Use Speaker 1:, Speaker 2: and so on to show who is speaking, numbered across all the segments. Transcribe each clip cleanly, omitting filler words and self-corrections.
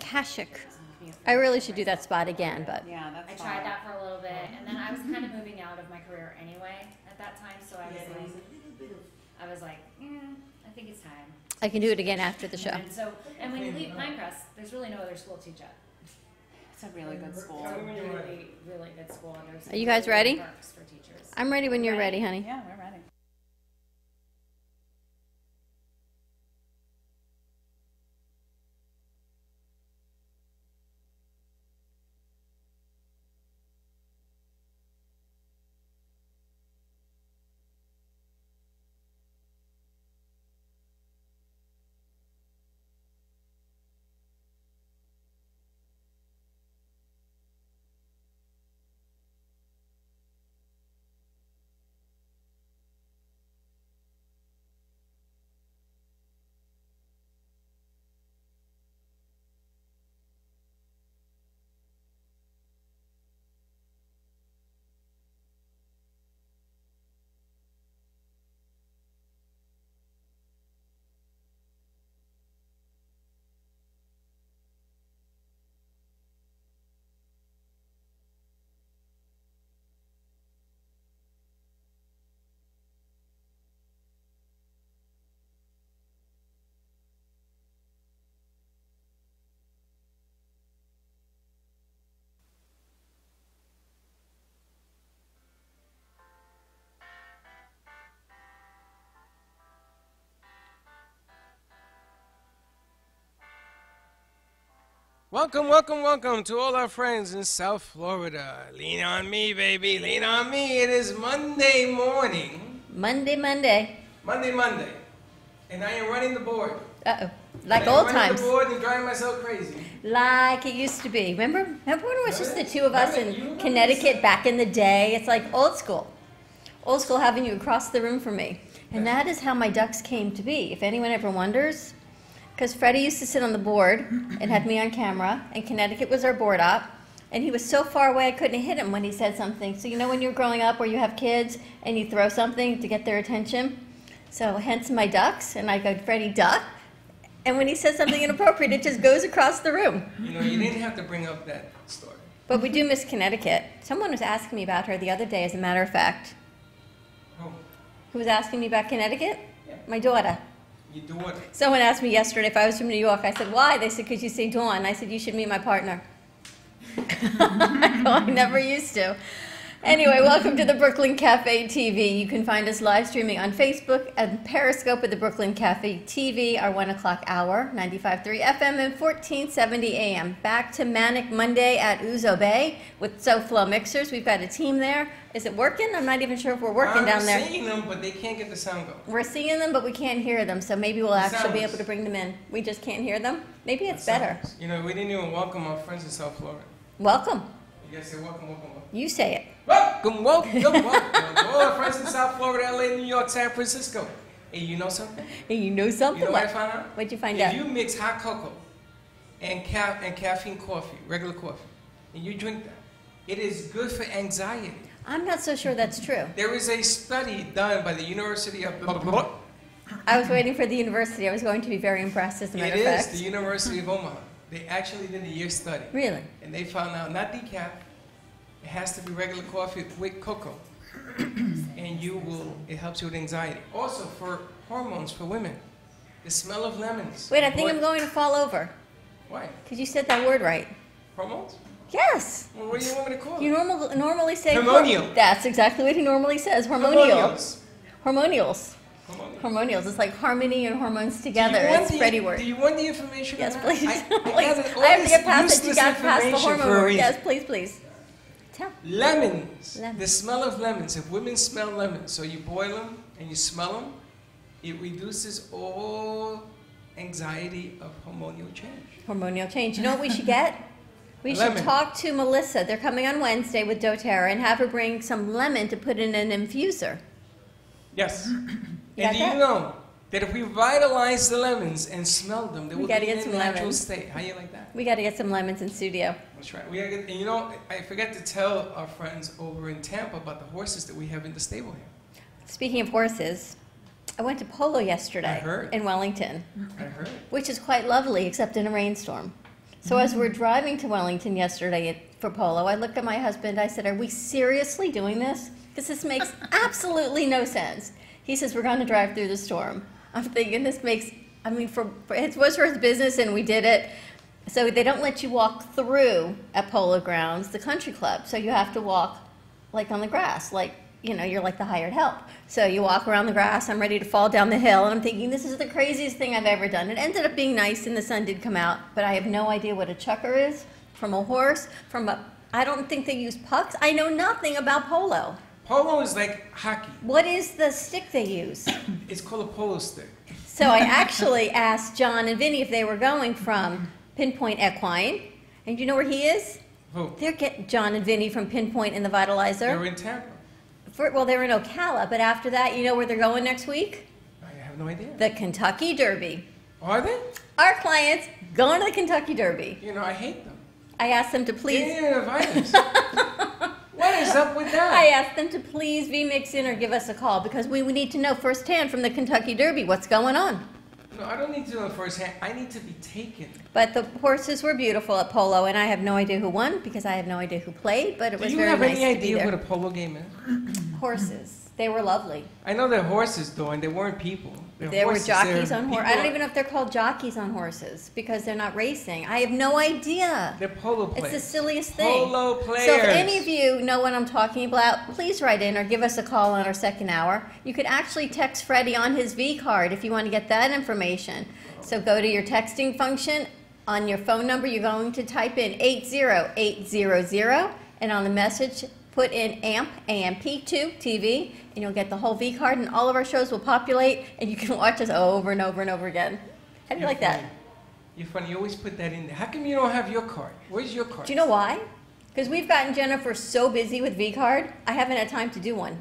Speaker 1: Kashik. I really should do that spot again, but
Speaker 2: Yeah, that's
Speaker 3: I tried that for a little bit, and then I was kind of moving out of my career anyway at that time, so I was like, I think it's time.
Speaker 1: I can do it again after the show.
Speaker 3: And when you leave Pinecrest, there's really no other school to teach at.
Speaker 2: It's a really good school.
Speaker 3: It's a really, really good school. And there's
Speaker 1: Are you guys ready?
Speaker 3: perks for teachers.
Speaker 1: I'm ready when you're ready, honey.
Speaker 2: Yeah, we're ready.
Speaker 4: Welcome, welcome, welcome to all our friends in South Florida. Lean on me, baby, lean on me. It is Monday morning.
Speaker 1: Monday.
Speaker 4: Monday. And I am running the board.
Speaker 1: Uh-oh. Like
Speaker 4: and
Speaker 1: old
Speaker 4: I'm running
Speaker 1: times.
Speaker 4: the board and driving myself crazy.
Speaker 1: Like it used to be. Remember when it was just the two of us in Connecticut back in the day? It's like old school. Old school having you across the room from me. And that is how my ducks came to be. If anyone ever wonders, because Freddy used to sit on the board and had me on camera, and Connecticut was our board op, and he was so far away I couldn't hit him when he said something. So you know when you're growing up or you have kids and you throw something to get their attention? So hence my ducks, and I go, Freddy, duck. And when he says something inappropriate, it just goes across the room.
Speaker 4: You know, you didn't have to bring up that story.
Speaker 1: But we do miss Connecticut. Someone was asking me about her the other day, as a matter of fact.
Speaker 4: Oh,
Speaker 1: Who was asking me about Connecticut?
Speaker 4: Yeah.
Speaker 1: My daughter.
Speaker 4: your daughter.
Speaker 1: Someone asked me yesterday if I was from New York. I said, why? They said, because you say Dawn. I said, you should meet my partner. I never used to. Anyway, welcome to the Brooklyn Cafe TV. You can find us live streaming on Facebook and Periscope at the Brooklyn Cafe TV, our 1 o'clock hour, 95.3 FM and 1470 AM. Back to Manic Monday at Ouzo Bay with SoFlo Mixers. We've got a team there. Is it working? I'm not even sure if we're working down there.
Speaker 4: I'm seeing them, but they can't get the sound going.
Speaker 1: We're seeing them, but we can't hear them, so maybe we'll actually be able to bring them in. We just can't hear them? Maybe it's better.
Speaker 4: You know, we didn't even welcome our friends in South Florida.
Speaker 1: Welcome.
Speaker 4: You guys say welcome, welcome, welcome.
Speaker 1: You say it.
Speaker 4: Welcome, welcome, welcome. To all our friends in South Florida, LA, New York, San Francisco. Hey, you know something?
Speaker 1: Hey, you know something?
Speaker 4: You know what I found out?
Speaker 1: What'd you find out?
Speaker 4: If you mix hot cocoa and caffeine coffee, regular coffee, and you drink that, it is good for anxiety.
Speaker 1: I'm not so sure that's true.
Speaker 4: There is a study done by the University of blah, blah, blah.
Speaker 1: I was waiting for the university. I was going to be very impressed, as a matter of
Speaker 4: It
Speaker 1: fact.
Speaker 4: is the University of Omaha. They actually did a year study.
Speaker 1: Really?
Speaker 4: And they found out, not decaf, it has to be regular coffee with cocoa. And it helps you with anxiety. Also for hormones for women. The smell of lemons.
Speaker 1: Wait, I think I'm going to fall over.
Speaker 4: Why?
Speaker 1: Because you said that word right.
Speaker 4: Hormones?
Speaker 1: Yes.
Speaker 4: Well, what do you want me to call it?
Speaker 1: You normally say...
Speaker 4: Hormonial.
Speaker 1: That's exactly what he normally says.
Speaker 4: Hormonials.
Speaker 1: Hormonials.
Speaker 4: Hormonial.
Speaker 1: Hormonials. It's like harmony and hormones together. It's Freddy word.
Speaker 4: Do you want the information?
Speaker 1: Yes,
Speaker 4: or not?
Speaker 1: please.
Speaker 4: I
Speaker 1: have to get past it. You got past the hormone word. Yes, please. Tell.
Speaker 4: Lemons. The smell of lemons. If women smell lemons, so you boil them and you smell them, it reduces all anxiety of hormonal change.
Speaker 1: Hormonal change. You know what we should get? We should
Speaker 4: Lemon.
Speaker 1: talk to Melissa. They're coming on Wednesday with doTERRA and have her bring some lemon to put in an infuser.
Speaker 4: Yes.
Speaker 1: You
Speaker 4: And
Speaker 1: got
Speaker 4: do
Speaker 1: that?
Speaker 4: you know that if we vitalize the lemons and smell them, they will be
Speaker 1: gotta
Speaker 4: in
Speaker 1: get
Speaker 4: a
Speaker 1: some
Speaker 4: natural
Speaker 1: lemons.
Speaker 4: state. How you like that?
Speaker 1: We got to get some lemons in studio.
Speaker 4: That's right. We gotta get, and you know, I forgot to tell our friends over in Tampa about the horses that we have in the stable here.
Speaker 1: Speaking of horses, I went to polo yesterday
Speaker 4: I heard.
Speaker 1: in Wellington,
Speaker 4: I heard.
Speaker 1: which is quite lovely, except in a rainstorm. So as we're driving to Wellington yesterday for polo, I looked at my husband. I said, "Are we seriously doing this? Because this makes absolutely no sense." He says, "We're going to drive through the storm." I'm thinking this makes, I mean, it was for his business and we did it. So they don't let you walk through at Polo Grounds, the country club. So you have to walk like on the grass, like, you know, you're like the hired help. So you walk around the grass, I'm ready to fall down the hill, and I'm thinking, this is the craziest thing I've ever done. It ended up being nice and the sun did come out, but I have no idea what a chucker is, from a horse, I don't think they use pucks. I know nothing about polo.
Speaker 4: Polo is like hockey.
Speaker 1: What is the stick they use?
Speaker 4: It's called a polo stick.
Speaker 1: So I actually asked John and Vinny if they were going from Pinpoint Equine, and you know where he is?
Speaker 4: Who?
Speaker 1: They're John and Vinny from Pinpoint and the Vitalizer.
Speaker 4: They're in Tampa.
Speaker 1: Well, they're in Ocala, but after that, you know where they're going next week?
Speaker 4: I have no idea.
Speaker 1: The Kentucky Derby.
Speaker 4: Are they?
Speaker 1: Our clients going to the Kentucky Derby.
Speaker 4: You know, I hate them.
Speaker 1: I asked them to
Speaker 4: They
Speaker 1: please.
Speaker 4: didn't invite us. What is up with that?
Speaker 1: I asked them to please VMix in or give us a call because we need to know firsthand from the Kentucky Derby what's going on.
Speaker 4: No, I don't need to know firsthand. I need to be taken.
Speaker 1: But the horses were beautiful at polo, and I have no idea who won because I have no idea who played. But it was very nice to be there.
Speaker 4: Do you have any idea what a polo game is?
Speaker 1: Horses. They were lovely.
Speaker 4: I know they're horses, though, and they weren't people.
Speaker 1: There were jockeys on horses. I don't
Speaker 4: people-
Speaker 1: even know if they're called jockeys on horses because they're not racing. I have no idea.
Speaker 4: They're polo players.
Speaker 1: It's the silliest thing.
Speaker 4: Polo players.
Speaker 1: So if any of you know what I'm talking about, please write in or give us a call on our second hour. You could actually text Freddy on his V card if you want to get that information. So go to your texting function. On your phone number, you're going to type in 80800, and on the message, put in AMP2 TV, and you'll get the whole V card, and all of our shows will populate, and you can watch us over and over and over again. How do you like that?
Speaker 4: You're funny. You always put that in there. How come you don't have your card? Where's your card?
Speaker 1: Do you know why? Because we've gotten Jennifer so busy with V card, I haven't had time to do one.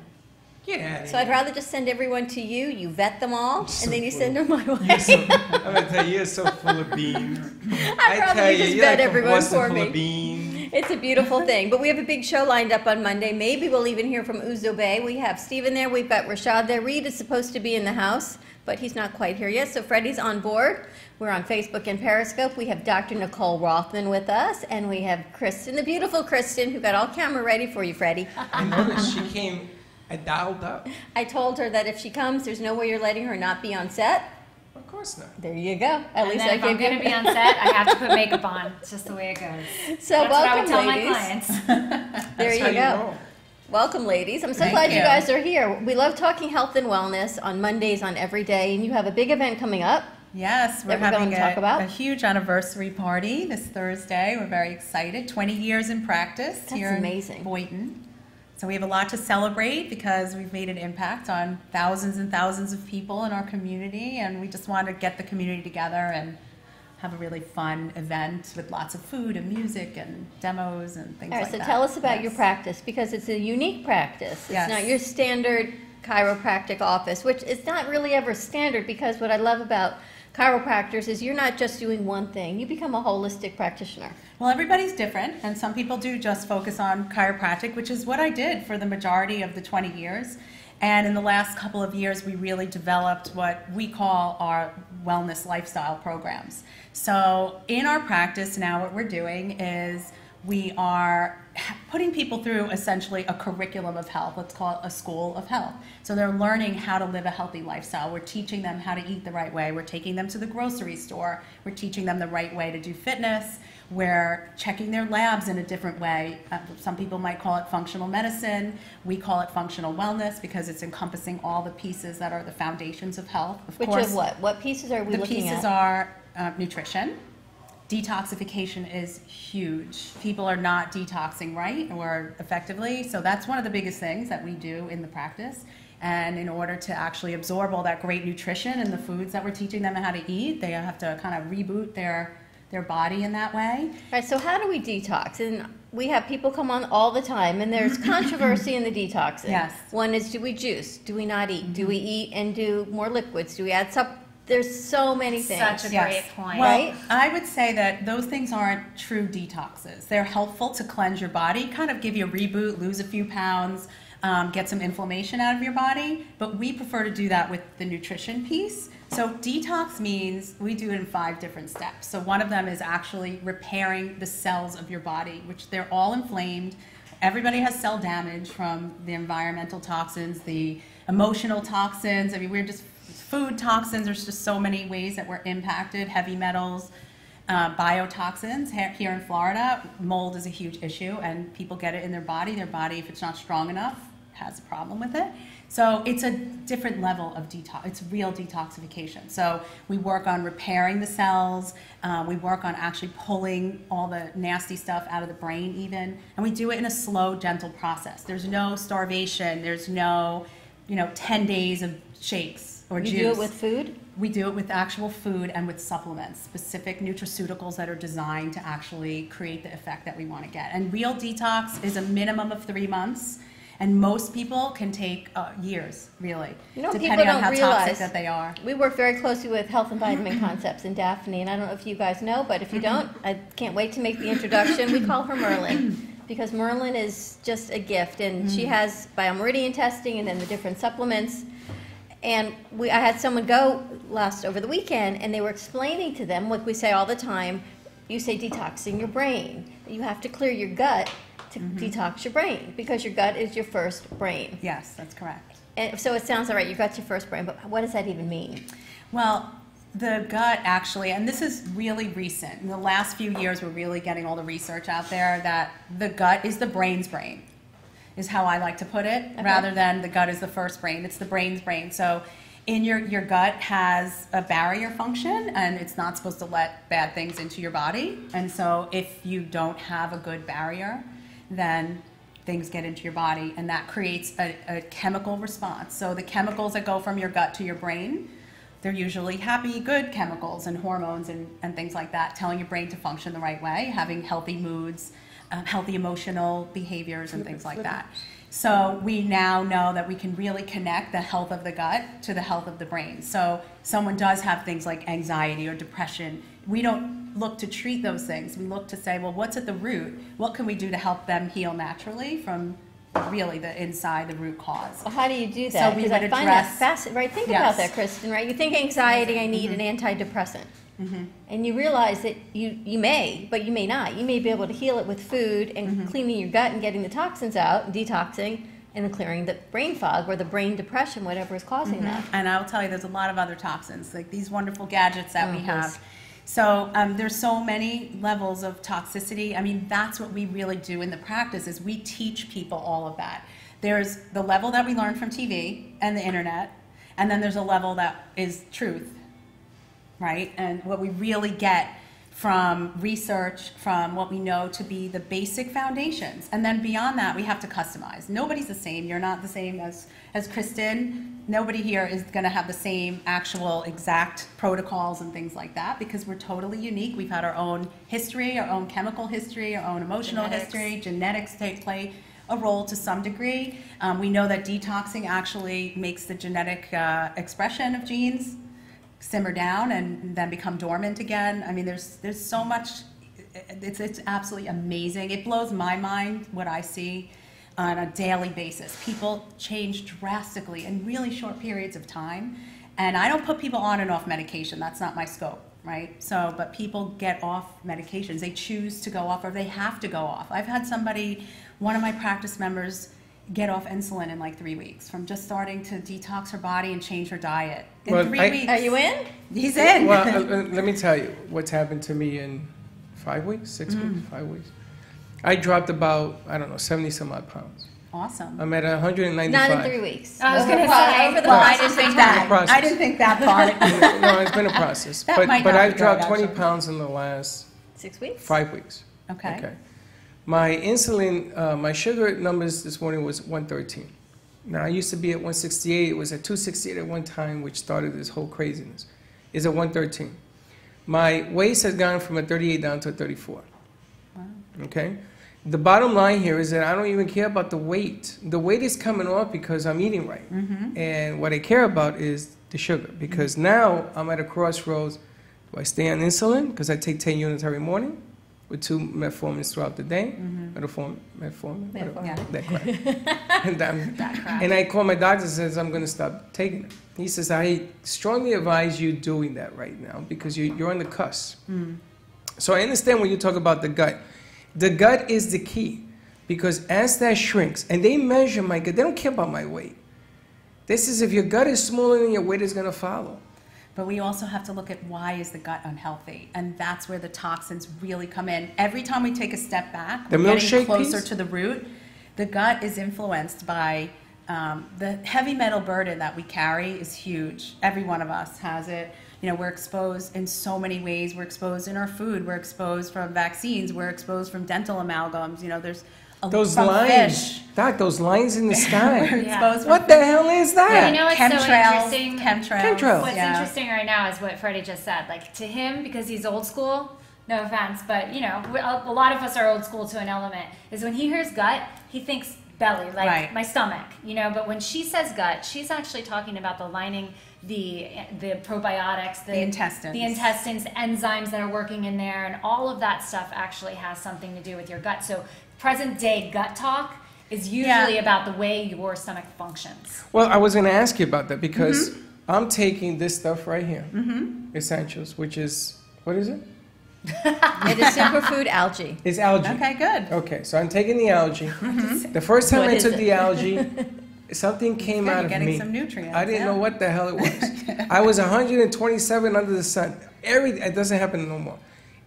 Speaker 4: Get out of here.
Speaker 1: So I'd rather just send everyone to you, you vet them all,
Speaker 4: so
Speaker 1: and then you
Speaker 4: full
Speaker 1: send them my way.
Speaker 4: I'm going to tell you, you're so full of beans.
Speaker 1: I'd rather you just
Speaker 4: you're
Speaker 1: vet
Speaker 4: like
Speaker 1: everyone
Speaker 4: Boston
Speaker 1: for
Speaker 4: full
Speaker 1: me.
Speaker 4: of beans.
Speaker 1: It's a beautiful thing. But we have a big show lined up on Monday. Maybe we'll even hear from Uzo Bay. We have Stephen there. We've got Rashad there. Reed is supposed to be in the house, but he's not quite here yet. So Freddie's on board. We're on Facebook and Periscope. We have Dr. Nicole Rothman with us, and we have Kristen, the beautiful Kristen, who got all camera ready for you, Freddie.
Speaker 4: I noticed she came, I dialed up.
Speaker 1: I told her that if she comes, there's no way you're letting her not be on set.
Speaker 4: Of course not.
Speaker 1: There you go. At
Speaker 3: And
Speaker 1: least
Speaker 3: then
Speaker 1: I
Speaker 3: if I'm
Speaker 1: gave
Speaker 3: going to
Speaker 1: you.
Speaker 3: be on set, I have to put makeup on. It's just the way it goes.
Speaker 1: So
Speaker 3: That's what I
Speaker 1: welcome,
Speaker 3: would tell
Speaker 1: ladies.
Speaker 3: my clients.
Speaker 1: There
Speaker 4: That's
Speaker 1: you
Speaker 4: how
Speaker 1: go.
Speaker 4: roll.
Speaker 1: Welcome, ladies. I'm so
Speaker 2: Thank
Speaker 1: glad you
Speaker 2: you.
Speaker 1: guys are here. We love talking health and wellness on Mondays on Every Day, and you have a big event coming up.
Speaker 2: Yes, we're
Speaker 1: That we're going
Speaker 2: having
Speaker 1: to talk about?
Speaker 2: a huge anniversary party this Thursday. We're very excited. 20 years in practice
Speaker 1: That's
Speaker 2: here
Speaker 1: amazing.
Speaker 2: in Boynton. So we have a lot to celebrate because we've made an impact on thousands and thousands of people in our community, and we just want to get the community together and have a really fun event with lots of food and music and demos and things
Speaker 1: All right,
Speaker 2: like
Speaker 1: so
Speaker 2: that.
Speaker 1: tell us about your
Speaker 2: Yes.
Speaker 1: practice because it's a unique practice. It's
Speaker 2: Yes.
Speaker 1: not your standard chiropractic office, which is not really ever standard because what I love about chiropractors is you're not just doing one thing. You become a holistic practitioner.
Speaker 2: Well, everybody's different, and some people do just focus on chiropractic, which is what I did for the majority of the 20 years. And in the last couple of years, we really developed what we call our wellness lifestyle programs. So in our practice now, what we're doing is we are putting people through essentially a curriculum of health. Let's call it a school of health. So they're learning how to live a healthy lifestyle. We're teaching them how to eat the right way. We're taking them to the grocery store. We're teaching them the right way to do fitness. We're checking their labs in a different way. Some people might call it functional medicine. We call it functional wellness because it's encompassing all the pieces that are the foundations of health. Of
Speaker 1: Which
Speaker 2: course,
Speaker 1: of what? What pieces are we
Speaker 2: the
Speaker 1: looking
Speaker 2: pieces
Speaker 1: at?
Speaker 2: are nutrition. Detoxification is huge. People are not detoxing right or effectively, so that's one of the biggest things that we do in the practice. And in order to actually absorb all that great nutrition and the foods that we're teaching them how to eat, they have to kind of reboot their body in that way.
Speaker 1: All right, so how do we detox? And we have people come on all the time, and there's controversy in the detoxing.
Speaker 2: Yes.
Speaker 1: One is, do we juice? Do we not eat? Do we eat and do more liquids? Do we add There's so many things.
Speaker 3: Such a
Speaker 2: Yes.
Speaker 3: great point.
Speaker 2: Well,
Speaker 1: Right?
Speaker 2: I would say that those things aren't true detoxes. They're helpful to cleanse your body, kind of give you a reboot, lose a few pounds, get some inflammation out of your body. But we prefer to do that with the nutrition piece. So detox means we do it in 5 different steps. So one of them is actually repairing the cells of your body, which they're all inflamed. Everybody has cell damage from the environmental toxins, the emotional toxins. I mean, we're just food toxins. There's just so many ways that we're impacted. Heavy metals, biotoxins. Here in Florida, mold is a huge issue, and people get it in their body. Their body, if it's not strong enough, has a problem with it. So it's a different level of detox. It's real detoxification. So we work on repairing the cells. We work on actually pulling all the nasty stuff out of the brain even. And we do it in a slow, gentle process. There's no starvation. There's no, 10 days of shakes or juice.
Speaker 1: You do it with food?
Speaker 2: We do it with actual food and with supplements, specific nutraceuticals that are designed to actually create the effect that we want to get. And real detox is a minimum of 3 months. And most people can take years, really, depending on how toxic that they are.
Speaker 1: We work very closely with Health and Vitamin Concepts in Daphne, and I don't know if you guys know, but if you don't, I can't wait to make the introduction. We call her Merlin, because Merlin is just a gift, and she has biomeridian testing and then the different supplements. And I had someone go over the weekend, and they were explaining to them what we say all the time. You say detoxing your brain. You have to clear your gut to detox your brain, because your gut is your first brain.
Speaker 2: Yes, that's correct.
Speaker 1: And so it sounds all right, your gut's your first brain, but what does that even mean?
Speaker 2: Well, the gut actually, and this is really recent, in the last few years we're really getting all the research out there that the gut is the brain's brain, is how I like to put it, rather than the gut is the first brain. It's the brain's brain. So in your gut has a barrier function, and it's not supposed to let bad things into your body. And so if you don't have a good barrier, then things get into your body, and that creates a chemical response. So the chemicals that go from your gut to your brain, they're usually happy, good chemicals and hormones and things like that, telling your brain to function the right way, having healthy moods, healthy emotional behaviors and things like that. So we now know that we can really connect the health of the gut to the health of the brain. So someone does have things like anxiety or depression. We don't look to treat those things. We look to say, well, what's at the root? What can we do to help them heal naturally from really the inside, the root cause?
Speaker 1: Well, how do you do that?
Speaker 2: So we
Speaker 1: Because
Speaker 2: would
Speaker 1: I find
Speaker 2: address-
Speaker 1: that fascinating. Right? Think about that, Kristen, right? You think anxiety, I need an antidepressant. And you realize that you may, but you may not. You may be able to heal it with food and cleaning your gut and getting the toxins out, and detoxing, and then clearing the brain fog or the brain depression, whatever is causing that.
Speaker 2: And I'll tell you, there's a lot of other toxins, like these wonderful gadgets that we have. So there's so many levels of toxicity. I mean, that's what we really do in the practice, is we teach people all of that. There's the level that we learn from TV and the internet, and then there's a level that is truth, right? And what we really get from research, from what we know to be the basic foundations. And then beyond that, we have to customize. Nobody's the same. You're not the same as Kristen. Nobody here is going to have the same actual exact protocols and things like that, because we're totally unique. We've had our own history, our own chemical history, our own emotional history. Genetics play a role to some degree. We know that detoxing actually makes the genetic expression of genes simmer down and then become dormant again. I mean, there's so much. It's absolutely amazing. It blows my mind what I see on a daily basis. People change drastically in really short periods of time. And I don't put people on and off medication. That's not my scope, right? So, but people get off medications. They choose to go off, or they have to go off. I've had one of my practice members, get off insulin in like 3 weeks from just starting to detox her body and change her diet. In 3 weeks.
Speaker 1: Are you in?
Speaker 2: He's in.
Speaker 4: Well, let me tell you what's happened to me in 5 weeks, 6 weeks, 5 weeks. I dropped about, 70 some odd pounds.
Speaker 2: Awesome.
Speaker 4: I'm at 195.
Speaker 1: Not in 3 weeks.
Speaker 3: I was going to say,
Speaker 1: over the
Speaker 2: Well, I
Speaker 1: process
Speaker 2: didn't think
Speaker 1: of
Speaker 2: that.
Speaker 1: time.
Speaker 4: Process.
Speaker 2: I didn't think that part.
Speaker 4: No, it's been a process.
Speaker 2: That
Speaker 4: but
Speaker 2: might
Speaker 4: but
Speaker 2: not
Speaker 4: I've
Speaker 2: be
Speaker 4: dropped
Speaker 2: good,
Speaker 4: 20
Speaker 2: actually.
Speaker 4: pounds in the last
Speaker 1: 6 weeks?
Speaker 4: 5 weeks.
Speaker 2: Okay.
Speaker 4: My insulin, my sugar numbers this morning was 113. Now, I used to be at 168. It was at 268 at one time, which started this whole craziness. It's at 113. My waist has gone from a 38 down to a 34.
Speaker 2: Wow.
Speaker 4: Okay? The bottom line here is that I don't even care about the weight. The weight is coming off because I'm eating right. And what I care about is the sugar, because now I'm at a crossroads. Do I stay on insulin because I take 10 units every morning? with 2 metformins throughout the day. Metformin.
Speaker 1: Metformin.
Speaker 4: That crap. and,
Speaker 2: That crap.
Speaker 4: and I call my doctor and says, I'm going to stop taking it. He says, I strongly advise you doing that right now because you're on the cusp. So I understand when you talk about the gut. The gut is the key because as that shrinks, and they measure my gut, they don't care about my weight. This is if your gut is smaller than your weight is going to follow.
Speaker 2: But we also have to look at why is the gut unhealthy, and that's where the toxins really come in. Every time we take a step back,
Speaker 4: The
Speaker 2: we're getting
Speaker 4: milkshake
Speaker 2: closer
Speaker 4: piece?
Speaker 2: to the root. The gut is influenced by the heavy metal burden that we carry is huge. Every one of us has it. You know, we're exposed in so many ways. We're exposed in our food. We're exposed from vaccines. We're exposed from dental amalgams. You know, there's
Speaker 4: Those
Speaker 2: from
Speaker 4: lines,
Speaker 2: fish.
Speaker 4: Doc, those lines in the sky.
Speaker 2: We're
Speaker 3: Yeah.
Speaker 2: exposed from
Speaker 4: What the hell is that?
Speaker 3: You know what's so
Speaker 2: chemtrails,
Speaker 3: interesting?
Speaker 2: chemtrails.
Speaker 3: What's
Speaker 2: yeah.
Speaker 3: interesting right now is what Freddy just said. Like to him, because he's old school, no offense, but you know, a lot of us are old school to an element, is when he hears gut, he thinks belly, like
Speaker 2: Right.
Speaker 3: my stomach, you know, but when she says gut, she's actually talking about the lining, the probiotics,
Speaker 2: The intestines.
Speaker 3: the intestines, enzymes that are working in there, and all of that stuff actually has something to do with your gut. So present day gut talk is usually about the way your stomach functions.
Speaker 4: Well, I was going to ask you about that because I'm taking this stuff right here, Essentials, which is, what is it?
Speaker 1: It is superfood algae.
Speaker 4: It's algae.
Speaker 2: Okay, good.
Speaker 4: Okay, so I'm taking the algae. The first time
Speaker 1: What
Speaker 4: I
Speaker 1: is
Speaker 4: took
Speaker 1: it?
Speaker 4: the algae, something came
Speaker 2: Good,
Speaker 4: out
Speaker 2: you're
Speaker 4: of
Speaker 2: getting
Speaker 4: me.
Speaker 2: some nutrients.
Speaker 4: I didn't
Speaker 2: yeah.
Speaker 4: know what the hell it was. I was 127 under the sun. It doesn't happen no more.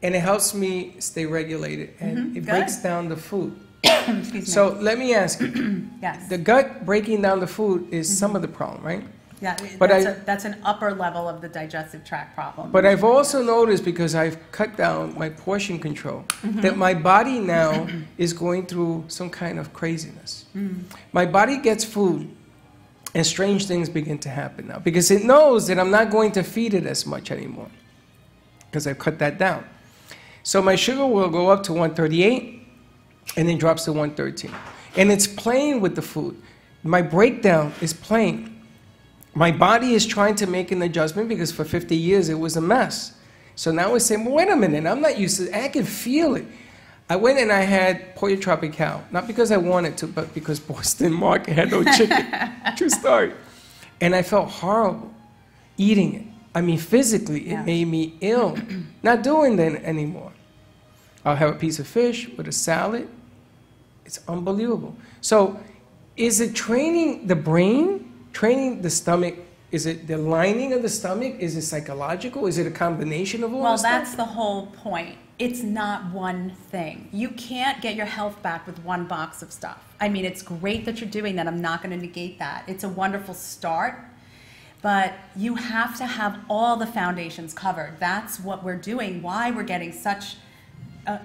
Speaker 4: And it helps me stay regulated, and it
Speaker 2: good.
Speaker 4: breaks down the food.
Speaker 2: Excuse me.
Speaker 4: So let me ask you,
Speaker 2: yes.
Speaker 4: the gut breaking down the food is some of the problem, right?
Speaker 2: Yeah,
Speaker 4: But
Speaker 2: that's an upper level of the digestive tract problem.
Speaker 4: But I've also noticed, because I've cut down my portion control, that my body now is going through some kind of craziness. My body gets food, and strange things begin to happen now, because it knows that I'm not going to feed it as much anymore, because I've cut that down. So my sugar will go up to 138, and then drops to 113. And it's playing with the food. My breakdown is playing. My body is trying to make an adjustment because for 50 years it was a mess. So now we're saying, well, wait a minute, I'm not used to it. I can feel it. I went and I had Pollo Tropical, not because I wanted to, but because Boston Market had no chicken. True story. And I felt horrible eating it. I mean, physically, it made me ill. Not doing that anymore. I'll have a piece of fish with a salad. It's unbelievable. So is it training the brain? Training the stomach? Is it the lining of the stomach? Is it psychological? Is it a combination of all
Speaker 2: Well,
Speaker 4: this stuff?
Speaker 2: that's the whole point. It's not one thing. You can't get your health back with one box of stuff. I mean, it's great that you're doing that. I'm not going to negate that. It's a wonderful start. But you have to have all the foundations covered. That's what we're doing, why we're getting such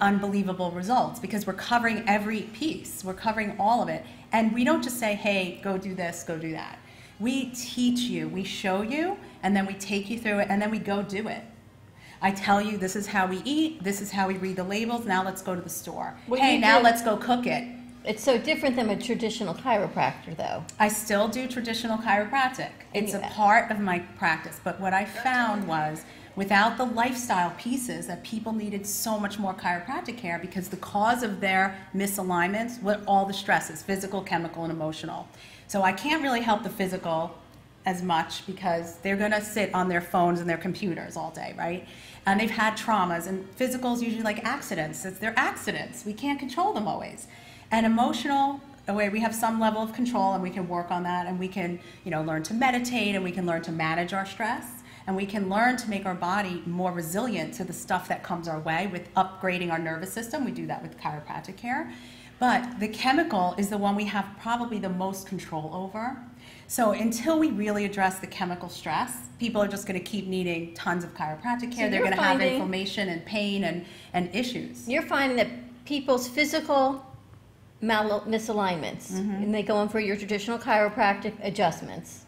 Speaker 2: unbelievable results, because we're covering every piece. We're covering all of it. And we don't just say, hey, go do this, go do that. We teach you, we show you, and then we take you through it, and then we go do it. I tell you, this is how we eat, this is how we read the labels, now let's go to the store.
Speaker 1: What
Speaker 2: Hey,
Speaker 1: you
Speaker 2: now
Speaker 1: do-
Speaker 2: let's go cook it.
Speaker 1: It's so different than a traditional chiropractor, though.
Speaker 2: I still do traditional chiropractic. It's a
Speaker 1: Anyway.
Speaker 2: part of my practice. But what I found was, without the lifestyle pieces, that people needed so much more chiropractic care because the cause of their misalignments were all the stresses, physical, chemical, and emotional. So I can't really help the physical as much because they're going to sit on their phones and their computers all day, right? And they've had traumas, and physical is usually like accidents. They're accidents. We can't control them always. And emotional, where we have some level of control and we can work on that, and we can, you know, learn to meditate, and we can learn to manage our stress, and we can learn to make our body more resilient to the stuff that comes our way with upgrading our nervous system. We do that with chiropractic care. But the chemical is the one we have probably the most control over. So until we really address the chemical stress, people are just going to keep needing tons of chiropractic care.
Speaker 1: So
Speaker 2: They're
Speaker 1: you're
Speaker 2: going to have
Speaker 1: finding-
Speaker 2: inflammation and pain and issues.
Speaker 1: You're finding that people's physical misalignments, and they go in for your traditional chiropractic adjustments,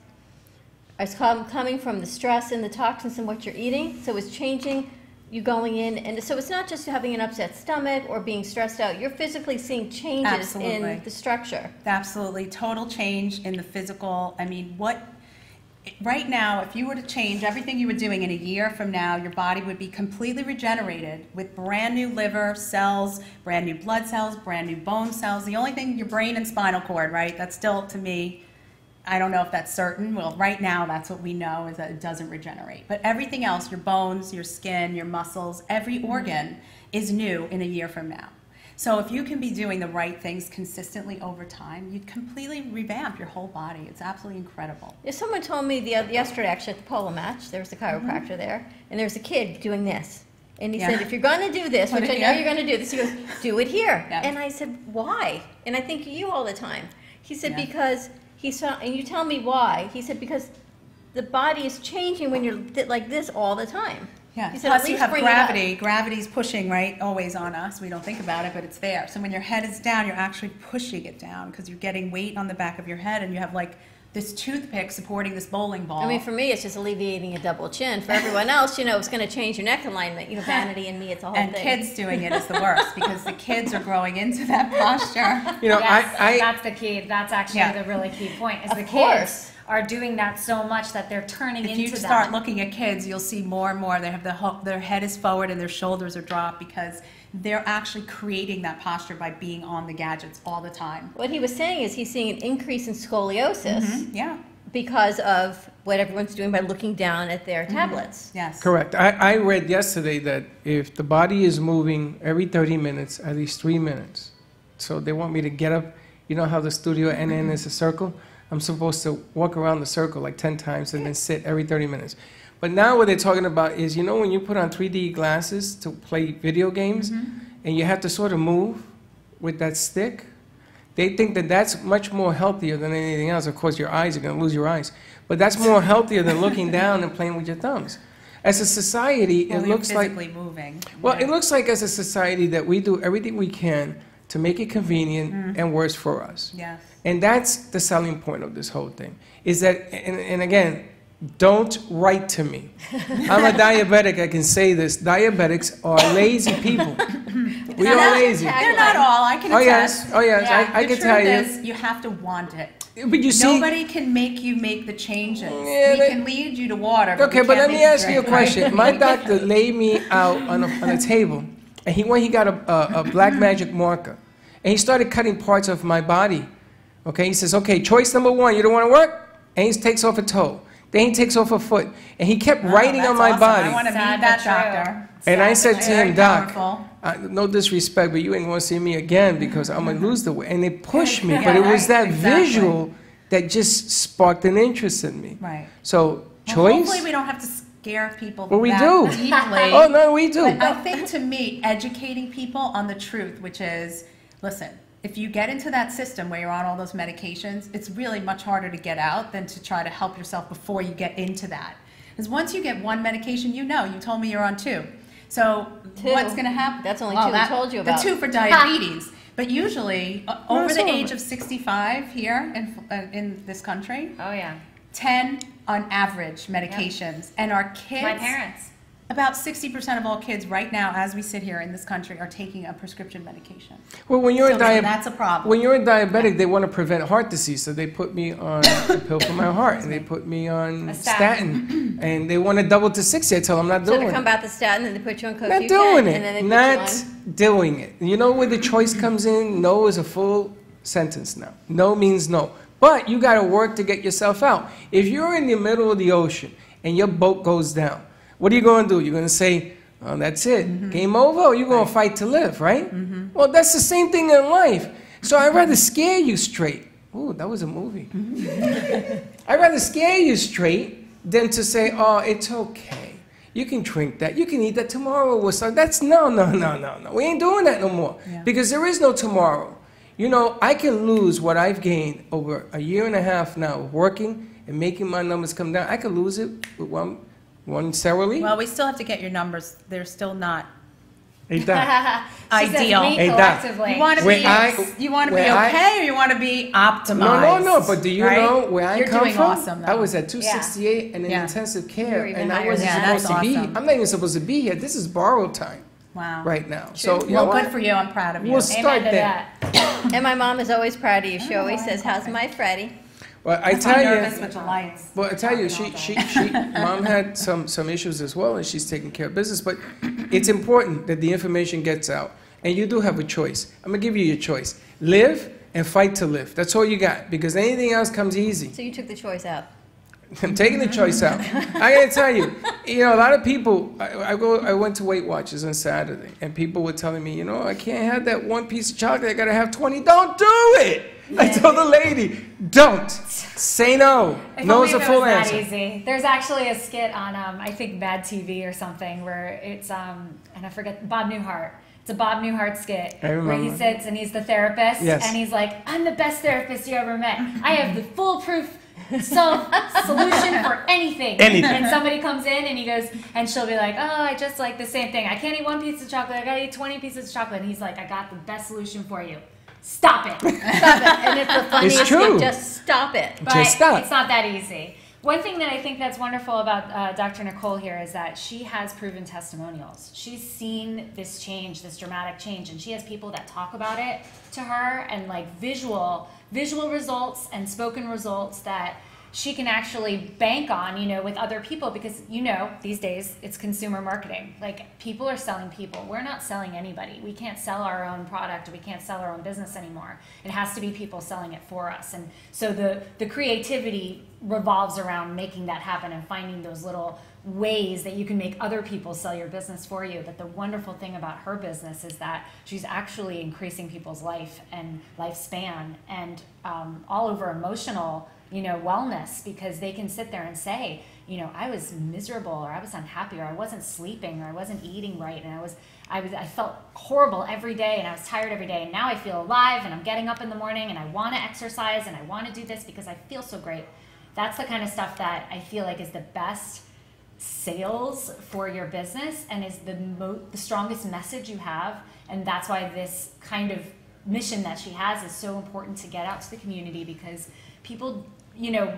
Speaker 1: is coming from the stress and the toxins and what you're eating. So it's changing you going in, and so it's not just having an upset stomach or being stressed out. You're physically seeing changes
Speaker 2: Absolutely.
Speaker 1: in the structure.
Speaker 2: Absolutely, total change in the physical. I mean, right now, if you were to change everything you were doing in a year from now, your body would be completely regenerated with brand new liver cells, brand new blood cells, brand new bone cells. The only thing, your brain and spinal cord, right? That's still, to me, I don't know if that's certain. Well, right now, that's what we know, is that it doesn't regenerate. But everything else, your bones, your skin, your muscles, every organ is new in a year from now. So if you can be doing the right things consistently over time, you'd completely revamp your whole body. It's absolutely incredible.
Speaker 1: Yeah, someone told me yesterday, actually, at the polo match, there was a chiropractor there, and there's a kid doing this. And he said, if you're going to do this, which I know you're going to do this, he goes, do it here. Yeah. And I said, why? And I think of you all the time. He said, because he saw, and you tell me why. He said, because the body is changing when you're like this all the time.
Speaker 2: Yeah. Plus you have gravity. Gravity's pushing, right, always on us. We don't think about it, but it's there. So when your head is down, you're actually pushing it down because you're getting weight on the back of your head, and you have like this toothpick supporting this bowling ball.
Speaker 1: I mean, for me, it's just alleviating a double chin. For everyone else, you know, it's going to change your neck alignment. You know, vanity and me, it's a whole thing.
Speaker 2: And kids doing it is the worst because the kids are growing into that posture.
Speaker 3: You know, yes, that's the key. That's actually the really key point. Is the kids are doing that so much that they're turning into that.
Speaker 2: If you start looking at kids, you'll see more and more. They have their head is forward and their shoulders are dropped because they're actually creating that posture by being on the gadgets all the time.
Speaker 1: What he was saying is he's seeing an increase in scoliosis because of what everyone's doing by looking down at their tablets.
Speaker 2: Yes.
Speaker 4: Correct. I read yesterday that if the body is moving every 30 minutes, at least 3 minutes, so they want me to get up, you know how the studio NN is a circle? I'm supposed to walk around the circle like 10 times and then sit every 30 minutes. But now what they're talking about is, you know, when you put on 3D glasses to play video games and you have to sort of move with that stick, they think that that's much more healthier than anything else. Of course, your eyes are going to lose your eyes. But that's more healthier than looking down and playing with your thumbs. As a society, it looks like...
Speaker 2: moving.
Speaker 4: Well, it looks like as a society that we do everything we can to make it convenient and worse for us.
Speaker 2: Yes.
Speaker 4: And that's the selling point of this whole thing, is that, and again, don't write to me. I'm a diabetic, I can say this. Diabetics are lazy people. We are lazy.
Speaker 2: They're not all, I can attest.
Speaker 4: Oh yes, yeah. I can tell you.
Speaker 2: The truth is, you have to want it.
Speaker 4: But you see,
Speaker 2: nobody can make you make the changes. We can lead you to water.
Speaker 4: Okay, but let me ask you a question. My doctor laid me out on a table, and he got a black magic marker, and he started cutting parts of my body. Okay, he says, okay, choice number 1, you don't want to work? And he takes off a toe. Then he takes off a foot. And he kept writing on my body.
Speaker 2: I want to meet that doctor.
Speaker 4: And I said to him, Doc, no disrespect, but you ain't going to see me again because I'm going to lose the weight. And they pushed me, but it was that visual that just sparked an interest in me.
Speaker 2: Right.
Speaker 4: So, choice?
Speaker 2: Hopefully we don't have to scare people
Speaker 4: well, we
Speaker 2: that
Speaker 4: do.
Speaker 2: deeply.
Speaker 4: Oh, no, we do.
Speaker 2: But I think, to me, educating people on the truth, which is, listen, if you get into that system where you're on all those medications, it's really much harder to get out than to try to help yourself before you get into that. Because once you get one medication, you told me you're on 2. So what's going to happen?
Speaker 1: That's only 2 I told you about.
Speaker 2: The 2 for diabetes. But usually, over the age of 65 here in this country, 10 on average medications. And our kids...
Speaker 3: My parents.
Speaker 2: About 60% of all kids right now, as we sit here in this country, are taking a prescription medication.
Speaker 4: Well, when you're
Speaker 2: that's a problem.
Speaker 4: When you're a diabetic, they want to prevent heart disease, so they put me on a pill for my heart, and they put me on statin, and they want to double to 60. I tell them I'm not doing it.
Speaker 1: So they come back the statin, and they put you on CoQ10.
Speaker 4: Not doing it.
Speaker 1: And then they
Speaker 4: not doing it. You know where the choice comes in? No is a full sentence now. No means no. But you got to work to get yourself out. If you're in the middle of the ocean and your boat goes down, what are you going to do? You're going to say, oh, that's it. Game over? Or you're going to fight to live, right? Well, that's the same thing in life. So I'd rather scare you straight. Ooh, that was a movie. I'd rather scare you straight than to say, oh, it's okay. You can drink that. You can eat that tomorrow or something. That's no. We ain't doing that no more. Yeah. Because there is no tomorrow. You know, I can lose what I've gained over a year and a half now of working and making my numbers come down. I could lose it with one steroid.
Speaker 2: Well, we still have to get your numbers. They're still not
Speaker 4: ideal.
Speaker 3: Collectively.
Speaker 2: You want to be okay, or you want to be optimized?
Speaker 4: No. But do you know where I come from?
Speaker 2: You're doing awesome, though.
Speaker 4: I was at 268 and in intensive care, and I wasn't supposed to be. I'm not even supposed to be here. This is borrowed time.
Speaker 2: Wow.
Speaker 4: Right now. So
Speaker 2: good for you. I'm proud of you.
Speaker 4: We'll start there.
Speaker 1: And my mom is always proud of you. She always says, "How's my Freddy?"
Speaker 4: Well, I
Speaker 2: I'm
Speaker 4: tell
Speaker 2: nervous
Speaker 4: you.
Speaker 2: with the lights.
Speaker 4: Well, I tell you,
Speaker 3: Talking
Speaker 4: she
Speaker 3: all
Speaker 4: mom had some issues as well, and she's taking care of business. But it's important that the information gets out, and you do have a choice. I'm gonna give you your choice: live and fight to live. That's all you got, because anything else comes easy.
Speaker 1: So you took the choice out.
Speaker 4: I'm taking the choice out. I gotta tell you, a lot of people. I went to Weight Watchers on Saturday, and people were telling me, I can't have that one piece of chocolate. I gotta have 20. Don't do it. I told the lady, don't. Say no.
Speaker 3: If
Speaker 4: No
Speaker 3: only
Speaker 4: is a
Speaker 3: if it
Speaker 4: full
Speaker 3: was that
Speaker 4: answer.
Speaker 3: easy. There's actually a skit on, I think, Mad TV or something, where it's, and I forget, Bob Newhart. It's a Bob Newhart skit
Speaker 4: I remember.
Speaker 3: where he sits and he's the therapist,
Speaker 4: Yes.
Speaker 3: and he's like, I'm the best therapist you ever met. I have the foolproof solution for anything.
Speaker 4: Anything.
Speaker 3: And somebody comes in and he goes, and she'll be like, oh, I just like the same thing. I can't eat one piece of chocolate. I gotta eat 20 pieces of chocolate. And he's like, I got the best solution for you. Stop it.
Speaker 1: Stop it. And it's the funniest
Speaker 4: true.
Speaker 1: thing. Just stop it.
Speaker 3: But
Speaker 4: Just stop.
Speaker 3: it's not that easy. One thing that I think that's wonderful about Dr. Nicole here is that she has proven testimonials. She's seen this change, this dramatic change, and she has people that talk about it to her, and like visual results and spoken results that she can actually bank on, with other people, because these days it's consumer marketing. Like, people are selling people. We're not selling anybody. We can't sell our own product. We can't sell our own business anymore. It has to be people selling it for us. And so the creativity revolves around making that happen and finding those little ways that you can make other people sell your business for you. But the wonderful thing about her business is that she's actually increasing people's life and lifespan, and all over emotional wellness, because they can sit there and say, I was miserable, or I was unhappy, or I wasn't sleeping, or I wasn't eating right, and I felt horrible every day, and I was tired every day, and now I feel alive, and I'm getting up in the morning, and I want to exercise, and I want to do this because I feel so great. That's the kind of stuff that I feel like is the best sales for your business, and is the strongest message you have. And that's why this kind of mission that she has is so important to get out to the community, because people,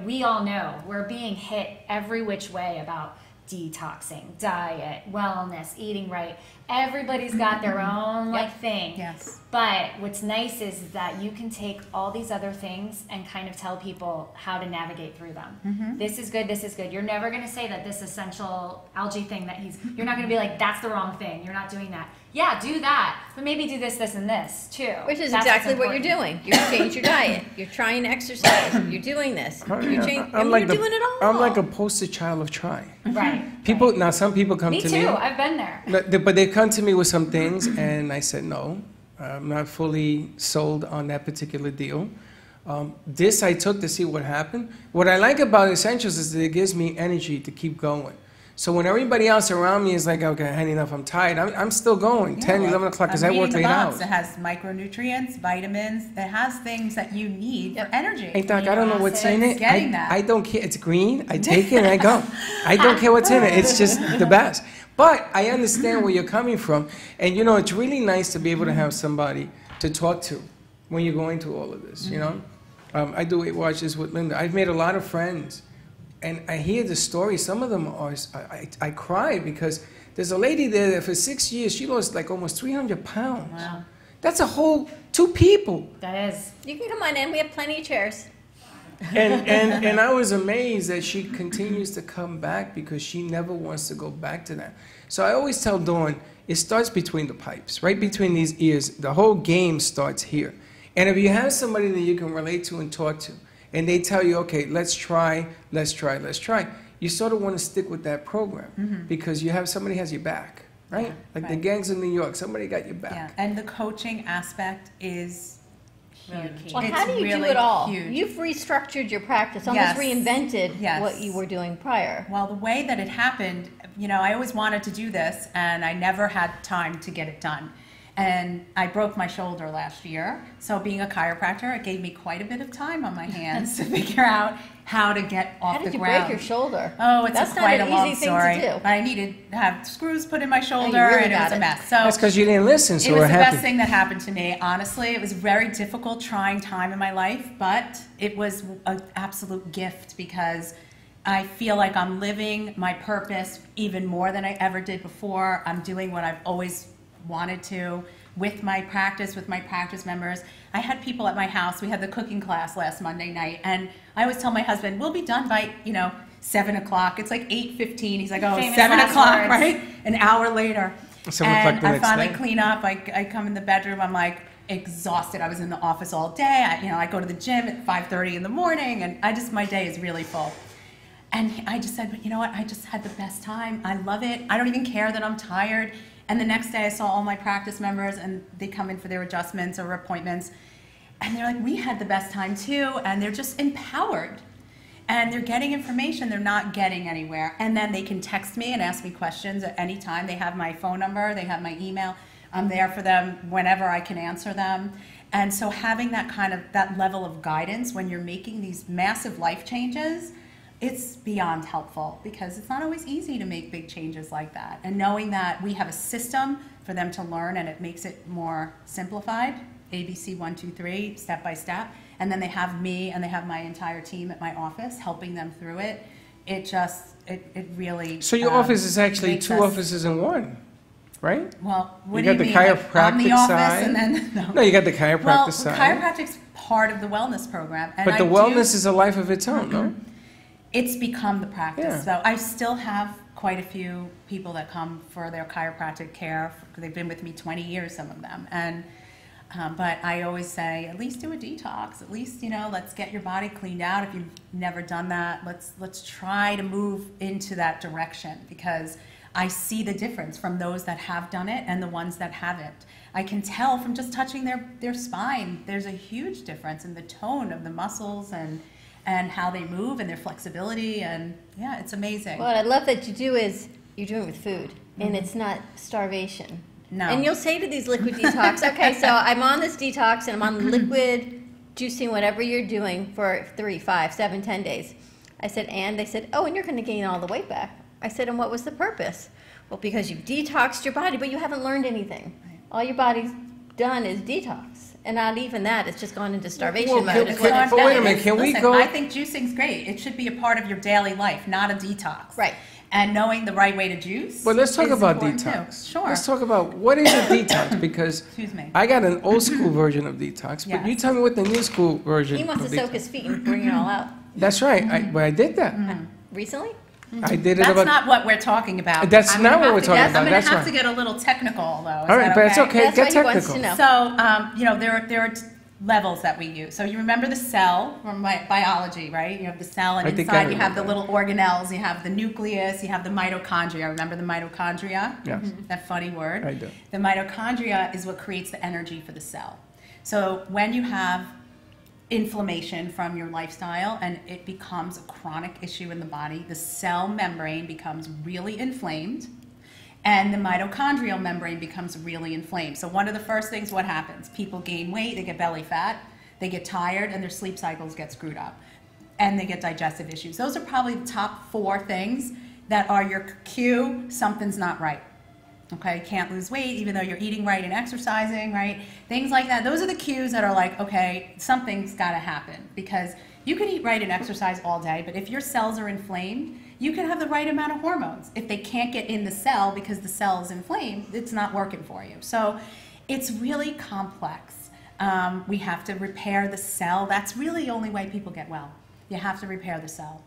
Speaker 3: we all know we're being hit every which way about detoxing, diet, wellness, eating right. Everybody's got their own thing.
Speaker 2: Yes.
Speaker 3: But what's nice is that you can take all these other things and kind of tell people how to navigate through them.
Speaker 2: Mm-hmm.
Speaker 3: This is good, this is good. You're never going to say that this essential algae thing you're not going to be like, that's the wrong thing. You're not doing that. Yeah, do that, but maybe do this, this, and this too.
Speaker 1: Which is
Speaker 3: That's
Speaker 1: exactly
Speaker 3: what's
Speaker 1: what you're
Speaker 3: important.
Speaker 1: doing. You change your diet. You're trying to exercise. You're doing this. You're doing it all.
Speaker 4: I'm like a poster child of trying.
Speaker 3: Right.
Speaker 4: People
Speaker 3: right.
Speaker 4: now, some people come
Speaker 3: Me
Speaker 4: to
Speaker 3: too.
Speaker 4: me.
Speaker 3: I've been there.
Speaker 4: But they come to me with some things, and I said, no, I'm not fully sold on that particular deal. This I took to see what happened. What I like about Essentials is that it gives me energy to keep going. So when everybody else around me is like, okay, I had enough, I'm tired, I'm still going, 10, 11 o'clock, because I work late hours.
Speaker 2: It has micronutrients, vitamins. It has things that you need for energy.
Speaker 4: Hey, Doc, I don't know what's in it.
Speaker 2: Getting that.
Speaker 4: I don't care. It's green. I take it and I go. I don't care what's in it. It's just the best. But I understand where you're coming from. And, it's really nice to be able to have somebody to talk to when you're going through all of this, I do Weight Watchers with Linda. I've made a lot of friends. And I hear the stories. Some of them are, I cry, because there's a lady there that for 6 years, she lost like almost 300 pounds.
Speaker 3: Wow.
Speaker 4: That's a whole 2 people.
Speaker 3: That is.
Speaker 1: You can come on in. We have plenty of chairs.
Speaker 4: And I was amazed that she continues to come back, because she never wants to go back to that. So I always tell Dawn, it starts between the pipes, right between these ears. The whole game starts here. And if you have somebody that you can relate to and talk to, and they tell you, okay, let's try, you sort of want to stick with that program, because you have somebody has your back, right?
Speaker 2: Yeah,
Speaker 4: like the
Speaker 2: right.
Speaker 4: gangs in New York, somebody got your back.
Speaker 2: Yeah, and the coaching aspect is
Speaker 3: Really
Speaker 2: huge.
Speaker 3: key.
Speaker 1: Well,
Speaker 2: It's
Speaker 1: how do you
Speaker 2: really
Speaker 1: do it all?
Speaker 2: huge.
Speaker 1: You've restructured your practice, almost
Speaker 2: Yes.
Speaker 1: reinvented
Speaker 2: Yes.
Speaker 1: what you were doing prior.
Speaker 2: Well, the way that it happened, I always wanted to do this, and I never had time to get it done. And I broke my shoulder last year, so being a chiropractor, it gave me quite a bit of time on my hands to figure out how to get off
Speaker 1: How
Speaker 2: the
Speaker 1: did you
Speaker 2: ground.
Speaker 1: break your shoulder?
Speaker 2: Oh, it's
Speaker 1: That's not
Speaker 2: quite
Speaker 1: an
Speaker 2: a long
Speaker 1: easy thing
Speaker 2: story.
Speaker 1: to do.
Speaker 2: But I needed to have screws put in my shoulder,
Speaker 1: really
Speaker 2: and it
Speaker 1: got
Speaker 2: was a
Speaker 1: it.
Speaker 2: mess. So
Speaker 4: That's because you didn't listen, so
Speaker 2: it was
Speaker 4: we're
Speaker 2: the
Speaker 4: happy.
Speaker 2: best thing that happened to me, honestly. It was a very difficult, trying time in my life, but it was an absolute gift, because I feel like I'm living my purpose even more than I ever did before. I'm doing what I've always wanted to, with my practice members. I had people at my house. We had the cooking class last Monday night, and I always tell my husband, we'll be done by, 7 o'clock. It's like 8:15. He's like, oh,
Speaker 3: Famous
Speaker 2: 7
Speaker 3: last
Speaker 2: o'clock,
Speaker 3: words.
Speaker 2: right? An hour later.
Speaker 4: 7 o'clock
Speaker 2: And
Speaker 4: the
Speaker 2: I
Speaker 4: next
Speaker 2: finally
Speaker 4: day.
Speaker 2: clean up. I come in the bedroom. I'm like exhausted. I was in the office all day. I go to the gym at 5:30 in the morning, and my day is really full. And I just said, but you know what? I just had the best time. I love it. I don't even care that I'm tired. And the next day I saw all my practice members, and they come in for their adjustments or appointments. And they're like, we had the best time too. And they're just empowered. And they're getting information they're not getting anywhere. And then they can text me and ask me questions at any time. They have my phone number. They have my email. I'm there for them whenever I can answer them. And so having that level of guidance when you're making these massive life changes, it's beyond helpful, because it's not always easy to make big changes like that. And knowing that we have a system for them to learn, and it makes it more simplified, ABC 1, 2, 3, step by step. And then they have me and they have my entire team at my office helping them through it. It really.
Speaker 4: So your office is actually
Speaker 2: makes
Speaker 4: two
Speaker 2: us-
Speaker 4: offices in one, right?
Speaker 2: Well, what
Speaker 4: You
Speaker 2: do
Speaker 4: got
Speaker 2: you
Speaker 4: the
Speaker 2: mean? Like, I'm
Speaker 4: chiropractic
Speaker 2: the office
Speaker 4: side?
Speaker 2: and then
Speaker 4: No, you got the chiropractic
Speaker 2: well,
Speaker 4: side.
Speaker 2: chiropractic's part of the wellness program, and
Speaker 4: But the wellness is a life of its own, no?
Speaker 2: It's become the practice.
Speaker 4: Yeah.
Speaker 2: So I still have quite a few people that come for their chiropractic care. They've been with me 20 years, some of them, and. But I always say, at least do a detox. At least, let's get your body cleaned out. If you've never done that, let's try to move into that direction, because I see the difference from those that have done it and the ones that haven't. I can tell from just touching their spine. There's a huge difference in the tone of the muscles and how they move and their flexibility. And yeah, it's amazing.
Speaker 1: What I love that you do is you're doing it with food, and it's not starvation.
Speaker 2: No.
Speaker 1: And you'll say to these liquid detox, okay, so I'm on this detox and I'm on liquid juicing, whatever you're doing for 3, 5, 7, 10 days. I said, and they said, oh, and you're going to gain all the weight back. I said, and what was the purpose? Well, because you've detoxed your body, but you haven't learned anything. All your body's done is detox. And not even that, it's just gone into starvation
Speaker 4: Well,
Speaker 1: mode. is what it's
Speaker 4: but wait a
Speaker 1: done.
Speaker 4: minute, can we
Speaker 2: Listen,
Speaker 4: go?
Speaker 2: I think juicing's great. It should be a part of your daily life, not a detox.
Speaker 1: Right.
Speaker 2: And knowing the right way to juice.
Speaker 4: Well, let's talk
Speaker 2: is
Speaker 4: about
Speaker 2: important
Speaker 4: detox.
Speaker 2: too. Sure.
Speaker 4: Let's talk about what is a detox, because
Speaker 2: Excuse me.
Speaker 4: I got an old school version of detox, but you
Speaker 2: Yes.
Speaker 4: tell me what the new school version
Speaker 1: He wants
Speaker 4: of
Speaker 1: to soak
Speaker 4: detox.
Speaker 1: his feet and bring it all out.
Speaker 4: That's right. But I did that.
Speaker 1: Recently?
Speaker 4: I did it
Speaker 2: That's
Speaker 4: about.
Speaker 2: not what we're talking about.
Speaker 4: That's
Speaker 2: I'm
Speaker 4: not
Speaker 2: gonna
Speaker 4: what
Speaker 2: have
Speaker 4: we're
Speaker 2: to
Speaker 4: talking
Speaker 2: get-
Speaker 4: about.
Speaker 2: I'm going
Speaker 4: That's
Speaker 2: to have
Speaker 4: right.
Speaker 2: to get a little technical, though. Is
Speaker 4: All right,
Speaker 2: that
Speaker 4: but it's okay.
Speaker 1: That's
Speaker 4: Get
Speaker 1: what he wants
Speaker 4: technical.
Speaker 1: to know.
Speaker 2: So, there are levels that we use. So you remember the cell from biology, right? You have the cell, and
Speaker 4: I think I
Speaker 2: inside you have the
Speaker 4: remember.
Speaker 2: little organelles. You have the nucleus. You have the mitochondria. Remember the mitochondria?
Speaker 4: Yes.
Speaker 2: That funny word.
Speaker 4: I do.
Speaker 2: The mitochondria is what creates the energy for the cell. So when you have inflammation from your lifestyle and it becomes a chronic issue in the body, the cell membrane becomes really inflamed, and the mitochondrial membrane becomes really inflamed. So one of the first things, what happens? People gain weight, they get belly fat, they get tired, and their sleep cycles get screwed up, and they get digestive issues. Those are probably the top 4 things that are your cue something's not right. Okay, can't lose weight even though you're eating right and exercising, right? Things like that. Those are the cues that are like, okay, something's got to happen, because you can eat right and exercise all day, but if your cells are inflamed, you can have the right amount of hormones. If they can't get in the cell because the cell is inflamed, it's not working for you. So it's really complex. We have to repair the cell. That's really the only way people get well. You have to repair the cell.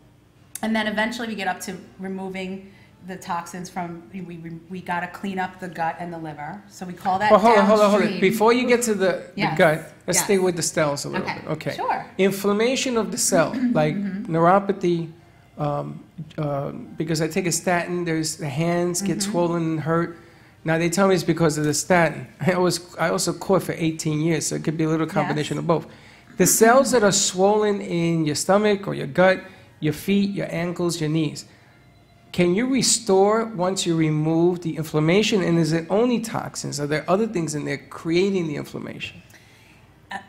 Speaker 2: And then eventually we get up to removing the toxins from, we got to clean up the gut and the liver. So we call that
Speaker 4: Well, hold on.
Speaker 2: downstream.
Speaker 4: Before you get to the
Speaker 2: Yes,
Speaker 4: gut, let's
Speaker 2: yes.
Speaker 4: stay with the cells a little
Speaker 2: Okay,
Speaker 4: bit. Okay.
Speaker 2: sure.
Speaker 4: Inflammation of the cell, like neuropathy, because I take a statin, the hands get swollen and hurt. Now they tell me it's because of the statin. I also coughed for 18 years, so it could be a little combination of both. The cells that are swollen in your stomach or your gut, your feet, your ankles, your knees, can you restore once you remove the inflammation? And is it only toxins? Are there other things in there creating the inflammation?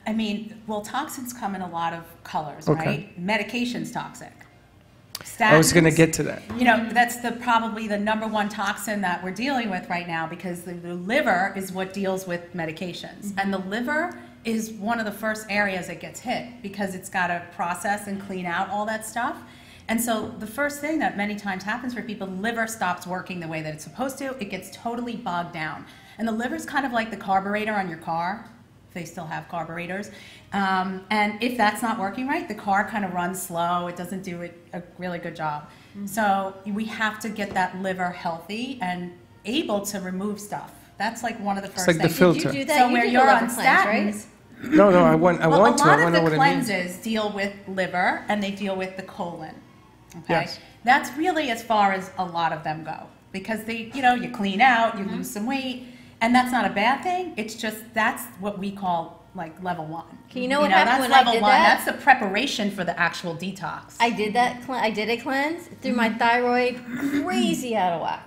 Speaker 2: I mean, well, toxins come in a lot of colors,
Speaker 4: Okay.
Speaker 2: right? Medication's toxic.
Speaker 4: I was going to
Speaker 2: Statins,
Speaker 4: get to that.
Speaker 2: that's probably the number 1 toxin that we're dealing with right now, because the liver is what deals with medications. And the liver is one of the first areas that gets hit, because it's got to process and clean out all that stuff. And so the first thing that many times happens for people, the liver stops working the way that it's supposed to. It gets totally bogged down. And the liver's kind of like the carburetor on your car, if they still have carburetors. And if that's not working right, the car kind of runs slow. It doesn't do a really good job. So we have to get that liver healthy and able to remove stuff. That's like one of the first
Speaker 4: like the
Speaker 2: things.
Speaker 4: filter.
Speaker 1: Did you do that?
Speaker 2: So
Speaker 1: You
Speaker 2: where
Speaker 1: did
Speaker 2: you're
Speaker 1: the
Speaker 2: on
Speaker 1: liver cleanse,
Speaker 2: statins.
Speaker 1: right?
Speaker 4: No, I want
Speaker 2: Well,
Speaker 4: to.
Speaker 2: a
Speaker 4: I
Speaker 2: lot
Speaker 4: want
Speaker 2: of
Speaker 4: to know
Speaker 2: the
Speaker 4: what it means.
Speaker 2: cleanses deal with liver and they deal with the colon. Okay,
Speaker 4: Yes.
Speaker 2: that's really as far as a lot of them go because they, you clean out, you lose some weight, and that's not a bad thing. It's just that's what we call like level 1.
Speaker 1: You know what happened when I
Speaker 2: level
Speaker 1: did
Speaker 2: 1.
Speaker 1: that?
Speaker 2: That's the preparation for the actual detox.
Speaker 1: I did that. I did a cleanse through my thyroid, crazy out of whack,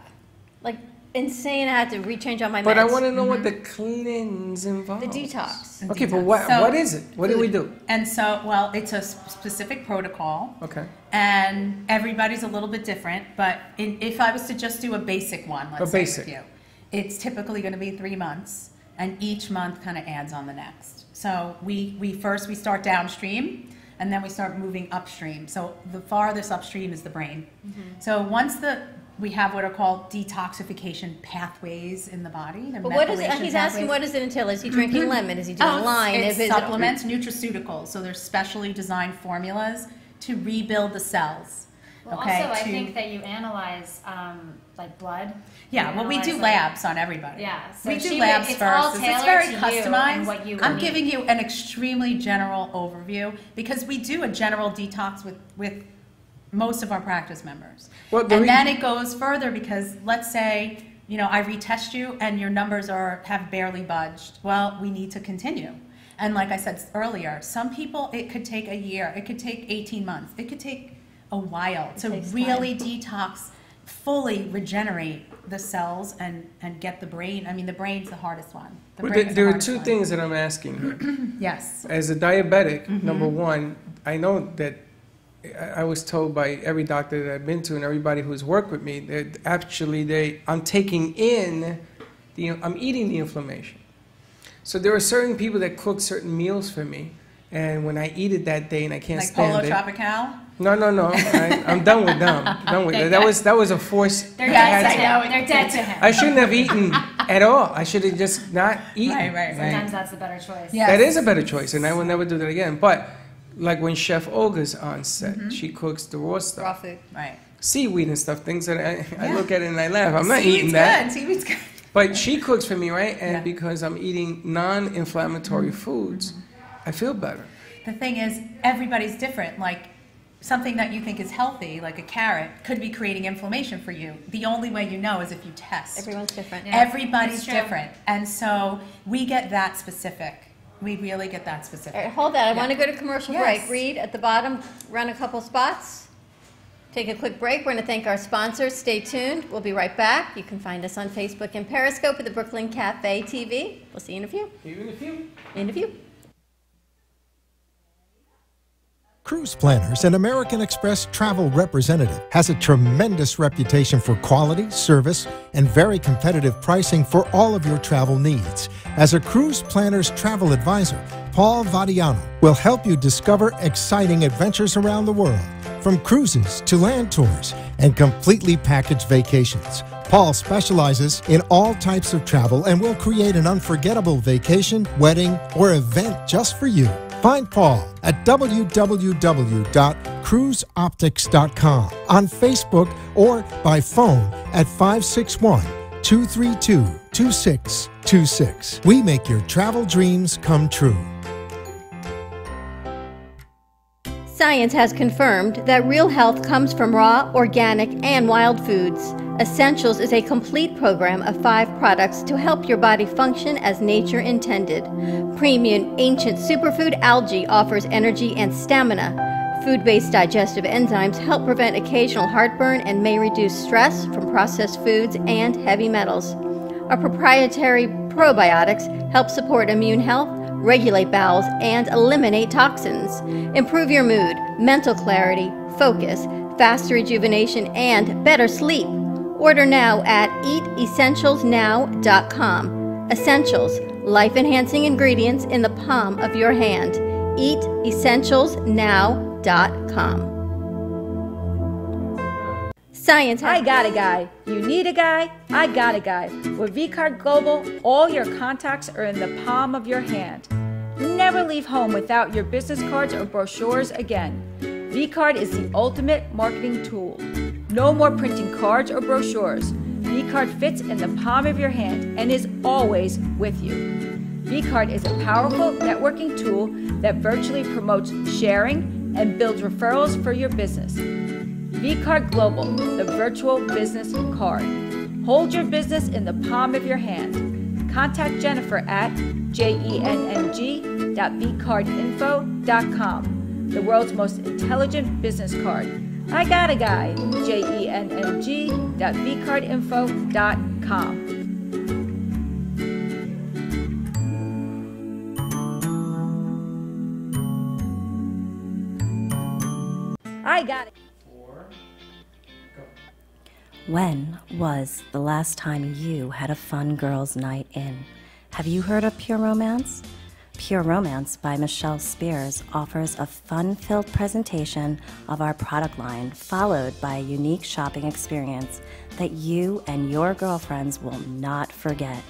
Speaker 1: like insane. I had to rechange all my meds.
Speaker 4: But I want to know what the cleanse involves.
Speaker 1: The detox.
Speaker 4: Okay, but
Speaker 2: So-
Speaker 4: what is it? What do we do?
Speaker 2: And so, well, it's a specific protocol.
Speaker 4: Okay.
Speaker 2: And everybody's a little bit different, but if I was to just do a basic one, let's say
Speaker 4: basic.
Speaker 2: with you, it's typically going to be 3 months, and each month kind of adds on the next. So we first start downstream, and then we start moving upstream. So the farthest upstream is the brain. So once we have what are called detoxification pathways in the body.
Speaker 1: But what is it? He's asking, what does it entail? Is he drinking lemon? Is he doing lime?
Speaker 2: It's
Speaker 1: Is it-
Speaker 2: supplements, nutraceuticals. So there's specially designed formulas to rebuild the cells.
Speaker 3: Well,
Speaker 2: Okay,
Speaker 3: also, I
Speaker 2: to-
Speaker 3: think that you analyze like blood.
Speaker 2: Yeah,
Speaker 3: You
Speaker 2: well, we do
Speaker 3: analyze, like-
Speaker 2: labs on everybody.
Speaker 3: Yeah, so
Speaker 2: we do
Speaker 3: she-
Speaker 2: labs
Speaker 3: it's
Speaker 2: first.
Speaker 3: all
Speaker 2: It's
Speaker 3: tailored
Speaker 2: very
Speaker 3: to you
Speaker 2: customized.
Speaker 3: and what you
Speaker 2: I'm
Speaker 3: need.
Speaker 2: giving you an extremely general overview because we do a general detox with most of our practice members.
Speaker 4: Well, the
Speaker 2: And
Speaker 4: re-
Speaker 2: then it goes further because let's say, I retest you and your numbers have barely budged. Well, we need to continue. And like I said earlier, some people, it could take a year, it could take 18 months, it could take a while to
Speaker 1: takes
Speaker 2: really detox, fully regenerate the cells and get the brain. I mean, the brain's the hardest one. The
Speaker 4: But
Speaker 2: brain's the
Speaker 4: there are
Speaker 2: hardest
Speaker 4: two
Speaker 2: one.
Speaker 4: things that I'm asking here.
Speaker 2: Yes.
Speaker 4: As a diabetic, number one, I know that I was told by every doctor that I've been to and everybody who's worked with me that actually I'm taking in I'm eating the inflammation. So there are certain people that cook certain meals for me, and when I eat it that day and I can't
Speaker 2: Like
Speaker 4: stand
Speaker 2: Polo
Speaker 4: it.
Speaker 2: Tropical?
Speaker 4: No. I'm done with them. Done with it. That was a force.
Speaker 3: They're
Speaker 4: I
Speaker 3: dead
Speaker 4: had
Speaker 3: to
Speaker 4: to-
Speaker 3: him. They're dead to him.
Speaker 4: I shouldn't have eaten at all. I should have just not eaten.
Speaker 2: Right.
Speaker 3: Sometimes that's the better choice.
Speaker 2: Yeah.
Speaker 4: That is a better choice, and I will never do that again. But like when Chef Olga's on set, she cooks the raw stuff,
Speaker 1: raw food?
Speaker 2: Right.
Speaker 4: seaweed and stuff, things that I
Speaker 2: Yeah.
Speaker 4: look at it and I laugh. I'm not
Speaker 2: Seaweed's
Speaker 4: eating that.
Speaker 2: Good. Seaweed's good.
Speaker 4: But she cooks for me, right? And
Speaker 2: Yeah.
Speaker 4: because I'm eating non-inflammatory foods, I feel better.
Speaker 2: The thing is, everybody's different. Like, something that you think is healthy, like a carrot, could be creating inflammation for you. The only way you know is if you test.
Speaker 1: Everyone's different.
Speaker 3: Yeah.
Speaker 2: Everybody's
Speaker 3: It's true.
Speaker 2: different. And so we get that specific. We really get that
Speaker 1: All
Speaker 2: specific.
Speaker 1: right, hold that. I
Speaker 2: Yeah.
Speaker 1: want to go to commercial
Speaker 2: Yes.
Speaker 1: break. Read at the bottom, run a couple spots. Take a quick break. We're going to thank our sponsors. Stay tuned. We'll be right back. You can find us on Facebook and Periscope at the Brooklyn Cafe TV. We'll see you in a few.
Speaker 4: Even if you.
Speaker 1: In a few.
Speaker 5: Cruise Planners, an American Express travel representative, has a tremendous reputation for quality, service, and very competitive pricing for all of your travel needs. As a Cruise Planners travel advisor, Paul Vadiano will help you discover exciting adventures around the world, from cruises to land tours and completely packaged vacations. Paul specializes in all types of travel and will create an unforgettable vacation, wedding, or event just for you. Find Paul at www.cruiseoptics.com, on Facebook, or by phone at 561-232-2626. We make your travel dreams come true.
Speaker 1: Science has confirmed that real health comes from raw, organic, and wild foods. Essentials is a complete program of 5 products to help your body function as nature intended. Premium ancient superfood algae offers energy and stamina. Food-based digestive enzymes help prevent occasional heartburn and may reduce stress from processed foods and heavy metals. Our proprietary probiotics help support immune health, regulate bowels, and eliminate toxins. Improve your mood, mental clarity, focus, faster rejuvenation, and better sleep. Order now at eatessentialsnow.com. Essentials, life-enhancing ingredients in the palm of your hand. Eatessentialsnow.com. Science.
Speaker 6: I got a guy. You need a guy? I got a guy. With vCard Global, all your contacts are in the palm of your hand. Never leave home without your business cards or brochures again. vCard is the ultimate marketing tool. No more printing cards or brochures. vCard fits in the palm of your hand and is always with you. vCard is a powerful networking tool that virtually promotes sharing and builds referrals for your business. vCard Global, the virtual business card. Hold your business in the palm of your hand. Contact Jennifer at jenng.vcardinfo.com, the world's most intelligent business card. I got a guy, jenng.vcardinfo.com. I got it.
Speaker 7: When was the last time you had a fun girls' night in? Have you heard of Pure Romance? Pure Romance by Michelle Spears offers a fun-filled presentation of our product line, followed by a unique shopping experience that you and your girlfriends will not forget.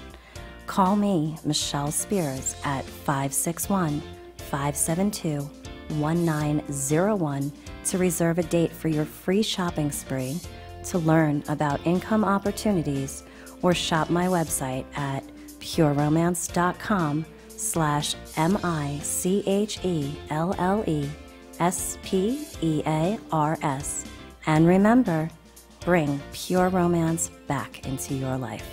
Speaker 7: Call me, Michelle Spears, at 561-572-1901 to reserve a date for your free shopping spree, to learn about income opportunities, or shop my website at pureromance.com/MICHELLESPEARS. And remember, bring Pure Romance back into your life.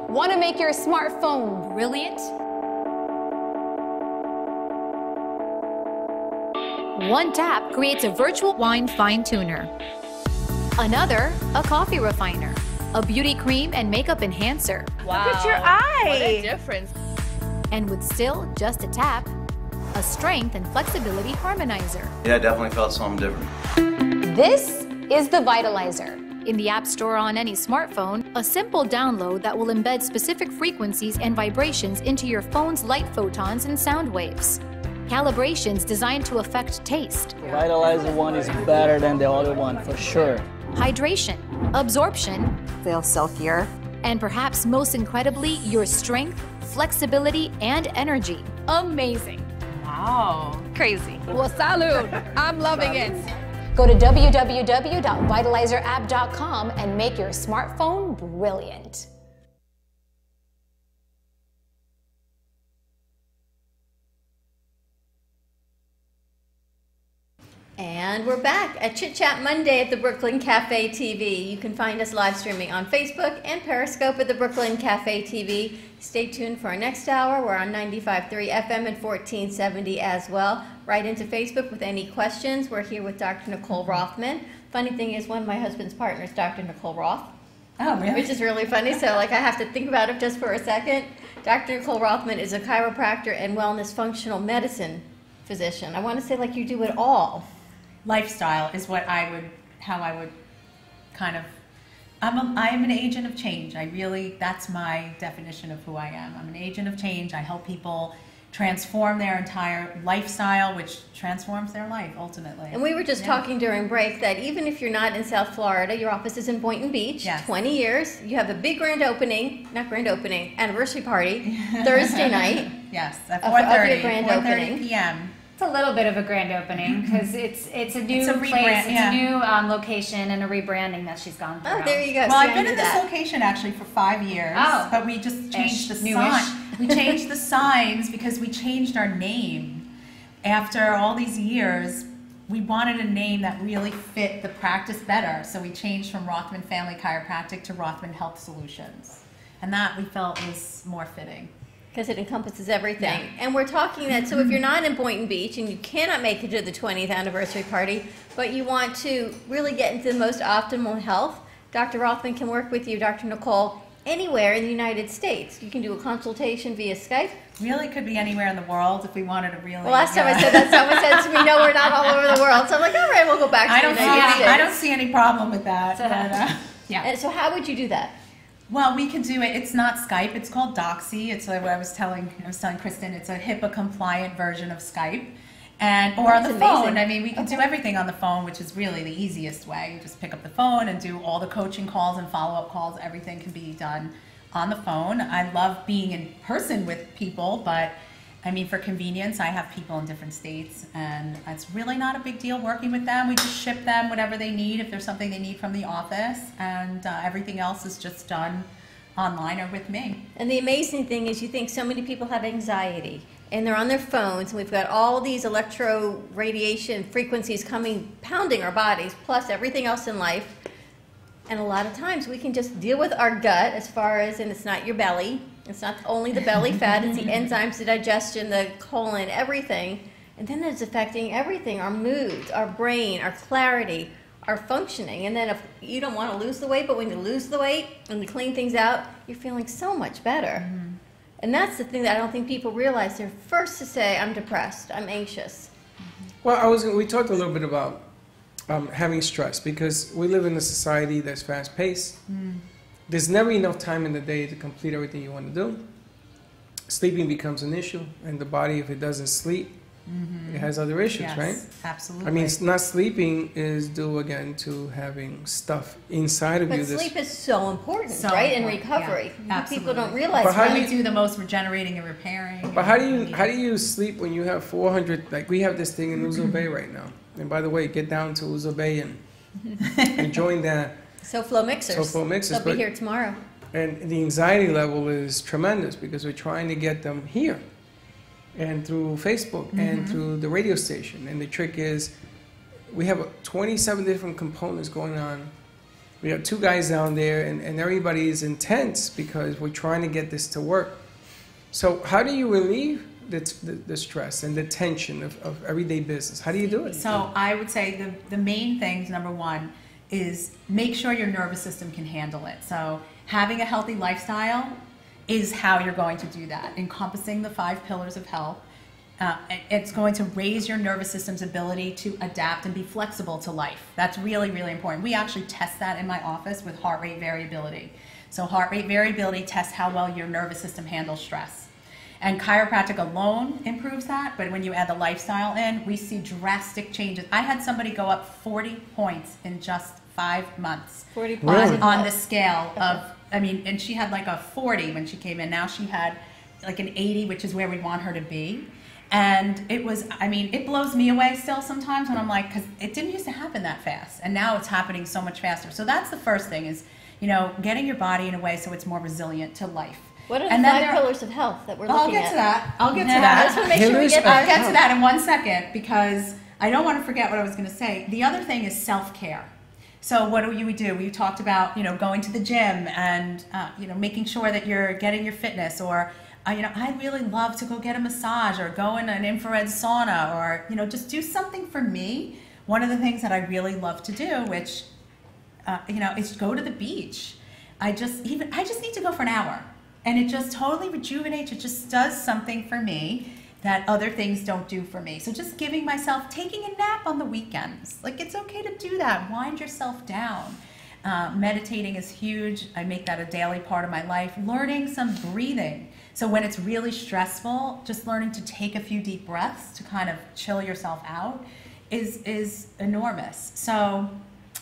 Speaker 8: Want to make your smartphone brilliant? One tap creates a virtual wine fine tuner. Another, a coffee refiner. A beauty cream and makeup enhancer.
Speaker 9: Wow.
Speaker 6: Look at your eye.
Speaker 9: What a difference.
Speaker 8: And with still just a tap, a strength and flexibility harmonizer.
Speaker 10: Yeah, I definitely felt something different.
Speaker 8: This is the Vitalizer. In the App Store on any smartphone, a simple download that will embed specific frequencies and vibrations into your phone's light photons and sound waves. Calibrations designed to affect taste.
Speaker 11: Vitalizer one is better than the other one, for sure.
Speaker 8: Hydration, absorption,
Speaker 12: feel silkier,
Speaker 8: and perhaps most incredibly, your strength, flexibility, and energy. Amazing.
Speaker 9: Wow.
Speaker 12: crazy.
Speaker 9: Well, salud. I'm loving it.
Speaker 8: Go to www.vitalizerapp.com and make your smartphone brilliant.
Speaker 1: And we're back at Chit Chat Monday at the Brooklyn Cafe TV. You can find us live streaming on Facebook and Periscope at the Brooklyn Cafe TV. Stay tuned for our next hour. We're on 95.3 FM and 1470 as well. Right into Facebook with any questions. We're here with Dr. Nicole Rothman. Funny thing is, one of my husband's partners, Dr. Nicole Roth.
Speaker 2: Oh, really?
Speaker 1: Which is really funny. So, I have to think about it just for a second. Dr. Nicole Rothman is a chiropractor and wellness functional medicine physician. I want to say, you do it all.
Speaker 2: Lifestyle is what how I would kind of, I am an agent of change. That's my definition of who I am. I'm an agent of change. I help people transform their entire lifestyle, which transforms their life ultimately.
Speaker 1: And we were just talking during break that even if you're not in South Florida, your office is in Boynton Beach,
Speaker 2: yes.
Speaker 1: 20 years, you have a big anniversary party, Thursday night.
Speaker 2: Yes, at
Speaker 1: 4:30
Speaker 2: p.m.
Speaker 3: It's a little bit of a grand opening because it's a new place,
Speaker 2: yeah.
Speaker 3: a new location and a rebranding that she's gone through.
Speaker 1: Oh, there you go.
Speaker 2: Well, I've been in this location actually for 5 years, but we just changed the sign. We changed the signs because we changed our name. After all these years, we wanted a name that really fit the practice better, so we changed from Rothman Family Chiropractic to Rothman Health Solutions, and that we felt was more fitting.
Speaker 1: Because it encompasses everything. Yeah. And we're talking that, so if you're not in Boynton Beach and you cannot make it to the 20th anniversary party, but you want to really get into the most optimal health, Dr. Rothman can work with you, Dr. Nicole, anywhere in the United States. You can do a consultation via Skype.
Speaker 2: Really could be anywhere in the world if we wanted to really.
Speaker 1: Well, last time I said that, someone said to me, no, we're not all over the world. So I'm like, all right, we'll go back to the United States.
Speaker 2: I don't see any problem with that.
Speaker 1: Yeah. And so how would you do that?
Speaker 2: Well, we can do it. It's not Skype. It's called Doxy. It's like what I was telling Kristen. It's a HIPAA compliant version of Skype, Or on
Speaker 1: That's
Speaker 2: the phone.
Speaker 1: amazing.
Speaker 2: I mean, we can do everything on the phone, which is really the easiest way. You just pick up the phone and do all the coaching calls and follow-up calls. Everything can be done on the phone. I love being in person with people, but I mean, for convenience, I have people in different states, and it's really not a big deal working with them. We just ship them whatever they need if there's something they need from the office, and everything else is just done online or with me.
Speaker 1: And the amazing thing is you think so many people have anxiety and they're on their phones, and we've got all these electro radiation frequencies coming, pounding our bodies, plus everything else in life. And a lot of times we can just deal with our gut as far as, and it's not your belly, it's not only the belly fat, it's the enzymes, the digestion, the colon, everything. And then it's affecting everything, our moods, our brain, our clarity, our functioning. And then if you don't want to lose the weight, but when you lose the weight and you clean things out, you're feeling so much better. Mm-hmm. And that's the thing that I don't think people realize. They're first to say, I'm depressed, I'm anxious.
Speaker 4: Well, we talked a little bit about having stress, because we live in a society that's fast-paced. There's never enough time in the day to complete everything you want to do. Sleeping becomes an issue, and the body, if it doesn't sleep, it has other issues,
Speaker 2: Yes,
Speaker 4: right?
Speaker 2: absolutely.
Speaker 4: I mean, not sleeping is due, again, to having stuff inside of
Speaker 1: But
Speaker 4: you.
Speaker 1: sleep is so important,
Speaker 2: So
Speaker 1: right? In
Speaker 2: important,
Speaker 1: recovery.
Speaker 2: yeah,
Speaker 1: People don't
Speaker 2: absolutely.
Speaker 1: realize
Speaker 4: But how
Speaker 1: that.
Speaker 4: do
Speaker 2: We do the most regenerating and repairing.
Speaker 4: But how do you sleep when you have 400? Like, we have this thing in Uzo Bay right now. And by the way, get down to Uzo Bay and join the
Speaker 1: SoFlo Mixers.
Speaker 4: SoFlo Mixers,
Speaker 1: They'll be
Speaker 4: but-
Speaker 1: here tomorrow.
Speaker 4: And the anxiety level is tremendous, because we're trying to get them here, and through Facebook and through the radio station. And the trick is, we have 27 different components going on. We have 2 guys down there, and everybody is intense because we're trying to get this to work. So how do you relieve the stress and the tension of everyday business? How do you do it?
Speaker 2: So I would say the main things, number one, is make sure your nervous system can handle it. So having a healthy lifestyle is how you're going to do that, encompassing the 5 pillars of health. It's going to raise your nervous system's ability to adapt and be flexible to life. That's really, really important. We actually test that in my office with heart rate variability. So heart rate variability tests how well your nervous system handles stress. And chiropractic alone improves that, but when you add the lifestyle in, we see drastic changes. I had somebody go up 40 points in just 5 months
Speaker 1: 40 points.
Speaker 2: on the scale of, I mean, and she had like a 40 when she came in. Now she had like an 80, which is where we want her to be. And it was, I mean, it blows me away still sometimes when I'm like, because it didn't used to happen that fast. And now it's happening so much faster. So that's the first thing is, you know, getting your body in a way so it's more resilient to life.
Speaker 1: What are the
Speaker 2: And then
Speaker 1: 5 pillars of health that we're
Speaker 2: I'll
Speaker 1: looking
Speaker 2: get
Speaker 1: at?
Speaker 2: to that. I'll get to
Speaker 1: I
Speaker 2: that.
Speaker 1: just want to make sure we get
Speaker 2: I'll
Speaker 1: that.
Speaker 2: get to that in 1 second, because I don't want to forget what I was going to say. The other thing is self-care. So what do we do? We talked about, you know, going to the gym and, you know, making sure that you're getting your fitness, or, you know, I really love to go get a massage or go in an infrared sauna, or, you know, just do something for me. One of the things that I really love to do, which, you know, is go to the beach. I just need to go for an hour, and it just totally rejuvenates. It just does something for me that other things don't do for me. So just giving myself, taking a nap on the weekends. Like, it's okay to do that. Wind yourself down. Meditating is huge. I make that a daily part of my life. Learning some breathing. So when it's really stressful, just learning to take a few deep breaths to kind of chill yourself out is enormous. So,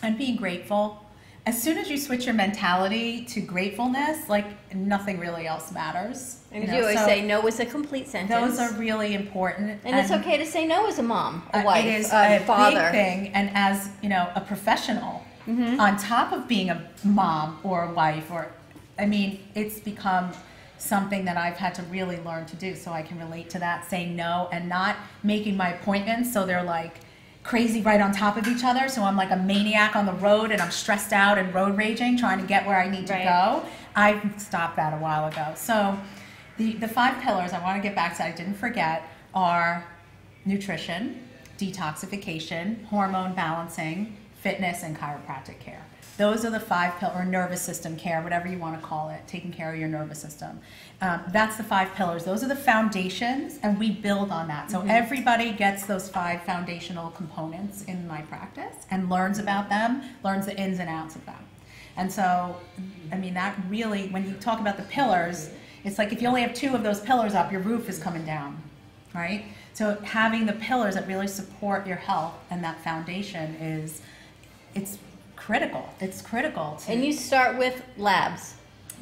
Speaker 2: and being grateful. As soon as you switch your mentality to gratefulness, like, nothing really else matters.
Speaker 1: And you always say no is a complete sentence.
Speaker 2: Those are really important.
Speaker 1: And it's okay to say no as a mom, a wife,
Speaker 2: it is
Speaker 1: a
Speaker 2: a
Speaker 1: father.
Speaker 2: big thing. And as, you know, a professional, on top of being a mom or a wife, or, I mean, it's become something that I've had to really learn to do, so I can relate to that, saying no and not making my appointments so they're like crazy right on top of each other. So I'm like a maniac on the road, and I'm stressed out and road raging trying to get where I need to go. I stopped that a while ago. So the 5 pillars I want to get back to, I didn't forget, are nutrition, detoxification, hormone balancing, fitness, and chiropractic care. Those are the 5 pillars, or nervous system care, whatever you want to call it, taking care of your nervous system. That's the 5 pillars. Those are the foundations, and we build on that. So everybody gets those 5 foundational components in my practice and learns about them, learns the ins and outs of them. And so, I mean, that really, when you talk about the pillars, it's like if you only have 2 of those pillars up, your roof is coming down, right? So having the pillars that really support your health and that foundation it's critical. It's critical.
Speaker 1: And you start with labs.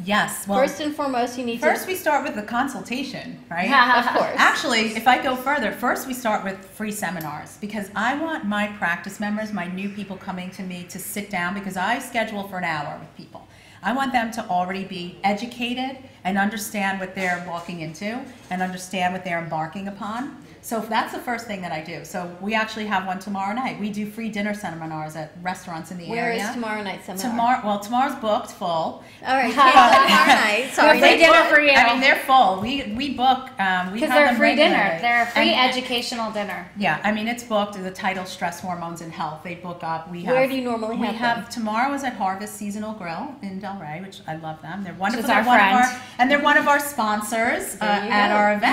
Speaker 2: Yes. Well,
Speaker 1: First and foremost, you need
Speaker 2: we start with the consultation, right?
Speaker 1: Of course.
Speaker 2: Actually, if I go further, first we start with free seminars because I want my practice members, my new people coming to me to sit down because I schedule for an hour with people. I want them to already be educated and understand what they're walking into and understand what they're embarking upon. So that's the first thing that I do. So we actually have one tomorrow night. We do free dinner seminars at restaurants in the area.
Speaker 1: Where is tomorrow night seminar?
Speaker 2: Tomorrow's booked full.
Speaker 1: All right, tomorrow night. Sorry,
Speaker 3: free dinner for you.
Speaker 2: I mean, they're full. We book.
Speaker 3: Because they're free dinner. They're a free educational dinner.
Speaker 2: Yeah, I mean it's booked. The title Stress Hormones and Health. They book up.
Speaker 1: Where do you normally have them?
Speaker 2: Tomorrow is at Harvest Seasonal Grill in Delray, which I love them. They're wonderful.
Speaker 3: They're
Speaker 2: one of our sponsors at our event.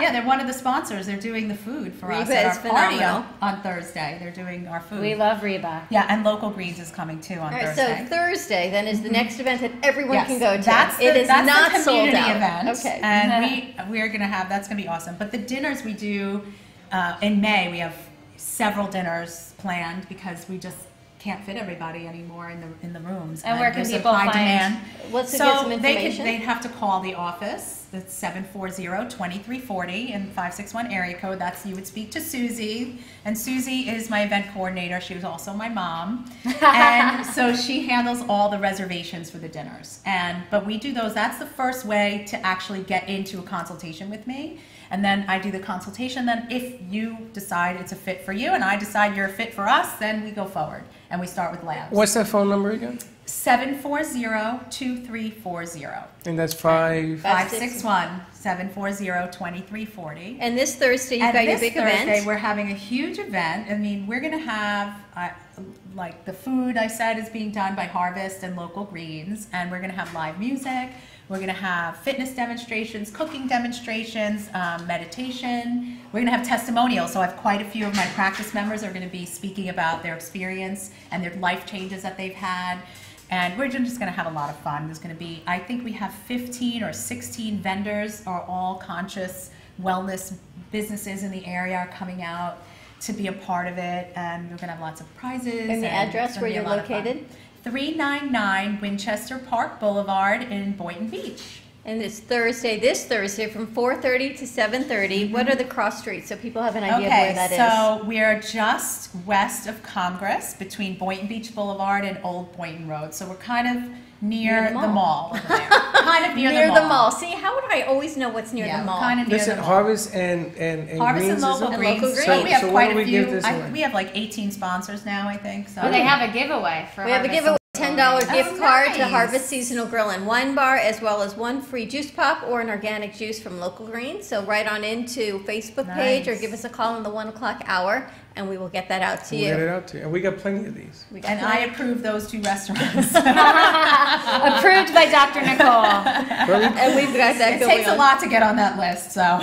Speaker 2: Yeah, they're one of the sponsors. They're doing the food for us at our party on Thursday. They're doing our food.
Speaker 3: We love Reba.
Speaker 2: Yeah, and Local Greens is coming too on Thursday.
Speaker 1: So Thursday then is the next event that everyone can go to.
Speaker 2: That's
Speaker 1: not
Speaker 2: the
Speaker 1: sold out.
Speaker 2: Event.
Speaker 1: Okay.
Speaker 2: And we're going to have, that's going to be awesome. But the dinners we do in May, we have several dinners planned because we just can't fit everybody anymore in the rooms.
Speaker 3: And where can people find?
Speaker 2: Demand.
Speaker 1: What's to get some information?
Speaker 2: They'd have to call the office. That's 740-2340 and 561 area code. You would speak to Susie. And Susie is my event coordinator. She was also my mom. And so she handles all the reservations for the dinners. But we do those. That's the first way to actually get into a consultation with me. And then I do the consultation. Then if you decide it's a fit for you and I decide you're a fit for us, then we go forward. And we start with labs.
Speaker 4: What's that phone number again?
Speaker 2: 740-2340.
Speaker 4: And that's
Speaker 2: 561-740-2340.
Speaker 1: And this Thursday you've got your big event.
Speaker 2: This Thursday we're having a huge event. I mean, we're going to have like the food I said is being done by Harvest and Local Greens, and we're going to have live music. We're going to have fitness demonstrations, cooking demonstrations, meditation. We're going to have testimonials. So I have quite a few of my practice members are going to be speaking about their experience and their life changes that they've had. And we're just going to have a lot of fun. There's going to be, I think we have 15 or 16 vendors, are all conscious wellness businesses in the area are coming out to be a part of it. And we're going to have lots of prizes.
Speaker 1: And the address where you're located?
Speaker 2: 399 Winchester Park Boulevard in Boynton Beach.
Speaker 1: And this Thursday from 4:30 to 7:30. What are the cross streets so people have an idea of where that is?
Speaker 2: So we're just west of Congress between Boynton Beach Boulevard and Old Boynton Road. So we're kind of near the mall over there. Kind of near
Speaker 1: the mall. See, how would I always know what's near the mall?
Speaker 2: Kind of near the mall.
Speaker 4: Harvest and
Speaker 2: Harvest
Speaker 4: Greens,
Speaker 2: and Local Greens.
Speaker 1: So
Speaker 2: we have quite a few.
Speaker 4: Give this
Speaker 2: We have like 18 sponsors now, I think. So
Speaker 3: they have a giveaway for
Speaker 1: We have a giveaway. $10 gift card to Harvest Seasonal Grill and Wine Bar, as well as one free juice pop or an organic juice from Local Greens. So write on into Facebook page or give us a call in the 1 o'clock hour, and we will get that out to you.
Speaker 4: We'll get it out to you. And we got plenty of these.
Speaker 2: And I approve those 2 restaurants.
Speaker 3: Approved by Dr. Nicole.
Speaker 1: And we've got that going on.
Speaker 2: It takes a lot to get on that list, so.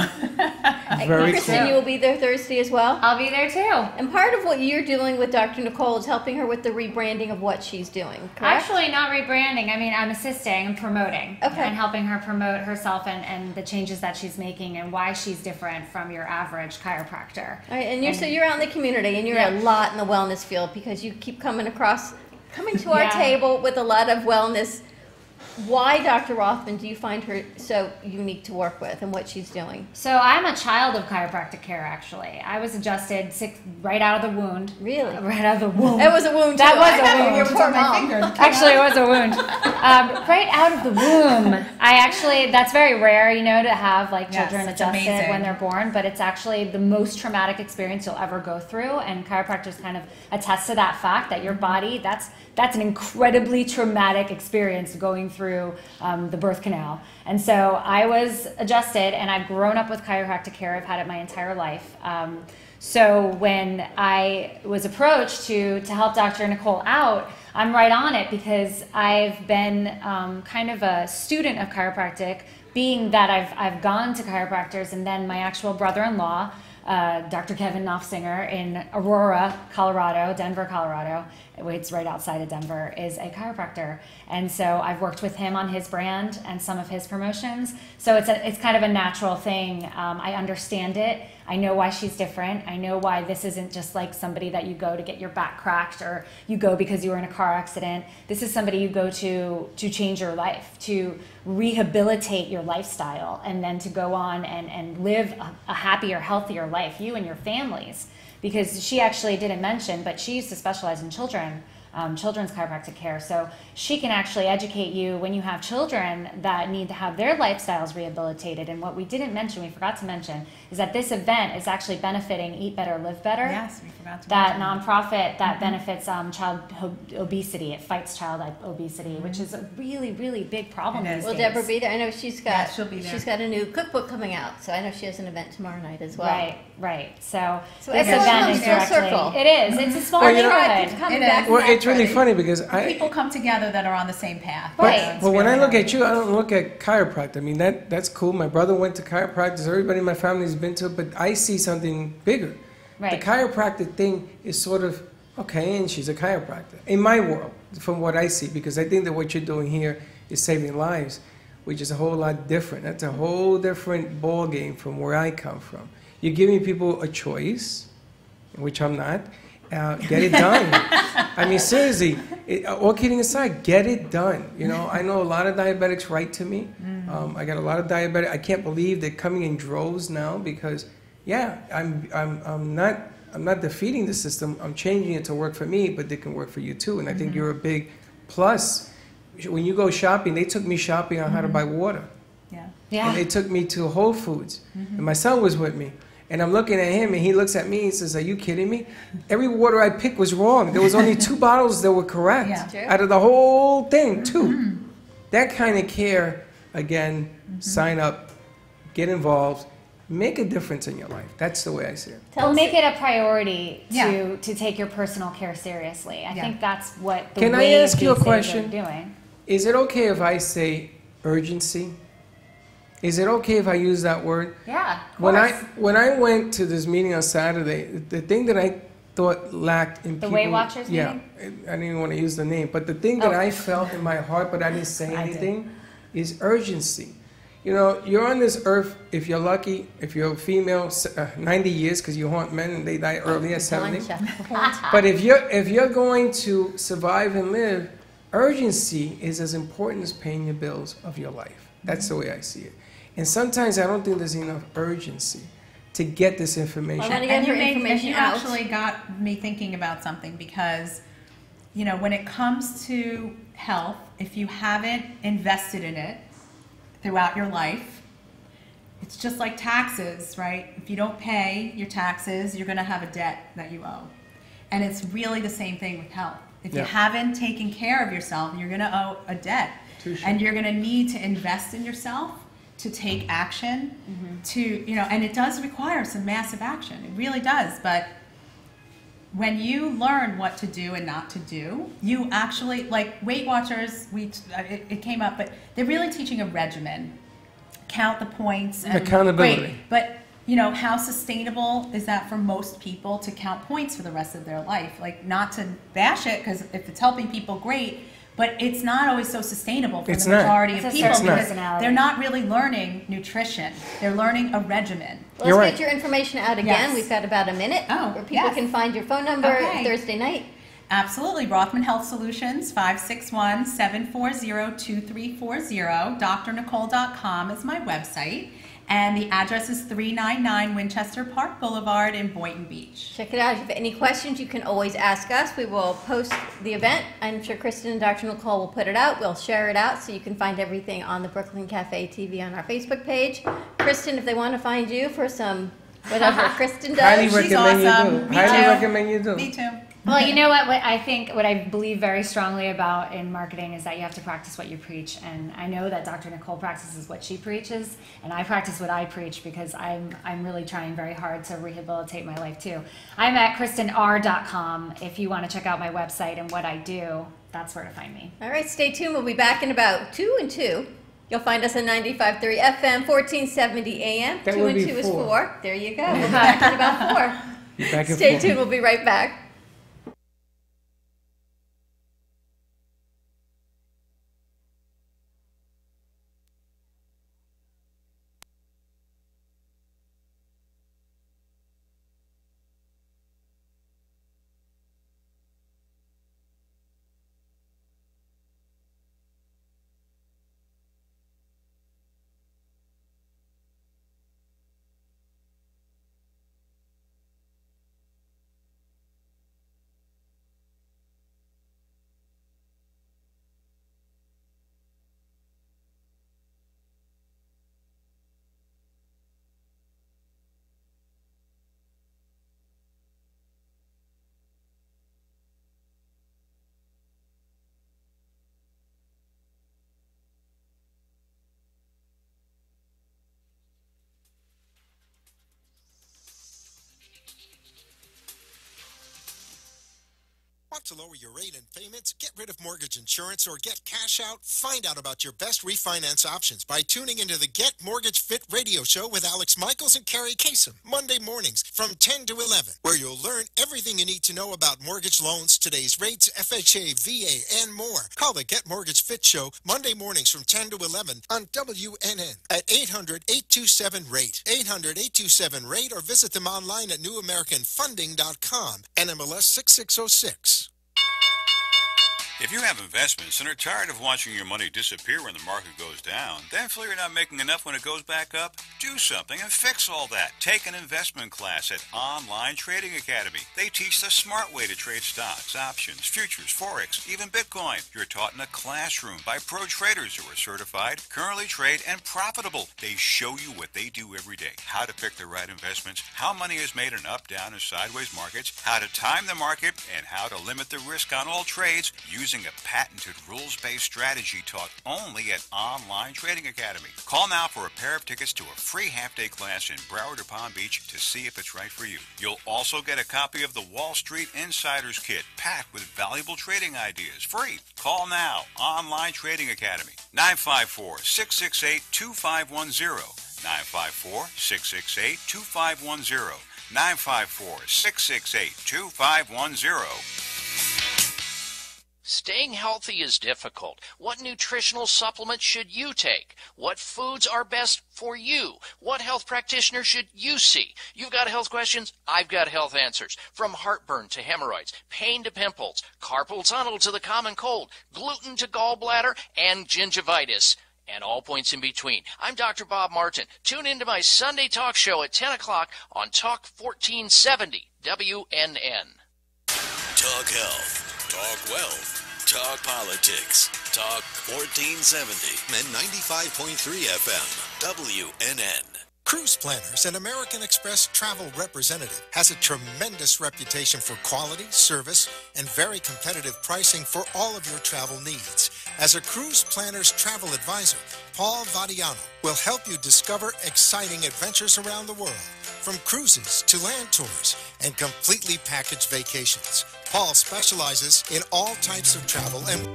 Speaker 4: Very
Speaker 1: Kristen,
Speaker 4: cool.
Speaker 1: you will be there Thursday as well?
Speaker 3: I'll be there too.
Speaker 1: And part of what you're doing with Dr. Nicole is helping her with the rebranding of what she's doing, correct?
Speaker 3: Actually, not rebranding. I mean, I'm assisting and promoting.
Speaker 1: Okay.
Speaker 3: And helping her promote herself and the changes that she's making and why she's different from your average chiropractor.
Speaker 1: All right, and so you're out in the community, and you're a lot in the wellness field because you keep coming to our table with a lot of wellness. Why, Dr. Rothman, do you find her so unique to work with and what she's doing?
Speaker 3: So I'm a child of chiropractic care, actually. I was adjusted right out of the wound.
Speaker 1: Really?
Speaker 3: Right out of the womb.
Speaker 1: It was a wound,
Speaker 3: That
Speaker 1: too.
Speaker 3: was a wound.
Speaker 1: Your poor mom.
Speaker 3: Actually, it was a wound. Right out of the womb. That's very rare, to have children adjusted when they're born, but it's actually the most traumatic experience you'll ever go through, and chiropractors kind of attest to that fact that your body, that's an incredibly traumatic experience going through the birth canal. And so I was adjusted, and I've grown up with chiropractic care. I've had it my entire life. So when I was approached to help Dr. Nicole out, I'm right on it because I've been kind of a student of chiropractic, being that I've gone to chiropractors, and then my actual brother-in-law, Dr. Kevin Knopfsinger in Aurora, Colorado, Denver, Colorado, it's right outside of Denver, is a chiropractor. And so I've worked with him on his brand and some of his promotions. So it's kind of a natural thing. I understand it. I know why she's different. I know why this isn't just like somebody that you go to get your back cracked or you go because you were in a car accident. This is somebody you go to change your life, to rehabilitate your lifestyle, and then to go on and live a happier, healthier life, you and your families. Because she actually didn't mention, but she used to specialize in children's chiropractic care. So she can actually educate you when you have children that need to have their lifestyles rehabilitated. And what we didn't mention, we forgot to mention, is that this event is actually benefiting Eat Better, Live Better.
Speaker 2: Yes, we forgot to
Speaker 3: that
Speaker 2: mention
Speaker 3: nonprofit that benefits child obesity. It fights child obesity, which is a really, really big problem these
Speaker 1: Will
Speaker 3: days.
Speaker 1: Deborah be there? I know she's got
Speaker 2: Yeah, she'll be there.
Speaker 1: she's got a new cookbook coming out, so I know she has an event tomorrow night as well.
Speaker 3: Right. So
Speaker 1: So
Speaker 3: this
Speaker 1: everyone
Speaker 3: event
Speaker 1: comes
Speaker 3: is
Speaker 1: full
Speaker 3: directly.
Speaker 1: circle.
Speaker 3: It is. It's a small
Speaker 4: Well, you know-
Speaker 3: neighborhood.
Speaker 1: Coming
Speaker 2: It
Speaker 1: back
Speaker 2: is.
Speaker 1: from
Speaker 4: Well,
Speaker 1: that
Speaker 4: it's really
Speaker 1: Friday.
Speaker 4: funny because
Speaker 2: People come together that are on the same path.
Speaker 3: Right.
Speaker 4: But when I look at you, I don't look at chiropractic. I mean, that's cool. My brother went to chiropractic. Everybody in my family has been to it, but I see something bigger.
Speaker 3: Right.
Speaker 4: The chiropractic thing is sort of, okay, and she's a chiropractor. In my world, from what I see, because I think that what you're doing here is saving lives, which is a whole lot different. That's a whole different ball game from where I come from. You're giving people a choice, which I'm not. Get it done. I mean, seriously, all kidding aside, get it done. You know, I know a lot of diabetics write to me. I got a lot of diabetics. I can't believe they're coming in droves now because, yeah, I'm not defeating the system. I'm changing it to work for me, but they can work for you too. And I think you're a big plus. When you go shopping, they took me shopping on how to buy water.
Speaker 2: Yeah.
Speaker 4: And they took me to Whole Foods. And my son was with me. And I'm looking at him, and he looks at me and says, "Are you kidding me? Every water I picked was wrong. There was only 2 bottles that were correct
Speaker 2: Yeah.
Speaker 4: out of the whole thing, 2." That kind of care, again, sign up, get involved, make a difference in your life. That's the way I see it.
Speaker 3: Well, make it a priority
Speaker 2: Yeah.
Speaker 3: to take your personal care seriously. I
Speaker 2: Yeah.
Speaker 3: think that's what the
Speaker 4: Can I
Speaker 3: wave
Speaker 4: ask you a
Speaker 3: these days
Speaker 4: question?
Speaker 3: are doing.
Speaker 4: Is it okay if I say urgency? Is it okay if I use that word?
Speaker 3: Yeah, of
Speaker 4: When
Speaker 3: course.
Speaker 4: when I went to this meeting on Saturday, the thing that I thought lacked in
Speaker 3: The
Speaker 4: people,
Speaker 3: Weight Watchers
Speaker 4: yeah,
Speaker 3: meeting?
Speaker 4: I didn't even want to use the name, but the thing that
Speaker 3: Oh.
Speaker 4: I felt in my heart, but I didn't say
Speaker 3: I did.
Speaker 4: anything, is urgency. You know, you're on this earth. If you're lucky, if you're a female, 90 years because you haunt men and they die early at 70. But if you're going to survive and live, urgency is as important as paying your bills of your life. That's the way I see it. And sometimes I don't think there's enough urgency to get this information.
Speaker 1: Well,
Speaker 2: And
Speaker 1: her
Speaker 2: you
Speaker 1: information out.
Speaker 2: actually got me thinking about something because, you know, when it comes to health, if you haven't invested in it throughout your life, it's just like taxes, right? If you don't pay your taxes, you're going to have a debt that you owe. And it's really the same thing with health. If you
Speaker 4: Yeah.
Speaker 2: haven't taken care of yourself, you're going to owe a debt.
Speaker 4: Touche.
Speaker 2: And you're going to need to invest in yourself to take action, to, you know, and it does require some massive action. It really does. But when you learn what to do and not to do, you actually, like Weight Watchers, it came up, but they're really teaching a regimen. Count the points. And
Speaker 4: Accountability.
Speaker 2: Great. But, you know, how sustainable is that for most people to count points for the rest of their life? Like, not to bash it, because if it's helping people, great. But it's not always so sustainable for
Speaker 4: It's
Speaker 2: the
Speaker 4: not.
Speaker 2: majority
Speaker 3: It's
Speaker 2: of
Speaker 3: a
Speaker 2: people
Speaker 3: certain
Speaker 2: because
Speaker 3: personality.
Speaker 2: they're not really learning nutrition. They're learning a regimen.
Speaker 1: Well,
Speaker 4: You're
Speaker 1: let's
Speaker 4: right.
Speaker 1: get your information out again.
Speaker 2: Yes.
Speaker 1: We've got about a minute
Speaker 2: Oh,
Speaker 1: where people
Speaker 2: yes.
Speaker 1: can find your phone number
Speaker 2: Okay.
Speaker 1: Thursday night.
Speaker 2: Absolutely. Rothman Health Solutions, 561-740-2340. drnicole.com is my website. And the address is 399 Winchester Park Boulevard in Boynton Beach.
Speaker 1: Check it out. If you have any questions, you can always ask us. We will post the event. I'm sure Kristen and Dr. Nicole will put it out. We'll share it out so you can find everything on the Brooklyn Cafe TV on our Facebook page. Kristen, if they want to find you for some whatever Kristen does.
Speaker 4: Highly
Speaker 2: She's
Speaker 4: recommend you
Speaker 2: awesome.
Speaker 4: do.
Speaker 2: Me
Speaker 4: Highly
Speaker 2: too.
Speaker 4: recommend you do.
Speaker 2: Me too.
Speaker 3: Well, you know what I believe very strongly about in marketing is that you have to practice what you preach. And I know that Dr. Nicole practices what she preaches, and I practice what I preach because I'm really trying very hard to rehabilitate my life too. I'm at KristenR.com. If you want to check out my website and what I do, that's where to find me.
Speaker 1: All right, stay tuned. We'll be back in about 2 and 2. You'll find us on 95.3 FM, 1470 AM.
Speaker 4: That
Speaker 1: 2
Speaker 4: would
Speaker 1: and
Speaker 4: be
Speaker 1: 2 is
Speaker 4: 4.
Speaker 1: 4. There you go. We'll be back in about 4.
Speaker 4: Be back in
Speaker 1: Stay
Speaker 4: 4.
Speaker 1: tuned. We'll be right back.
Speaker 5: to lower your rate and payments, get rid of mortgage insurance, or get cash out? Find out about your best refinance options by tuning into the Get Mortgage Fit radio show with Alex Michaels and Carrie Kasem, Monday mornings from 10 to 11, where you'll learn everything you need to know about mortgage loans, today's rates, FHA, VA, and more. Call the Get Mortgage Fit show Monday mornings from 10 to 11 on WNN at 800-827-RATE, 800-827-RATE, or visit them online at newamericanfunding.com, NMLS 6606.
Speaker 10: If you have investments and are tired of watching your money disappear when the market goes down, then feel you're not making enough when it goes back up, do something and fix all that. Take an investment class at Online Trading Academy. They teach the smart way to trade stocks, options, futures, forex, even Bitcoin. You're taught in a classroom by pro traders who are certified, currently trade, and profitable. They show you what they do every day, how to pick the right investments, how money is made in up, down, and sideways markets, how to time the market, and how to limit the risk on all trades using a patented rules-based strategy taught only at Online Trading Academy. Call now for a pair of tickets to a free half-day class in Broward or Palm Beach to see if it's right for you. You'll also get a copy of the Wall Street Insiders Kit, packed with valuable trading ideas, free. Call now. Online Trading Academy, 954-668-2510, 954-668-2510, 954-668-2510.
Speaker 12: Staying healthy is difficult. What nutritional supplements should you take? What foods are best for you? What health practitioner should you see? You've got health questions, I've got health answers. From heartburn to hemorrhoids, pain to pimples, carpal tunnel to the common cold, gluten to gallbladder, and gingivitis, and all points in between. I'm Dr. Bob Martin. Tune into my Sunday talk show at 10 o'clock on Talk 1470 WNN.
Speaker 13: Talk health. Talk wealth. Talk politics. Talk 1470 and 95.3 FM. WNN.
Speaker 5: Cruise Planners, an American Express travel representative, has a tremendous reputation for quality, service, and very competitive pricing for all of your travel needs. As a Cruise Planners travel advisor, Paul Vadiano will help you discover exciting adventures around the world, from cruises to land tours and completely packaged vacations. Paul specializes in all types of travel and...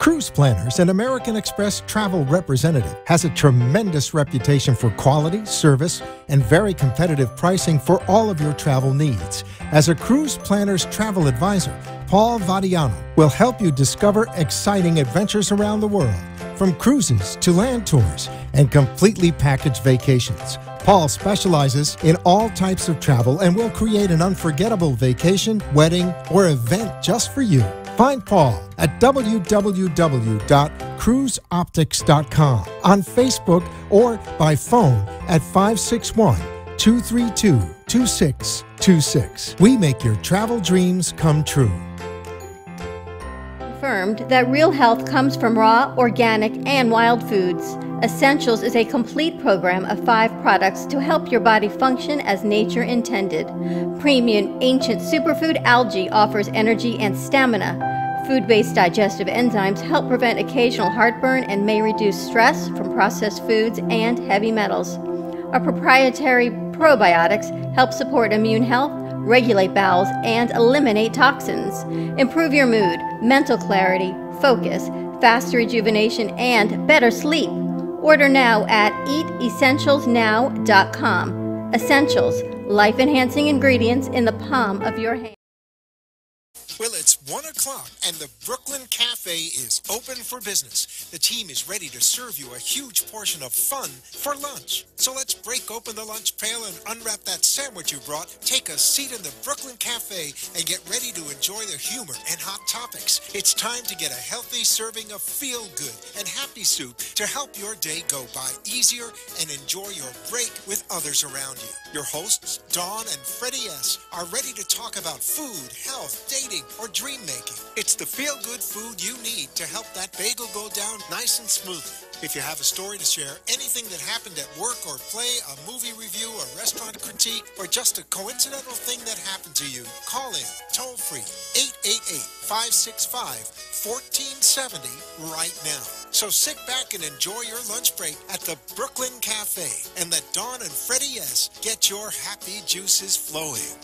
Speaker 5: Cruise Planners, an American Express travel representative, has a tremendous reputation for quality, service, and very competitive pricing for all of your travel needs. As a Cruise Planners travel advisor, Paul Vadiano will help you discover exciting adventures around the world, from cruises to land tours and completely packaged vacations. Paul specializes in all types of travel and will create an unforgettable vacation, wedding, or event just for you. Find Paul at www.cruiseoptics.com, on Facebook, or by phone at 561-232-2626. We make your travel dreams come true.
Speaker 1: Confirmed that real health comes from raw, organic, and wild foods. Essentials is a complete program of 5 products to help your body function as nature intended. Premium Ancient Superfood Algae offers energy and stamina. Food-based digestive enzymes help prevent occasional heartburn and may reduce stress from processed foods and heavy metals. Our proprietary probiotics help support immune health, regulate bowels, and eliminate toxins. Improve your mood, mental clarity, focus, faster rejuvenation, and better sleep. Order now at eatessentialsnow.com. Essentials, life-enhancing ingredients in the palm of your hand.
Speaker 5: Well, it's 1 o'clock and the Brooklyn Cafe is open for business. The team is ready to serve you a huge portion of fun for lunch. So let's break open the lunch pail and unwrap that sandwich you brought. Take a seat in the Brooklyn Cafe and get ready to enjoy the humor and hot topics. It's time to get a healthy serving of feel-good and happy soup to help your day go by easier and enjoy your break with others around you. Your hosts, Dawn and Freddy S., are ready to talk about food, health, dating, or dream making. It's the feel-good food you need to help that bagel go down nice and smoothly. If you have a story to share, anything that happened at work or play, a movie review, a restaurant critique, or just a coincidental thing that happened to you, call in toll-free 888-565-1470 right now. So sit back and enjoy your lunch break at the Brooklyn Cafe and let Dawn and Freddy S. get your happy juices flowing.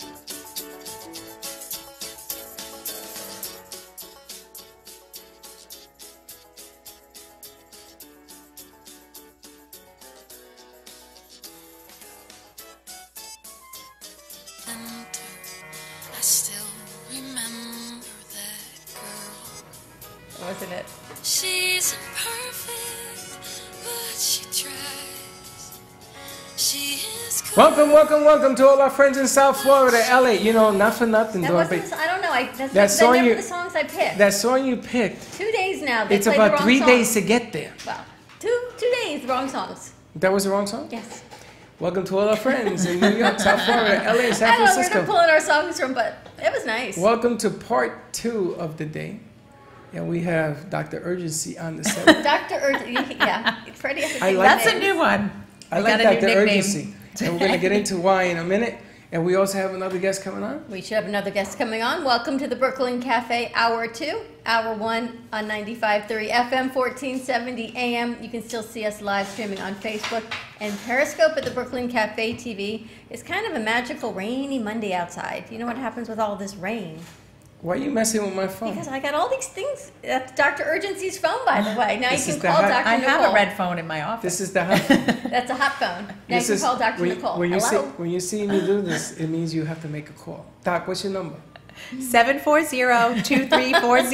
Speaker 1: isn't it?
Speaker 14: She's imperfect, but she tries. She is
Speaker 4: Welcome to all our friends in South Florida, LA. You know, not for nothing,
Speaker 1: That
Speaker 4: Dawn,
Speaker 1: wasn't,
Speaker 4: but
Speaker 1: I don't know.
Speaker 4: that
Speaker 1: That's
Speaker 4: song
Speaker 1: never
Speaker 4: you-
Speaker 1: the songs I picked.
Speaker 4: that song you picked,
Speaker 1: 2 days now. They
Speaker 4: it's
Speaker 1: played the
Speaker 4: about
Speaker 1: wrong
Speaker 4: 3
Speaker 1: song.
Speaker 4: days to get there.
Speaker 1: Well, two days, wrong songs.
Speaker 4: That was the wrong song?
Speaker 1: Yes.
Speaker 4: Welcome to all our friends in New York, South Florida, LA, and San
Speaker 1: I don't know where
Speaker 4: Francisco.
Speaker 1: they're pulling our songs from, but it was nice.
Speaker 4: Welcome to part 2 of the day. And we have Dr. Urgency on the set.
Speaker 1: Dr. yeah. Freddie has to
Speaker 4: I
Speaker 1: think
Speaker 4: like
Speaker 1: about
Speaker 2: That's a
Speaker 1: it.
Speaker 2: new one.
Speaker 4: I
Speaker 2: We
Speaker 4: like
Speaker 2: got a new
Speaker 4: Dr.
Speaker 2: nickname.
Speaker 4: Urgency. And we're going to get into why in a minute. And we also have another guest coming on.
Speaker 1: We should have another guest coming on. Welcome to the Brooklyn Cafe, Hour 2, Hour 1 on 95.3 FM, 1470 AM. You can still see us live streaming on Facebook and Periscope at the Brooklyn Cafe TV. It's kind of a magical rainy Monday outside. You know what happens with all this rain?
Speaker 4: Why are you messing with my phone?
Speaker 1: Because I got all these things. That's Dr. Urgency's phone, by the way. Now
Speaker 4: This
Speaker 1: you
Speaker 4: is
Speaker 1: can
Speaker 4: the
Speaker 1: call
Speaker 4: hot-
Speaker 1: Dr.
Speaker 2: I
Speaker 1: Nicole.
Speaker 2: have a red phone in my office.
Speaker 4: This is the hot.
Speaker 1: That's a hot phone. Now
Speaker 4: This
Speaker 1: you
Speaker 4: is-
Speaker 1: can call Dr. Nicole.
Speaker 4: When you, see,
Speaker 1: Hello?
Speaker 4: when you see me do this, it means you have to make a call. Doc, what's your number?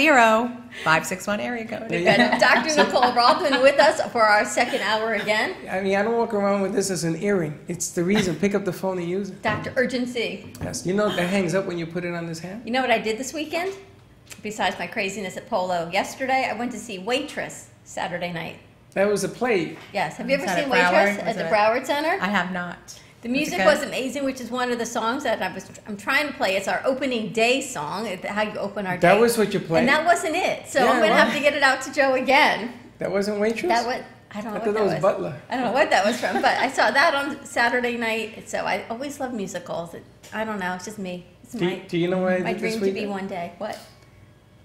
Speaker 2: 740-2340-561 area code.
Speaker 1: We've got Dr. Nicole Robin with us for our second hour again.
Speaker 4: I mean, I don't walk around with this as an earring. It's the reason. Pick up the phone and use it.
Speaker 1: Dr. Urgency.
Speaker 4: Yes. You know that hangs up when you put it on this hand?
Speaker 1: You know what I did this weekend? Besides my craziness at Polo. Yesterday, I went to see Waitress Saturday night.
Speaker 4: That was a play.
Speaker 1: Yes. Have you ever
Speaker 2: Was that
Speaker 1: seen
Speaker 2: at Broward?
Speaker 1: Waitress
Speaker 2: Was
Speaker 1: at the
Speaker 2: it-
Speaker 1: Broward Center?
Speaker 2: I have not.
Speaker 1: The music
Speaker 2: good?
Speaker 1: was amazing, which is one of the songs that I'm trying to play. It's our opening day song, how you open our day.
Speaker 4: That was what you played?
Speaker 1: And that wasn't it. So
Speaker 4: Yeah,
Speaker 1: I'm going to
Speaker 4: well-
Speaker 1: have to get it out to Joe again.
Speaker 4: That wasn't Waitress?
Speaker 1: That was, I don't know
Speaker 4: I
Speaker 1: what
Speaker 4: thought
Speaker 1: that
Speaker 4: that was Butler.
Speaker 1: I don't know what that was from, but I saw that on Saturday night. So I always love musicals. I don't know. It's just me. It's
Speaker 4: Do you know what I
Speaker 1: my
Speaker 4: did this
Speaker 1: dream to be
Speaker 4: weekend?
Speaker 1: one day. What?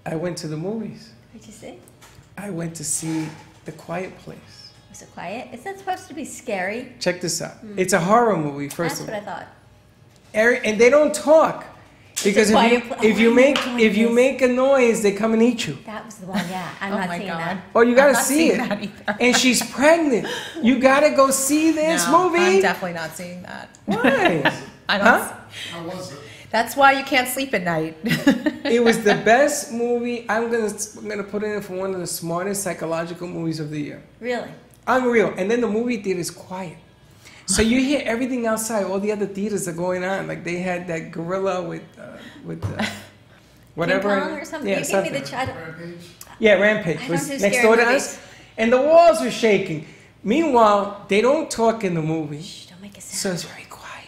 Speaker 4: I went to the movies.
Speaker 1: What did you see?
Speaker 4: I went to see The Quiet Place.
Speaker 1: Was it quiet? Isn't that supposed to be scary?
Speaker 4: Check this out. It's a horror movie, first
Speaker 1: That's
Speaker 4: of
Speaker 1: what
Speaker 4: all.
Speaker 1: I thought.
Speaker 4: And they don't talk. Because
Speaker 1: a
Speaker 4: if
Speaker 1: quiet
Speaker 4: you,
Speaker 1: pla-
Speaker 4: if
Speaker 1: oh,
Speaker 4: you
Speaker 1: I
Speaker 4: make
Speaker 1: know what
Speaker 4: if
Speaker 1: it
Speaker 4: you
Speaker 1: is.
Speaker 4: make a noise, they come and eat you.
Speaker 1: That was the one, yeah. I'm
Speaker 2: Oh
Speaker 1: not
Speaker 2: my
Speaker 1: seeing
Speaker 2: God.
Speaker 1: that.
Speaker 4: Oh, you gotta
Speaker 2: I'm not
Speaker 4: see
Speaker 2: seeing
Speaker 4: it.
Speaker 2: that either.
Speaker 4: And she's pregnant. You gotta go see this
Speaker 2: No,
Speaker 4: movie.
Speaker 2: I'm definitely not seeing that.
Speaker 4: Why?
Speaker 2: I don't.
Speaker 4: Huh?
Speaker 2: That's why you can't sleep at night.
Speaker 4: It was the best movie. I'm gonna put it in for one of the smartest psychological movies of the year.
Speaker 1: Really?
Speaker 4: Unreal. And then the movie theater is quiet. So you hear everything outside. All the other theaters are going on. Like they had that gorilla with whatever.
Speaker 1: King Kong or something?
Speaker 4: Yeah,
Speaker 1: You
Speaker 4: something.
Speaker 1: gave me the child.
Speaker 4: Yeah, Rampage
Speaker 1: I
Speaker 4: was
Speaker 1: don't do
Speaker 4: next
Speaker 1: scary
Speaker 4: door to
Speaker 1: movies.
Speaker 4: us. And the walls were shaking. Meanwhile, they don't talk in the movie.
Speaker 1: Shh, don't make a
Speaker 4: So
Speaker 1: sound.
Speaker 4: it's very quiet.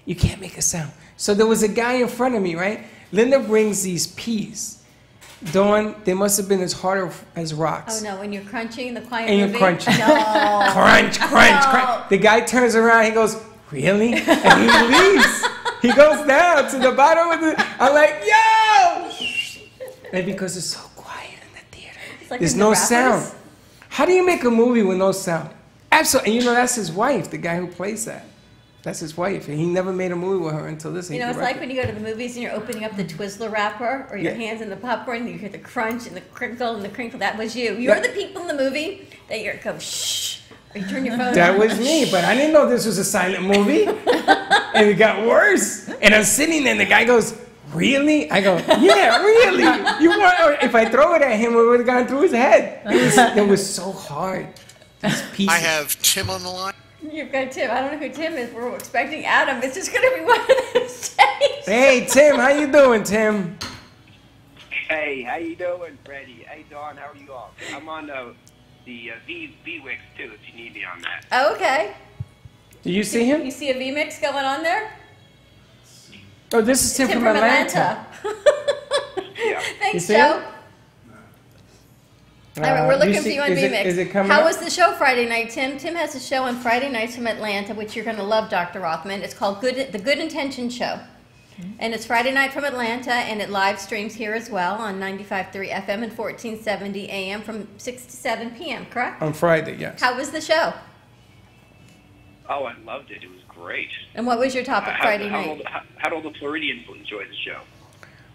Speaker 4: You can't make a sound. So there was a guy in front of me, right? Linda brings these peas. Dawn, they must have been as hard as rocks.
Speaker 1: Oh no, when you're crunching the quiet
Speaker 4: And you're
Speaker 1: movie?
Speaker 4: crunching.
Speaker 1: No.
Speaker 4: Crunch, crunch, crunch. The guy turns around, he goes, really? And he leaves. He goes down to the bottom of the, I'm like, yo! And because it's so quiet in the theater,
Speaker 1: like
Speaker 4: there's
Speaker 1: in the
Speaker 4: no
Speaker 1: rappers.
Speaker 4: sound. How do you make a movie with no sound? Absolutely. And you know, that's his wife, the guy who plays that. That's his wife. And he never made a movie with her until this.
Speaker 1: You know, it's like when you go to the movies and you're opening up the Twizzler wrapper or your
Speaker 4: Yeah.
Speaker 1: hands in the popcorn and you hear the crunch and the crinkle and the crinkle. That was you. You're the people in the movie that you go shh or you turn your phone
Speaker 4: That
Speaker 1: on.
Speaker 4: was me, but I didn't know this was a silent movie. And it got worse. And I'm sitting there and the guy goes, really? I go, yeah, really. You want? Or if I throw it at him, it would have gone through his head. It was so hard. These pieces.
Speaker 13: I have Tim on the line.
Speaker 1: You've got Tim. I don't know who Tim is. We're expecting Adam. It's just going to be one of those days.
Speaker 4: Hey, Tim, how you doing, Tim?
Speaker 15: Hey, how you doing, Freddie? Hey, Dawn, how are you all? I'm on the VWix too, if you need me on that.
Speaker 1: Oh, okay.
Speaker 4: Do you see him?
Speaker 1: You see a V-Mix going on there?
Speaker 4: Oh, this is Tim from Atlanta.
Speaker 15: Yeah.
Speaker 4: You
Speaker 1: Thanks,
Speaker 4: see
Speaker 1: Joe.
Speaker 4: him?
Speaker 1: All right, we're looking
Speaker 4: you
Speaker 1: for
Speaker 4: see-
Speaker 1: you on
Speaker 4: is it-
Speaker 1: V-Mix.
Speaker 4: is it coming
Speaker 1: How
Speaker 4: up?
Speaker 1: was the show Friday night, Tim? Tim has a show on Friday nights from Atlanta, which you're going to love, Dr. Rothman. It's called The Good Intention Show. And it's Friday night from Atlanta, and it live streams here as well on 95.3 FM and 1470 AM from 6 to 7 p.m., correct?
Speaker 4: On Friday, yes.
Speaker 1: How was the show?
Speaker 15: Oh, I loved it. It was great.
Speaker 1: And what was your topic Friday
Speaker 15: how
Speaker 1: night?
Speaker 15: did all the Floridians enjoy the show?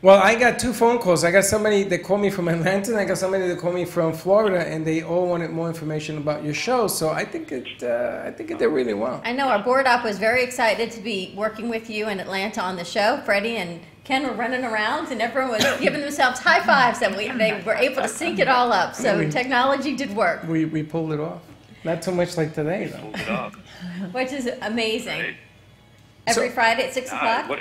Speaker 4: Well, I got 2 phone calls. I got somebody that called me from Atlanta, and I got somebody that called me from Florida, and they all wanted more information about your show. So I think it did really well.
Speaker 1: I know our board op was very excited to be working with you in Atlanta on the show. Freddie and Ken were running around, and everyone was giving themselves high fives, and they were able to sync it all up. So technology did work.
Speaker 4: We pulled it off. Not too much like today, though.
Speaker 15: Pulled it off.
Speaker 1: Which is amazing.
Speaker 15: Right.
Speaker 1: Every Friday at 6 o'clock?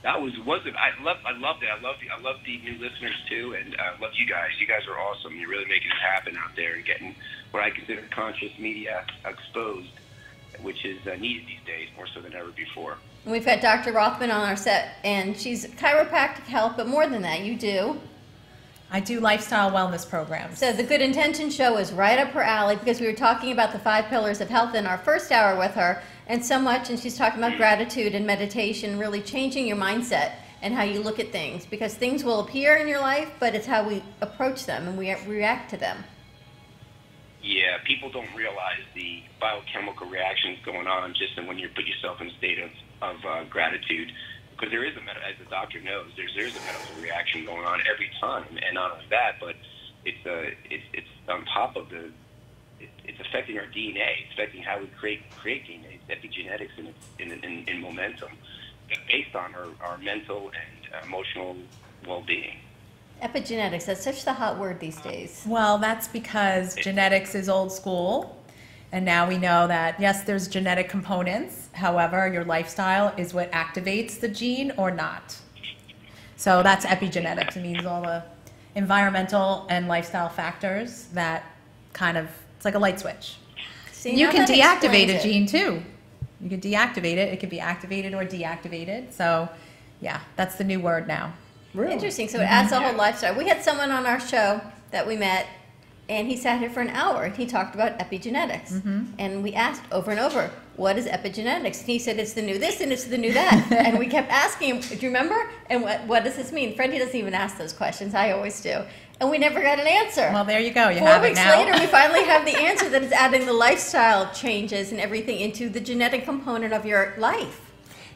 Speaker 15: That wasn't. I loved it. I love the new listeners too, and I love you guys. You guys are awesome. You're really making it happen out there and getting what I consider conscious media exposed, which is needed these days more so than ever before.
Speaker 1: And we've got Dr. Rothman on our set, and she's chiropractic health, but more than that, you do.
Speaker 2: I do lifestyle wellness programs.
Speaker 1: So the Good Intention Show is right up her alley, because we were talking about the 5 pillars of health in our first hour with her, and so much, and she's talking about gratitude and meditation, really changing your mindset and how you look at things, because things will appear in your life, but it's how we approach them and we react to them.
Speaker 15: Yeah, people don't realize the biochemical reactions going on just when you put yourself in a state of gratitude, because there is as the doctor knows, there's a medical reaction going on every time, and not only that, but it's on top of it's affecting our DNA. It's affecting how we create DNA. It's epigenetics in momentum, based on our mental and emotional well-being.
Speaker 1: Epigenetics, that's such the hot word these days.
Speaker 2: Well, that's because genetics is old school, and now we know that, yes, there's genetic components. However, your lifestyle is what activates the gene or not. So that's epigenetics. It means all the environmental and lifestyle factors that kind of, it's like a light switch.
Speaker 1: See,
Speaker 2: you
Speaker 1: now
Speaker 2: can
Speaker 1: that
Speaker 2: deactivate
Speaker 1: explains
Speaker 2: a
Speaker 1: it.
Speaker 2: gene too. You can deactivate it. It can be activated or deactivated. So, yeah, that's the new word now.
Speaker 4: Really?
Speaker 1: Interesting. So it adds a whole lifestyle. We had someone on our show that we met, and he sat here for an hour, and he talked about epigenetics. And we asked over and over, what is epigenetics? And he said, it's the new this and it's the new that. And we kept asking him, do you remember? And what does this mean? Freddie doesn't even ask those questions. I always do. And we never got an answer.
Speaker 2: Well, there you go. You
Speaker 1: 4
Speaker 2: have it
Speaker 1: weeks
Speaker 2: now.
Speaker 1: later, we finally have the answer, that it's adding the lifestyle changes and everything into the genetic component of your life.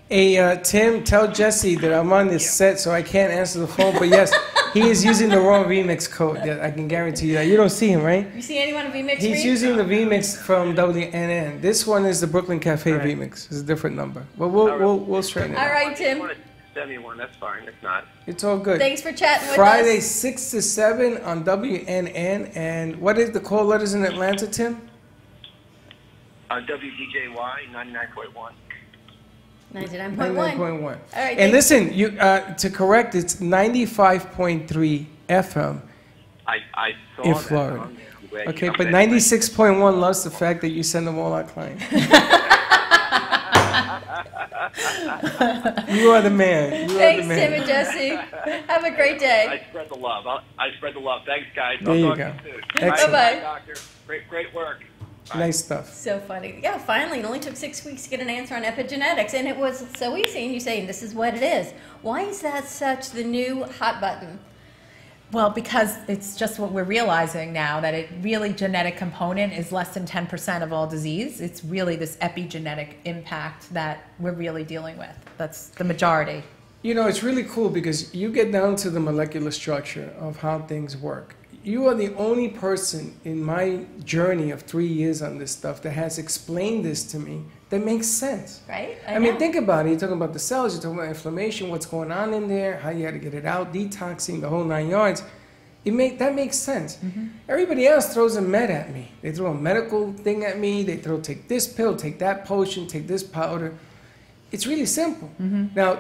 Speaker 4: Hey, Tim, tell Jesse that I'm on this set, so I can't answer the phone. But yes, he is using the wrong remix code. Yeah, I can guarantee you that. You don't see him, right?
Speaker 1: You see anyone in VMix?
Speaker 4: He's using the remix from WNN. This one is the Brooklyn Cafe remix. It's a different number. But we'll straighten it
Speaker 1: All
Speaker 4: out.
Speaker 1: right, Tim.
Speaker 15: Send me one, that's fine. If not,
Speaker 4: It's all good.
Speaker 1: Thanks for chatting with
Speaker 4: Friday,
Speaker 1: us.
Speaker 4: 6 to 7 on WNN. And what is the call letters in Atlanta, Tim?
Speaker 15: WDJY 99.1.
Speaker 1: 99.1.
Speaker 4: 99.1.
Speaker 1: All right.
Speaker 4: And
Speaker 1: thanks.
Speaker 4: listen, you to correct, it's 95.3 FM
Speaker 15: I saw
Speaker 4: in
Speaker 15: that.
Speaker 4: Florida.
Speaker 15: I'm glad you
Speaker 4: Okay,
Speaker 15: jumped
Speaker 4: but
Speaker 15: in.
Speaker 4: 96.1 loves the fact that you send them all our clients. You are the man. You are
Speaker 1: Thanks,
Speaker 4: the
Speaker 1: Tim
Speaker 4: man.
Speaker 1: and Jesse. Have a great day.
Speaker 15: I spread the love. I spread the love. Thanks, guys.
Speaker 4: There you go. Excellent.
Speaker 1: Bye-bye.
Speaker 15: Doctor. Great work.
Speaker 4: Nice stuff.
Speaker 1: So funny. Yeah, finally, it only took 6 weeks to get an answer on epigenetics, and it was so easy. And you saying this is what it is. Why is that such the new hot button?
Speaker 2: Well, because it's just what we're realizing now, that it really genetic component is less than 10% of all disease. It's really this epigenetic impact that we're really dealing with. That's the majority.
Speaker 4: You know, it's really cool because you get down to the molecular structure of how things work. You are the only person in my journey of 3 years on this stuff that has explained this to me that makes sense.
Speaker 1: Right?
Speaker 4: I mean, think about it. You're talking about the cells, you're talking about inflammation, what's going on in there, how you had to get it out, detoxing, the whole 9 yards. That makes sense. Everybody else throws a med at me. They throw a medical thing at me. They throw, take this pill, take that potion, take this powder. It's really simple. Now,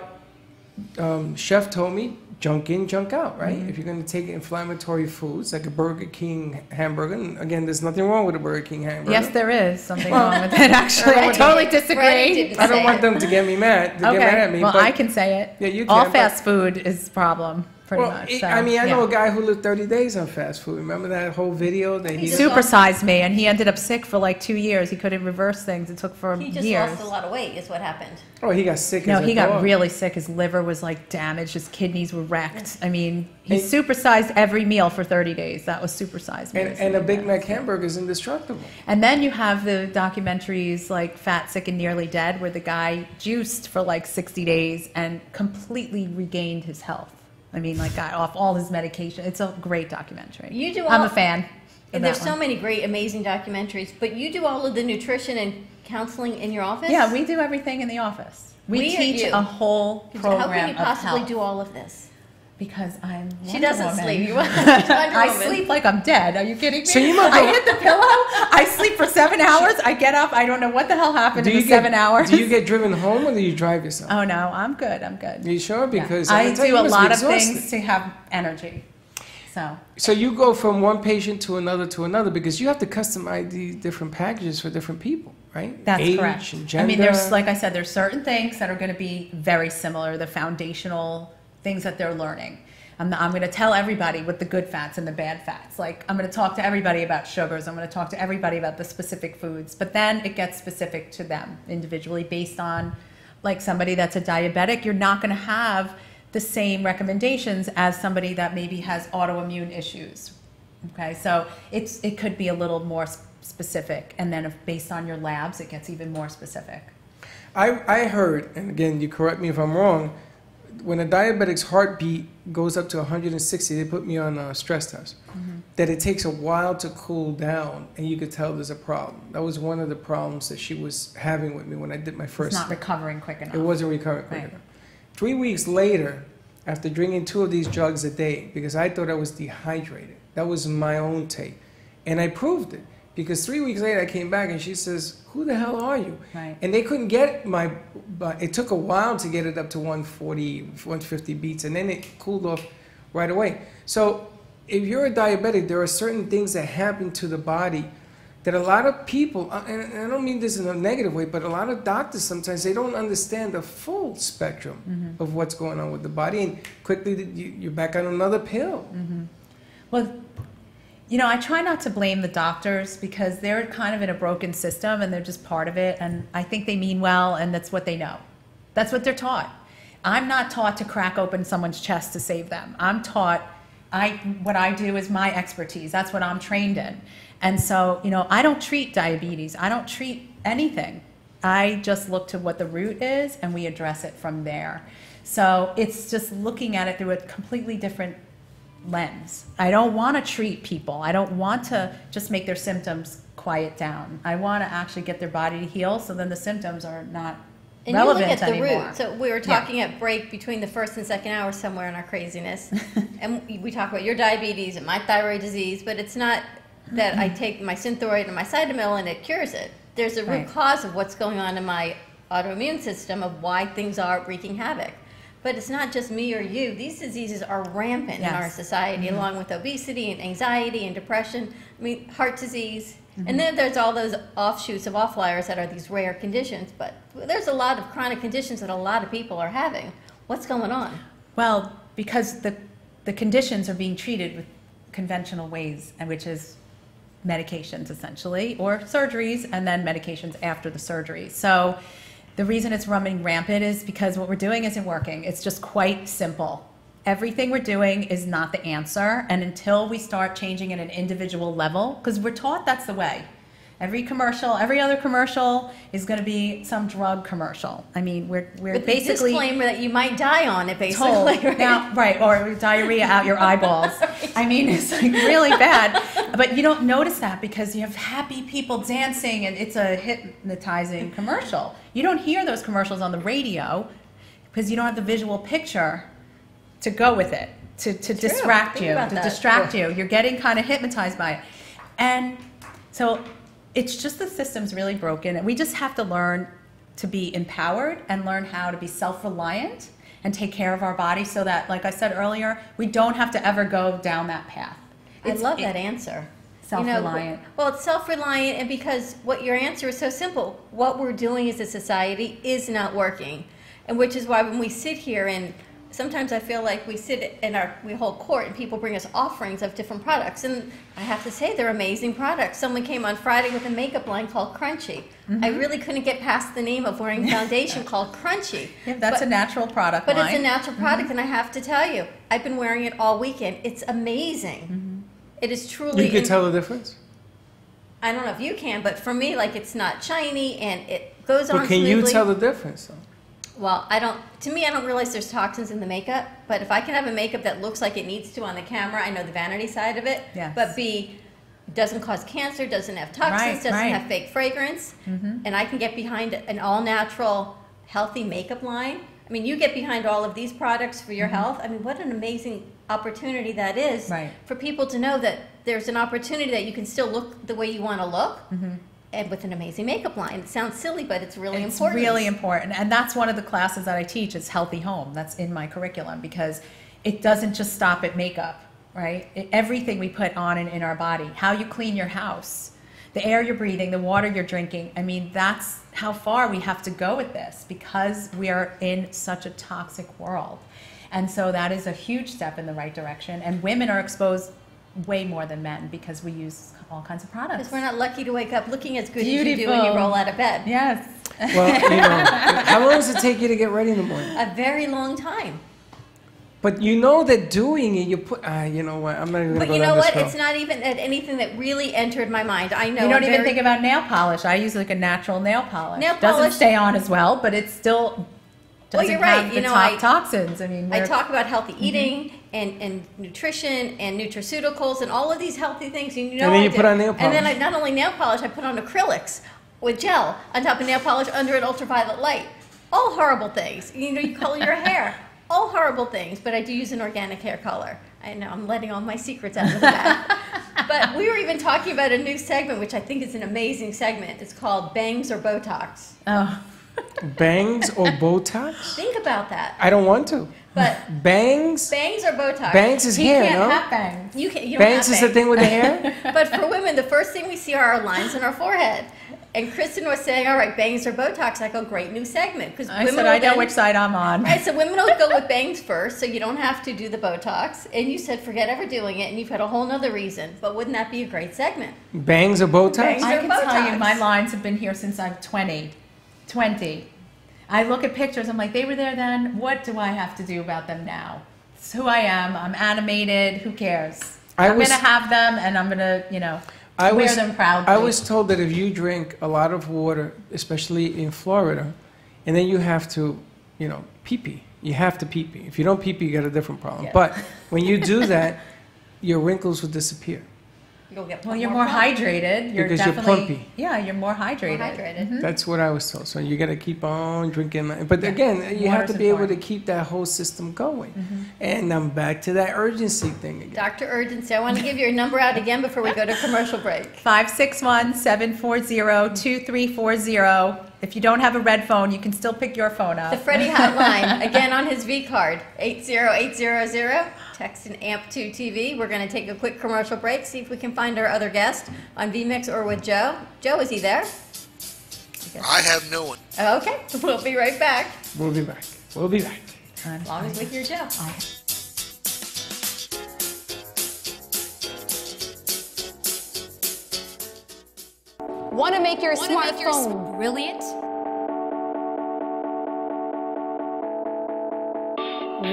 Speaker 4: chef told me, junk in, junk out, right? If you're going to take inflammatory foods like a Burger King hamburger, and again, there's nothing wrong with a Burger King hamburger.
Speaker 2: Yes, there is something wrong with it, actually. I totally disagree.
Speaker 4: I don't want them to get me mad, get mad at me.
Speaker 2: Well,
Speaker 4: but
Speaker 2: I can say it.
Speaker 4: Yeah, you can.
Speaker 2: All
Speaker 4: but-
Speaker 2: fast food is a problem, pretty much. So,
Speaker 4: I mean, I know
Speaker 2: yeah.
Speaker 4: a guy who lived 30 days on fast food. Remember that whole video that
Speaker 2: He
Speaker 4: he
Speaker 2: supersized me, and he ended up sick for like 2 years. He couldn't reverse things. It took for
Speaker 1: He just
Speaker 2: years.
Speaker 1: lost a lot of weight, is what happened.
Speaker 4: Oh, he got sick.
Speaker 2: No,
Speaker 4: as a
Speaker 2: he got
Speaker 4: dog.
Speaker 2: really sick. His liver was like damaged. His kidneys were wrecked. I mean, he supersized every meal for 30 days. That was supersized.
Speaker 4: And a Big Mac hamburger is indestructible.
Speaker 2: And then you have the documentaries like Fat, Sick, and Nearly Dead, where the guy juiced for like 60 days and completely regained his health. I mean, like got off all his medication. It's a great documentary.
Speaker 1: You do.
Speaker 2: I'm a fan.
Speaker 1: And there's so many great, amazing documentaries. But you do all of the nutrition and counseling in your office.
Speaker 2: Yeah, we do everything in the office. We teach a whole program
Speaker 1: How can you possibly
Speaker 2: of
Speaker 1: do all of this?
Speaker 2: Because I'm
Speaker 1: She
Speaker 2: Wonder
Speaker 1: doesn't
Speaker 2: Woman.
Speaker 1: sleep.
Speaker 2: I sleep like I'm dead. Are you kidding me?
Speaker 4: So you must
Speaker 2: I hit the pillow. I sleep for 7 hours. I get up. I don't know what the hell happened in the 7 hours.
Speaker 4: Do you get driven home or do you drive yourself?
Speaker 2: Oh no, I'm good. I'm good.
Speaker 4: Are you sure? Because
Speaker 2: I
Speaker 4: tell you,
Speaker 2: do
Speaker 4: you
Speaker 2: a
Speaker 4: must
Speaker 2: lot
Speaker 4: be
Speaker 2: of
Speaker 4: exhausted.
Speaker 2: things to have energy.
Speaker 4: So you go from one patient to another because you have to customize these different packages for different people, right?
Speaker 2: That's
Speaker 4: Age
Speaker 2: correct.
Speaker 4: And gender.
Speaker 2: I mean, there's, like I said, there's certain things that are going to be very similar, the foundational things that they're learning. I'm going to tell everybody what the good fats and the bad fats. Like, I'm going to talk to everybody about sugars. I'm going to talk to everybody about the specific foods. But then it gets specific to them individually based on, like, somebody that's a diabetic. You're not going to have the same recommendations as somebody that maybe has autoimmune issues. Okay, so it could be a little more specific. And then based on your labs, it gets even more specific.
Speaker 4: I heard, and again, you correct me if I'm wrong, when a diabetic's heartbeat goes up to 160, they put me on a stress test, that it takes a while to cool down, and you could tell there's a problem. That was one of the problems that she was having with me when I did my first.
Speaker 2: It's not recovering quick enough.
Speaker 4: It wasn't recovering quick enough. 3 weeks later, after drinking 2 of these jugs a day, because I thought I was dehydrated, that was my own take, and I proved it. Because 3 weeks later, I came back and she says, "Who the hell are you?"
Speaker 2: Right.
Speaker 4: And they couldn't get but it took a while to get it up to 140, 150 beats, and then it cooled off right away. So if you're a diabetic, there are certain things that happen to the body that a lot of people, and I don't mean this in a negative way, but a lot of doctors sometimes, they don't understand the full spectrum of what's going on with the body, and quickly you're back on another pill.
Speaker 2: Well, you know, I try not to blame the doctors because they're kind of in a broken system and they're just part of it. And I think they mean well, and that's what they know. That's what they're taught. I'm not taught to crack open someone's chest to save them. I'm taught, what I do is my expertise. That's what I'm trained in. And so, you know, I don't treat diabetes. I don't treat anything. I just look to what the root is and we address it from there. So it's just looking at it through a completely different lens. I don't want to treat people. I don't want to just make their symptoms quiet down. I want to actually get their body to heal so then the symptoms are not
Speaker 1: and
Speaker 2: relevant
Speaker 1: you look at the
Speaker 2: anymore.
Speaker 1: root. So we were talking at break between the first and second hour somewhere in our craziness. And we talk about your diabetes and my thyroid disease, but it's not that I take my Synthroid and my Cytomel and it cures it. There's a root cause of what's going on in my autoimmune system of why things are wreaking havoc. But it's not just me or you. These diseases are rampant in our society, along with obesity and anxiety and depression. I mean, heart disease. And then there's all those offshoots of offliers that are these rare conditions. But there's a lot of chronic conditions that a lot of people are having. What's going on?
Speaker 2: Well, because the conditions are being treated with conventional ways, and which is medications essentially, or surgeries, and then medications after the surgery. So the reason it's running rampant is because what we're doing isn't working. It's just quite simple. Everything we're doing is not the answer, and until we start changing at an individual level, because we're taught that's the way. Every commercial, every other commercial is going to be some drug commercial. I mean, we're
Speaker 1: With
Speaker 2: basically
Speaker 1: the disclaimer that you might die on it, basically.
Speaker 2: told,
Speaker 1: right?
Speaker 2: now, right, or diarrhea out your eyeballs. I mean, it's like really bad. But you don't notice that because you have happy people dancing and it's a hypnotizing commercial. You don't hear those commercials on the radio because you don't have the visual picture to go with it, to distract you, to distract you. You're getting kind of hypnotized by it. And so it's just the system's really broken, and we just have to learn to be empowered and learn how to be self-reliant and take care of our body so that, like I said earlier, we don't have to ever go down that path.
Speaker 1: I love that answer.
Speaker 2: Self-reliant.
Speaker 1: Well, it's self-reliant, and because what your answer is so simple. What we're doing as a society is not working, and which is why when we sit here and sometimes I feel like we sit in we hold court and people bring us offerings of different products, and I have to say they're amazing products. Someone came on Friday with a makeup line called Crunchy. I really couldn't get past the name of wearing foundation called Crunchy.
Speaker 2: Yeah, that's a natural product
Speaker 1: But
Speaker 2: line.
Speaker 1: it's a natural product, and I have to tell you, I've been wearing it all weekend. It's amazing. It is truly.
Speaker 4: You can tell the difference?
Speaker 1: I don't know if you can, but for me, like, it's not shiny and it goes on
Speaker 4: But can
Speaker 1: smoothly.
Speaker 4: you tell the difference though?
Speaker 1: Well, I don't realize there's toxins in the makeup, but if I can have a makeup that looks like it needs to on the camera, I know the vanity side of it.
Speaker 2: Yes.
Speaker 1: But B, doesn't cause cancer, doesn't have toxins, doesn't have fake fragrance, and I can get behind an all-natural healthy makeup line. I mean, you get behind all of these products for your health. I mean, what an amazing opportunity that is for people to know that there's an opportunity that you can still look the way you want to look. And with an amazing makeup line. It sounds silly, but it's really important.
Speaker 2: It's really important. And that's one of the classes that I teach is Healthy Home. That's in my curriculum because it doesn't just stop at makeup, right? Everything we put on and in our body, how you clean your house, the air you're breathing, the water you're drinking. I mean, that's how far we have to go with this because we are in such a toxic world. And so that is a huge step in the right direction. And women are exposed way more than men because we use all kinds of products.
Speaker 1: Because we're not lucky to wake up looking as good as you do when you roll out of bed.
Speaker 2: Yes.
Speaker 4: Well, how long does it take you to get ready in the morning?
Speaker 1: A very long time.
Speaker 4: But you know that doing it, you put, you know what, I'm not even going to go down this road.
Speaker 1: But you know what, it's not even anything that really entered my mind. I know.
Speaker 2: You don't even think about nail polish. I use like a natural nail polish. Doesn't stay on as well, but it still doesn't have the top toxins. I mean,
Speaker 1: I talk about healthy eating and nutrition and nutraceuticals and all of these healthy things. And
Speaker 4: then you put on nail polish.
Speaker 1: And then I not only nail polish, I put on acrylics with gel on top of nail polish under an ultraviolet light. All horrible things. You know, you color your hair. All horrible things, but I do use an organic hair color. I know I'm letting all my secrets out of the bag. But we were even talking about a new segment, which I think is an amazing segment. It's called Bangs or Botox.
Speaker 2: Oh.
Speaker 4: Bangs or Botox?
Speaker 1: Think about that.
Speaker 4: I don't want to.
Speaker 1: But
Speaker 4: bangs?
Speaker 1: Bangs or Botox?
Speaker 4: Bangs is hair, no?
Speaker 2: You can't have bangs.
Speaker 1: You don't
Speaker 4: bangs
Speaker 1: have
Speaker 4: is the thing with the hair?
Speaker 1: But for women, the first thing we see are our lines on our forehead. And Kristen was saying, all right, bangs or Botox. I go, great new segment.
Speaker 2: I said, I know which side I'm on.
Speaker 1: Right, so women will go with bangs first, so you don't have to do the Botox. And you said, forget ever doing it, and you've had a whole nother reason. But wouldn't that be a great segment?
Speaker 4: Bangs or Botox?
Speaker 1: Bangs
Speaker 2: I
Speaker 1: or
Speaker 2: can
Speaker 1: Botox.
Speaker 2: tell you, my lines have been here since I'm 20. I look at pictures, I'm like, they were there then. What do I have to do about them now? It's who I am. I'm animated. Who cares? I'm going to have them, and I'm going to, wear them proudly.
Speaker 4: I was told that if you drink a lot of water, especially in Florida, and then you have to, pee-pee. You have to pee-pee. If you don't pee-pee, you got a different problem. Yeah. But when you do that, your wrinkles will disappear.
Speaker 1: You'll get
Speaker 2: you're more hydrated.
Speaker 4: Because you're plumpy.
Speaker 2: Yeah, you're more hydrated.
Speaker 1: Mm-hmm.
Speaker 4: That's what I was told. So you got to keep on drinking. But again, you have to be able to keep that whole system going. And I'm back to that urgency thing again.
Speaker 1: Dr. Urgency, I want to give your number out again before we go to commercial break.
Speaker 2: 561-740-2340. If you don't have a red phone, you can still pick your phone up.
Speaker 1: The Freddy hotline, again on his V card, 80800. Text and AMP2TV. We're going to take a quick commercial break, see if we can find our other guest on VMix or with Joe. Joe, is he there?
Speaker 16: I have no one.
Speaker 1: Okay, we'll be right back.
Speaker 4: We'll be back. We'll be back.
Speaker 1: As long as we hear Joe.
Speaker 8: Want to make your smartphone brilliant?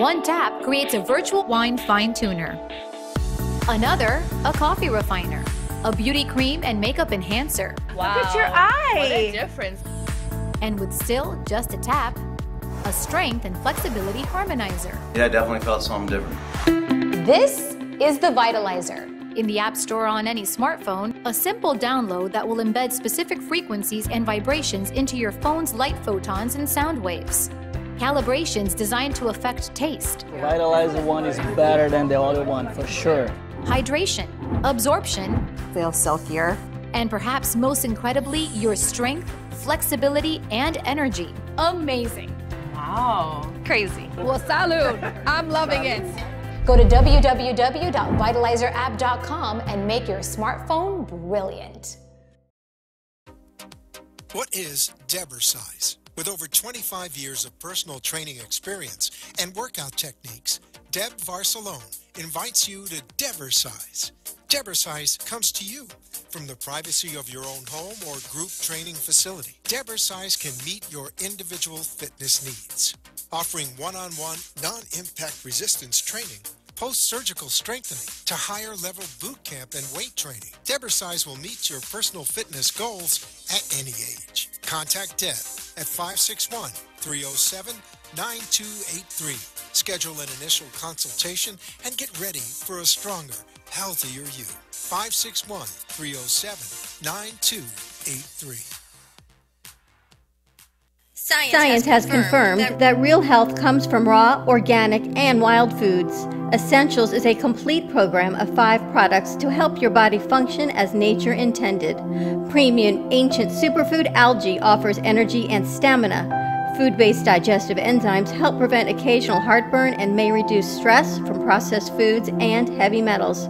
Speaker 8: One tap creates a virtual wine fine tuner. Another, a coffee refiner. A beauty cream and makeup enhancer.
Speaker 9: Wow.
Speaker 6: Look at your eye.
Speaker 9: What a difference.
Speaker 8: And with still just a tap, a strength and flexibility harmonizer.
Speaker 17: Yeah, I definitely felt something different.
Speaker 8: This is the Vitalizer. In the App Store on any smartphone, a simple download that will embed specific frequencies and vibrations into your phone's light photons and sound waves. Calibrations designed to affect taste.
Speaker 11: The Vitalizer one is better than the other one, for sure.
Speaker 8: Hydration, absorption,
Speaker 18: feel silkier,
Speaker 8: and perhaps most incredibly, your strength, flexibility, and energy. Amazing.
Speaker 9: Wow.
Speaker 18: crazy.
Speaker 9: Well, salud. I'm loving it.
Speaker 8: Go to www.vitalizerapp.com and make your smartphone brilliant.
Speaker 5: What is Debersize? With over 25 years of personal training experience and workout techniques, Deb Varsalone invites you to Debersize. Debersize comes to you from the privacy of your own home or group training facility. Debersize can meet your individual fitness needs, offering one-on-one, non-impact resistance training, post-surgical strengthening, to higher-level boot camp and weight training. Debersize will meet your personal fitness goals at any age. Contact Deb at 561-307-9283. Schedule an initial consultation and get ready for a stronger, healthier you. 561-307-9283.
Speaker 1: Science has confirmed that real health comes from raw, organic, and wild foods. Essentials is a complete program of 5 products to help your body function as nature intended. Premium ancient superfood algae offers energy and stamina. Food-based digestive enzymes help prevent occasional heartburn and may reduce stress from processed foods and heavy metals.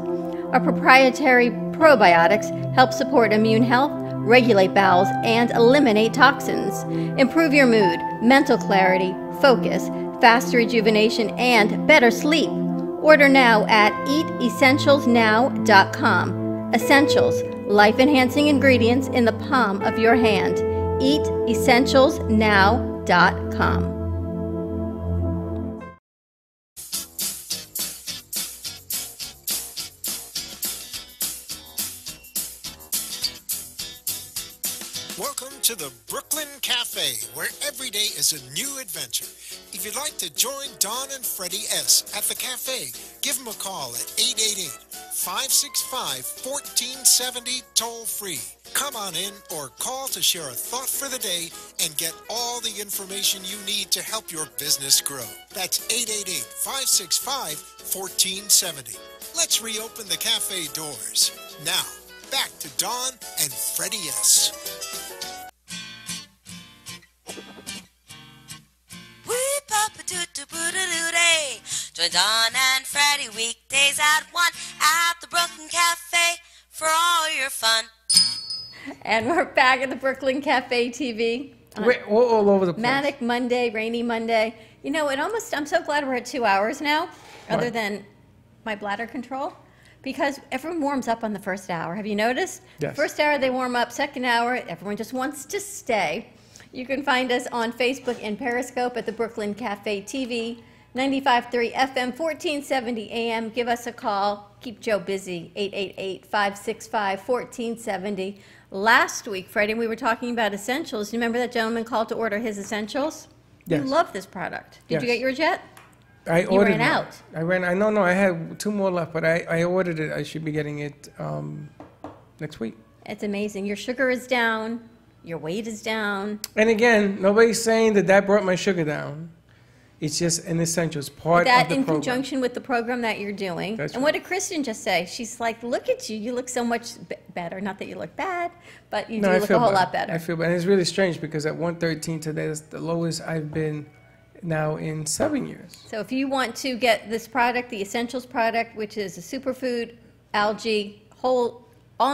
Speaker 1: Our proprietary probiotics help support immune health, regulate bowels, and eliminate toxins. Improve your mood, mental clarity, focus, faster rejuvenation, and better sleep. Order now at eatessentialsnow.com. Essentials, life-enhancing ingredients in the palm of your hand. Eatessentialsnow.com.
Speaker 5: Welcome to the Brooklyn Cafe, where every day is a new adventure. If you'd like to join Don and Freddy S. at the cafe, give them a call at 888-565-1470 toll-free. Come on in or call to share a thought for the day and get all the information you need to help your business grow. That's 888-565-1470. Let's reopen the cafe doors. Now, back to Don and Freddy S.
Speaker 17: Join Don and Freddy weekdays at 1 at the Brooklyn Cafe for all your fun.
Speaker 1: And we're back at the Brooklyn Cafe TV.
Speaker 4: We're all over the place.
Speaker 1: Manic Monday, rainy Monday. You know, I'm so glad we're at 2 hours now, other than my bladder control, because everyone warms up on the first hour. Have you noticed?
Speaker 4: Yes.
Speaker 1: First hour they warm up, second hour everyone just wants to stay. You can find us on Facebook and Periscope at the Brooklyn Cafe TV, 95.3 FM, 1470 AM. Give us a call. Keep Joe busy, 888-565-1470. Last week, Freddie, we were talking about essentials. You remember that gentleman called to order his essentials?
Speaker 4: Yes.
Speaker 1: You love this product. Did you get yours yet?
Speaker 4: I
Speaker 1: You
Speaker 4: ordered
Speaker 1: ran out.
Speaker 4: No, I had 2 more left, but I ordered it. I should be getting it next week.
Speaker 1: It's amazing. Your sugar is down. Your weight is down.
Speaker 4: And again, nobody's saying that brought my sugar down. It's just an essential. It's part of
Speaker 1: That
Speaker 4: the
Speaker 1: in
Speaker 4: program.
Speaker 1: conjunction with the program that you're doing.
Speaker 4: That's
Speaker 1: and
Speaker 4: right.
Speaker 1: what did Kristen just say? She's like, look at you. You look so much better. Not that you look bad, but you do look a whole lot better.
Speaker 4: I feel bad. And it's really strange because at 113 today, that's the lowest I've been now in 7 years.
Speaker 1: So if you want to get this product, the Essentials product, which is a superfood, algae, all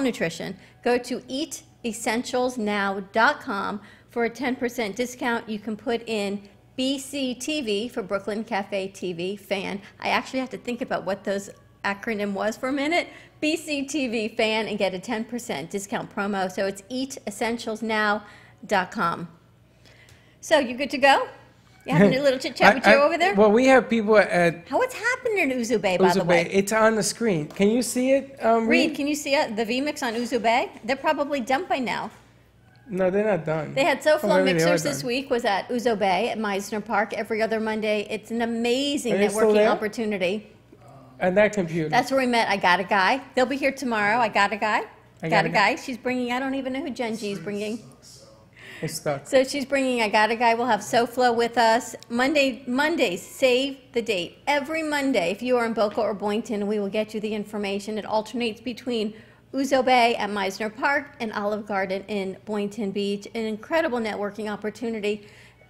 Speaker 1: nutrition, go to eatessentialsnow.com for a 10% discount. You can put in BCTV for Brooklyn Cafe TV fan. I actually have to think about what those acronym was for a minute. BCTV fan and get a 10% discount promo. So it's eatessentialsnow.com. So you good to go? You having a little chit chat with Joe over there?
Speaker 4: Well, we have people at
Speaker 1: What's happening in Uzo Bay, by the way?
Speaker 4: It's on the screen. Can you see it,
Speaker 1: Reed, can you see it? The V-Mix on Uzo Bay? They're probably done by now.
Speaker 4: No, they're not done.
Speaker 1: They had
Speaker 4: Oh,
Speaker 1: SoFlo
Speaker 4: maybe they are
Speaker 1: Mixers this
Speaker 4: done.
Speaker 1: week, was at Uzo Bay at Meisner Park every other Monday. It's an amazing
Speaker 4: Are they still
Speaker 1: networking
Speaker 4: there?
Speaker 1: opportunity.
Speaker 4: And that computer.
Speaker 1: That's where we met I Got a Guy. They'll be here tomorrow. I Got a Guy.
Speaker 4: I
Speaker 1: Got a Guy. She's bringing, I don't even know who Jen G is bringing.
Speaker 4: It's stuck.
Speaker 1: So she's bringing I Got a Guy. We'll have SoFlo with us. Mondays, save the date. Every Monday, if you are in Boca or Boynton, we will get you the information. It alternates between Uzo Bay at Meisner Park and Olive Garden in Boynton Beach. An incredible networking opportunity.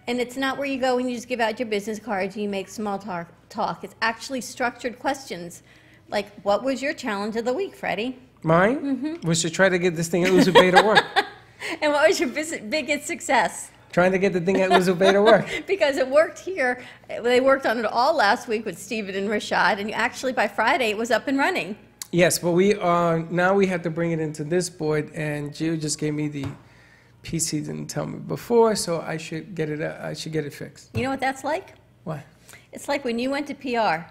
Speaker 1: And it's not where you go and you just give out your business cards and you make small talk. It's actually structured questions. Like, what was your challenge of the week, Freddie?
Speaker 4: Mine was to try to get this thing at Uzo Bay to work.
Speaker 1: And what was your biggest success?
Speaker 4: Trying to get the thing at Uzo Bay to work.
Speaker 1: Because it worked here. They worked on it all last week with Steven and Rashad, and actually by Friday it was up and running.
Speaker 4: Yes, but now we have to bring it into this board, and Gio just gave me the PC, didn't tell me before, so I should get it fixed.
Speaker 1: You know what that's like?
Speaker 4: What?
Speaker 1: It's like when you went to PR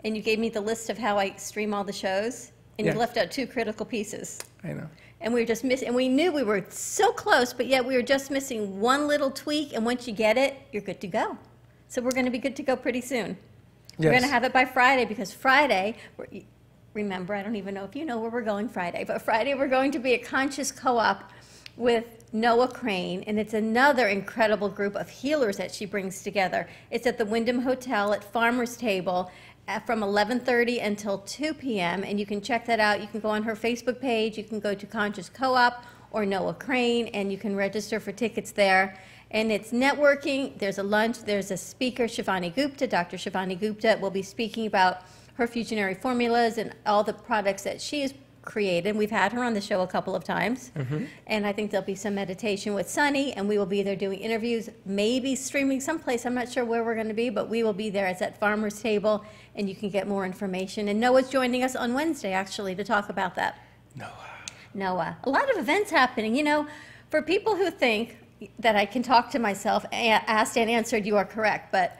Speaker 1: and you gave me the list of how I stream all the shows, and
Speaker 4: Yeah.
Speaker 1: you left out 2 critical pieces.
Speaker 4: I know.
Speaker 1: And we were just missing, and we knew we were so close, but yet we were just missing one little tweak, and once you get it, you're good to go. So we're going to be good to go pretty soon. We're going to have it by Friday, because Friday, remember, I don't even know if you know where we're going Friday, but Friday we're going to be at Conscious Co-op with Noah Crane, and it's another incredible group of healers that she brings together. It's at the Wyndham Hotel at Farmer's Table from 11:30 until 2 p.m., and you can check that out. You can go on her Facebook page, you can go to Conscious Co-op or Noah Crane, and you can register for tickets there. And it's networking, there's a lunch, there's a speaker, Shivani Gupta. Dr. Shivani Gupta will be speaking about her fusionary formulas and all the products that she has created. We've had her on the show a couple of times. And I think there'll be some meditation with Sunny, and we will be there doing interviews, maybe streaming someplace. I'm not sure where we're going to be, but we will be there. It's at Farmer's Table, and you can get more information. And Noah's joining us on Wednesday, actually, to talk about that. Noah. A lot of events happening. You know, for people who think that I can talk to myself, asked and answered, you are correct. But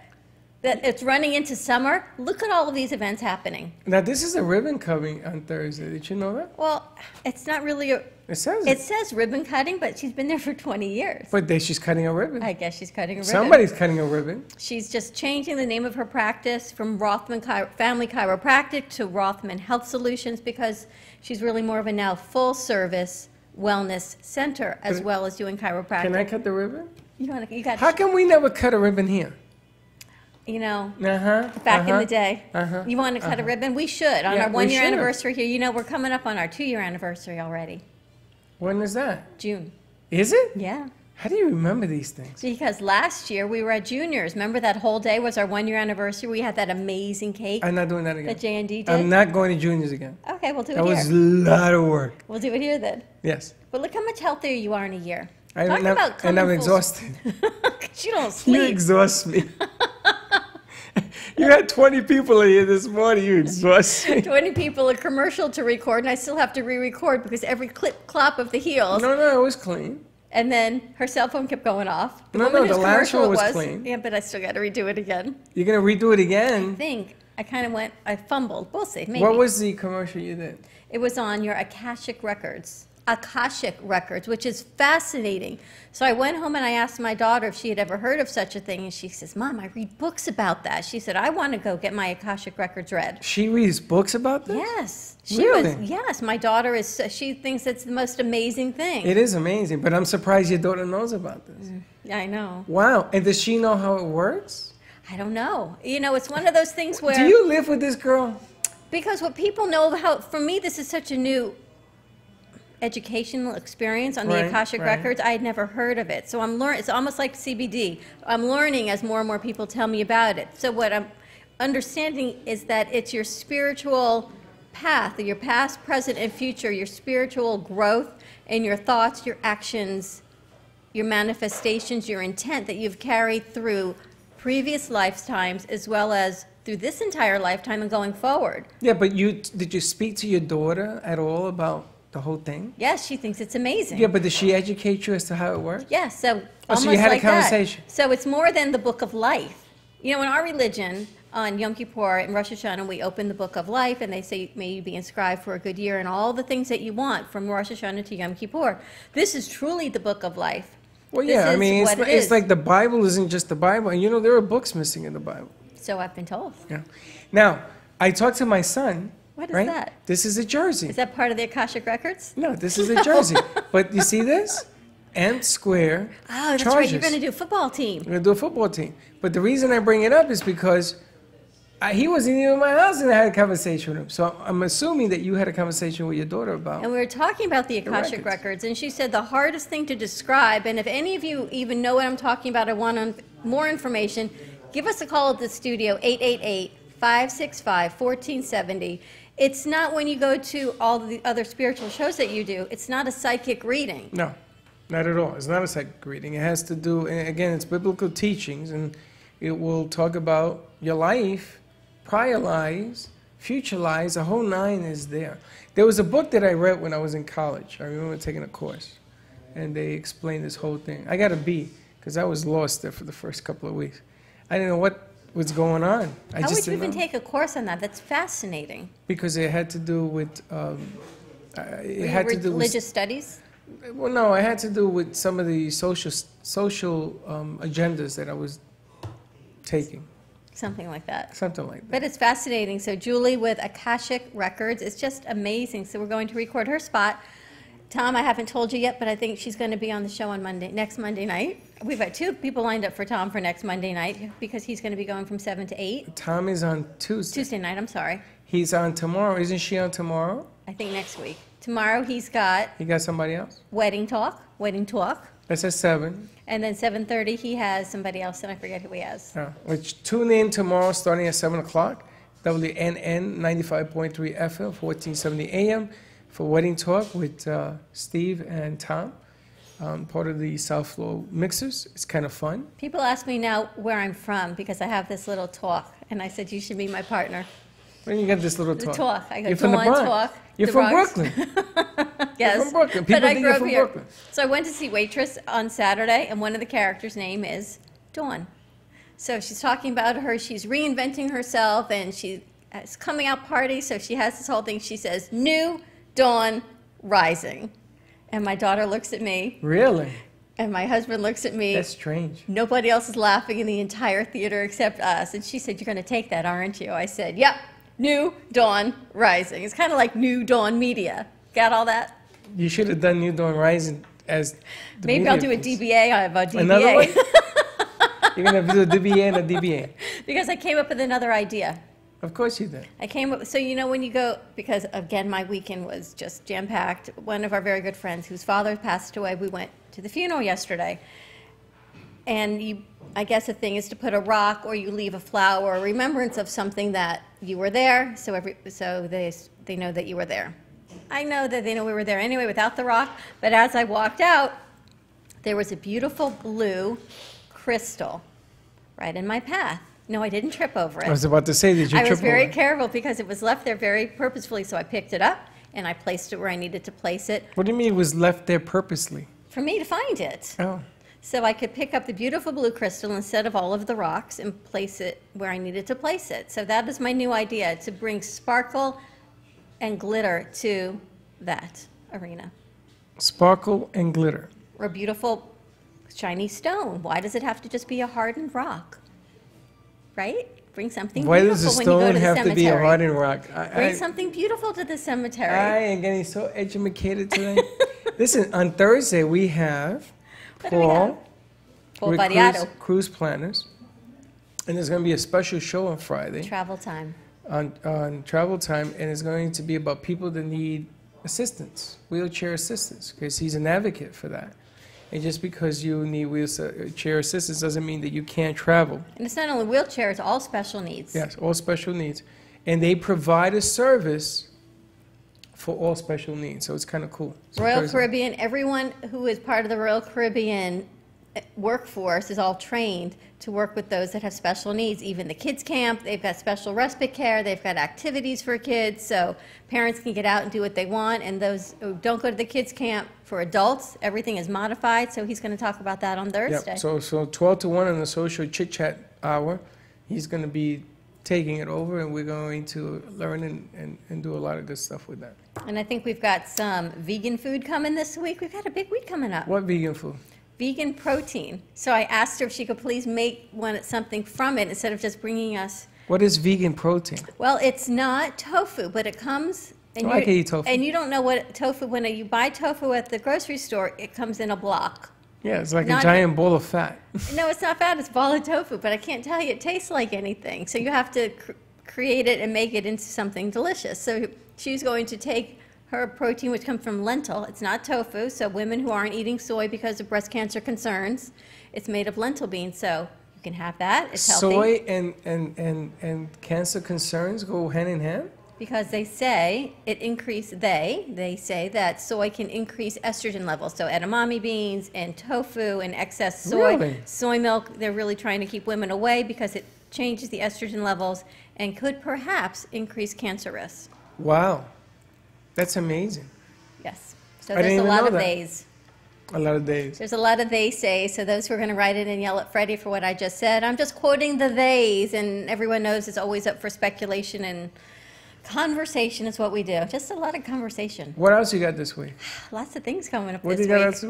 Speaker 1: that it's running into summer, look at all of these events happening.
Speaker 4: Now, this is a ribbon cutting on Thursday. Did you know that?
Speaker 1: Well, it's not really a...
Speaker 4: It says
Speaker 1: It says ribbon cutting, but she's been there for 20 years.
Speaker 4: But she's cutting a ribbon.
Speaker 1: I guess she's cutting a ribbon.
Speaker 4: Somebody's cutting a ribbon.
Speaker 1: She's just changing the name of her practice from Rothman Family Chiropractic to Rothman Health Solutions, because she's really more of a now full-service wellness center, as well as doing chiropractic.
Speaker 4: Can I cut the ribbon?
Speaker 1: You got.
Speaker 4: How come we never cut a ribbon here?
Speaker 1: You know, back in the day. You want to cut a ribbon? We should. On our 1 year anniversary here. You know, we're coming up on our 2 year anniversary already.
Speaker 4: When is that?
Speaker 1: June.
Speaker 4: Is it?
Speaker 1: Yeah.
Speaker 4: How do you remember these things?
Speaker 1: Because last year we were at Juniors. Remember that whole day was our 1 year anniversary? We had that amazing cake.
Speaker 4: I'm not doing that again.
Speaker 1: That J&D did?
Speaker 4: I'm not going to Juniors again.
Speaker 1: Okay, we'll do it
Speaker 4: here. That was a lot of work.
Speaker 1: We'll do it here then.
Speaker 4: Yes.
Speaker 1: But look how much healthier you are in a year.
Speaker 4: And I'm exhausted.
Speaker 1: You don't sleep.
Speaker 4: You exhaust me. You had 20 people in here this morning. You exhaust me.
Speaker 1: 20 people, a commercial to record, and I still have to re-record because every clip, clop of the heels.
Speaker 4: No, it was clean.
Speaker 1: And then her cell phone kept going off.
Speaker 4: The last one was clean.
Speaker 1: Yeah, but I still got to redo it again.
Speaker 4: You're going to redo it again?
Speaker 1: I think. I fumbled. We'll see. Maybe.
Speaker 4: What was the commercial you did?
Speaker 1: It was on your Akashic Records, which is fascinating. So I went home and I asked my daughter if she had ever heard of such a thing, and she says, "Mom, I read books about that." She said, "I want to go get my Akashic Records read."
Speaker 4: She reads books about this?
Speaker 1: Yes.
Speaker 4: Really?
Speaker 1: Yes, my daughter she thinks it's the most amazing thing.
Speaker 4: It is amazing, but I'm surprised your daughter knows about this.
Speaker 1: I know.
Speaker 4: Wow. And does she know how it works?
Speaker 1: I don't know. You know, it's one of those things where...
Speaker 4: Do you live with this girl?
Speaker 1: Because what people know for me, this is such a new educational experience on the Akashic Records. I had never heard of it. So I'm learning. It's almost like CBD. I'm learning as more and more people tell me about it. So what I'm understanding is that it's your spiritual path, your past, present, and future, your spiritual growth, and your thoughts, your actions, your manifestations, your intent that you've carried through previous lifetimes, as well as through this entire lifetime and going forward.
Speaker 4: Yeah, but did you speak to your daughter at all about the whole thing?
Speaker 1: Yes, she thinks it's amazing.
Speaker 4: Yeah, but does she educate you as to how it works?
Speaker 1: Yes, so
Speaker 4: so you had a conversation.
Speaker 1: So it's more than the Book of Life. You know, in our religion, on Yom Kippur and Rosh Hashanah, we open the Book of Life, and they say, may you be inscribed for a good year, and all the things that you want from Rosh Hashanah to Yom Kippur. This is truly the Book of Life.
Speaker 4: Well, yeah, I mean, it's like the Bible isn't just the Bible. And, you know, there are books missing in the Bible.
Speaker 1: So I've been told.
Speaker 4: Yeah. Now, I talked to my son.
Speaker 1: What is that?
Speaker 4: This is a jersey.
Speaker 1: Is that part of the Akashic Records?
Speaker 4: No, this is a jersey. But you see this? Ant Square.
Speaker 1: Oh, that's
Speaker 4: Chargers.
Speaker 1: right. You're going to do a football team.
Speaker 4: We're going to do a football team. But the reason I bring it up is because he wasn't even in my house and I had a conversation with him. So I'm assuming that you had a conversation with your daughter about.
Speaker 1: And we were talking about the Akashic Records, and she said the hardest thing to describe, and if any of you even know what I'm talking about or want more information, give us a call at the studio, 888-565-1470. It's not when you go to all the other spiritual shows that you do. It's not a psychic reading.
Speaker 4: No, not at all. It's not a psychic reading. It has to do, and again, it's biblical teachings, and it will talk about your life, prior lives, future lives. The whole nine is there. There was a book that I read when I was in college. I remember taking a course, and they explained this whole thing. I got a B because I was lost there for the first couple of weeks. I didn't know what was going on.
Speaker 1: How would you even take a course on that? That's fascinating.
Speaker 4: Because it had to do with
Speaker 1: religious studies.
Speaker 4: Well, no, it had to do with some of the social agendas that I was taking.
Speaker 1: Something like that.
Speaker 4: Something like that.
Speaker 1: But it's fascinating. So Julie with Akashic Records, it's just amazing. So we're going to record her spot Tom, I haven't told you yet, but I think she's going to be on the show on next Monday night. We've got 2 people lined up for Tom for next Monday night because he's going to be going from 7 to 8.
Speaker 4: Tom is on Tuesday.
Speaker 1: Tuesday night, I'm sorry.
Speaker 4: He's on tomorrow. Isn't she on tomorrow?
Speaker 1: I think next week. Tomorrow he's got
Speaker 4: He got somebody else?
Speaker 1: Wedding Talk.
Speaker 4: That's at 7.
Speaker 1: And then 7:30 he has somebody else, and I forget who he has.
Speaker 4: Which tune in tomorrow starting at 7 o'clock. WNN 95.3 FM, 1470 AM for Wedding Talk with Steve and Tom, part of the South Flow Mixers. It's kind of fun.
Speaker 1: People ask me now where I'm from because I have this little talk, and I said you should be my partner.
Speaker 4: When you get this little
Speaker 1: The
Speaker 4: talk?
Speaker 1: talk. I go,
Speaker 4: You're from the
Speaker 1: Dawn
Speaker 4: Bronx.
Speaker 1: Talk.
Speaker 4: You're
Speaker 1: the
Speaker 4: from
Speaker 1: Bronx.
Speaker 4: Brooklyn.
Speaker 1: Yes.
Speaker 4: You're from Brooklyn.
Speaker 1: But
Speaker 4: People
Speaker 1: I
Speaker 4: think
Speaker 1: grew
Speaker 4: you're
Speaker 1: up
Speaker 4: from
Speaker 1: here.
Speaker 4: Brooklyn.
Speaker 1: So I went to see Waitress on Saturday, and one of the characters' name is Dawn. So she's talking about she's reinventing herself, and she's coming out party, so she has this whole thing. She says, New Dawn Rising. And my daughter looks at me.
Speaker 4: Really?
Speaker 1: And my husband looks at me.
Speaker 4: That's strange.
Speaker 1: Nobody else is laughing in the entire theater except us. And she said, you're going to take that, aren't you? I said, yep, New Dawn Rising. It's kind of like New Dawn Media. Got all that?
Speaker 4: You should have done New Dawn Rising as the
Speaker 1: Maybe I'll
Speaker 4: media
Speaker 1: do a
Speaker 4: piece.
Speaker 1: DBA about DBA.
Speaker 4: Another one? You're going to do a DBA and a DBA.
Speaker 1: Because I came up with another idea.
Speaker 4: Of course you did.
Speaker 1: I came up, so you know when you go, because again, my weekend was just jam-packed. One of our very good friends whose father passed away, we went to the funeral yesterday. And I guess the thing is to put a rock or you leave a flower, a remembrance of something that you were there, so they know that you were there. I know that they know we were there anyway without the rock, but as I walked out, there was a beautiful blue crystal right in my path. No, I didn't trip over it.
Speaker 4: I was about to say, did you trip
Speaker 1: I was very
Speaker 4: over it?
Speaker 1: careful because it was left there very purposefully, so I picked it up and I placed it where I needed to place it
Speaker 4: What do you mean it was left there purposely?
Speaker 1: for me to find it.
Speaker 4: Oh.
Speaker 1: So I could pick up the beautiful blue crystal instead of all of the rocks and place it where I needed to place it. So that is my new idea, to bring sparkle and glitter to that arena.
Speaker 4: Sparkle and glitter.
Speaker 1: Or a beautiful shiny stone. Why does it have to just be a hardened rock? Right? Bring something
Speaker 4: Why
Speaker 1: beautiful
Speaker 4: does a
Speaker 1: when you go
Speaker 4: stone
Speaker 1: to the
Speaker 4: have to be a
Speaker 1: cemetery.
Speaker 4: hardened rock?
Speaker 1: Bring something beautiful to the cemetery.
Speaker 4: I am getting so educated today. Listen, on Thursday we have Paul with
Speaker 1: Variado.
Speaker 4: Cruise Planners. And there's going to be a special show on Friday.
Speaker 1: Travel time.
Speaker 4: On Travel Time, and it's going to be about people that need assistance, wheelchair assistance, because he's an advocate for that. And just because you need wheelchair assistance doesn't mean that you can't travel.
Speaker 1: And it's not only wheelchair, it's all special needs.
Speaker 4: Yes, all special needs. And they provide a service for all special needs, so it's kind of cool. So
Speaker 1: Royal
Speaker 4: Thursday-
Speaker 1: Caribbean, everyone who is part of the Royal Caribbean workforce is all trained to work with those that have special needs. Even the kids camp, they've got special respite care, they've got activities for kids, so parents can get out and do what they want. And those who don't go to the kids camp, for adults, everything is modified, so he's going to talk about that on Thursday.
Speaker 4: Yep. So 12 to 1 in the social chit chat hour, he's going to be taking it over, and we're going to learn and do a lot of good stuff with that.
Speaker 1: And I think we've got some vegan food coming this week. We've got a big week coming up.
Speaker 4: What vegan food?
Speaker 1: Vegan protein. So I asked her if she could please make something from it instead of just bringing us.
Speaker 4: What is vegan protein?
Speaker 1: Well, it's not tofu, but it comes. And
Speaker 4: I can eat tofu.
Speaker 1: And you don't know what tofu. When you buy tofu at the grocery store, it comes in a block.
Speaker 4: Yeah, it's like a
Speaker 1: Not-
Speaker 4: giant bowl of fat.
Speaker 1: No, it's not fat. It's ball of tofu, but I can't tell you it tastes like anything. So you have to create it and make it into something delicious. So she's going to take her protein, which comes from lentil. It's not tofu, so women who aren't eating soy because of breast cancer concerns, it's made of lentil beans, so you can have that. It's healthy.
Speaker 4: Soy and cancer concerns go hand in hand?
Speaker 1: Because they say they say that soy can increase estrogen levels. So edamame beans and tofu and excess soy,
Speaker 4: Really?
Speaker 1: soy milk, they're really trying to keep women away because it changes the estrogen levels and could perhaps increase cancer risks.
Speaker 4: Wow. That's amazing.
Speaker 1: Yes. So
Speaker 4: I didn't
Speaker 1: there's a
Speaker 4: even
Speaker 1: lot
Speaker 4: know
Speaker 1: of
Speaker 4: that.
Speaker 1: days.
Speaker 4: A lot of days.
Speaker 1: There's a lot of they say, so those who are going to write in and yell at Freddy for what I just said, I'm just quoting the theys, and everyone knows it's always up for speculation, and conversation is what we do. Just a lot of conversation.
Speaker 4: What else you got this week?
Speaker 1: Lots of things coming up
Speaker 4: What do
Speaker 1: this
Speaker 4: you got
Speaker 1: week.
Speaker 4: this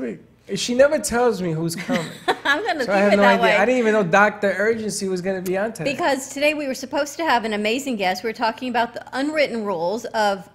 Speaker 4: week? She never tells me who's coming.
Speaker 1: I'm going to
Speaker 4: So
Speaker 1: keep
Speaker 4: I have
Speaker 1: it
Speaker 4: no
Speaker 1: that
Speaker 4: idea.
Speaker 1: way.
Speaker 4: I didn't even know Dr. Urgency was going to be on today.
Speaker 1: Because today we were supposed to have an amazing guest. We were talking about the unwritten rules of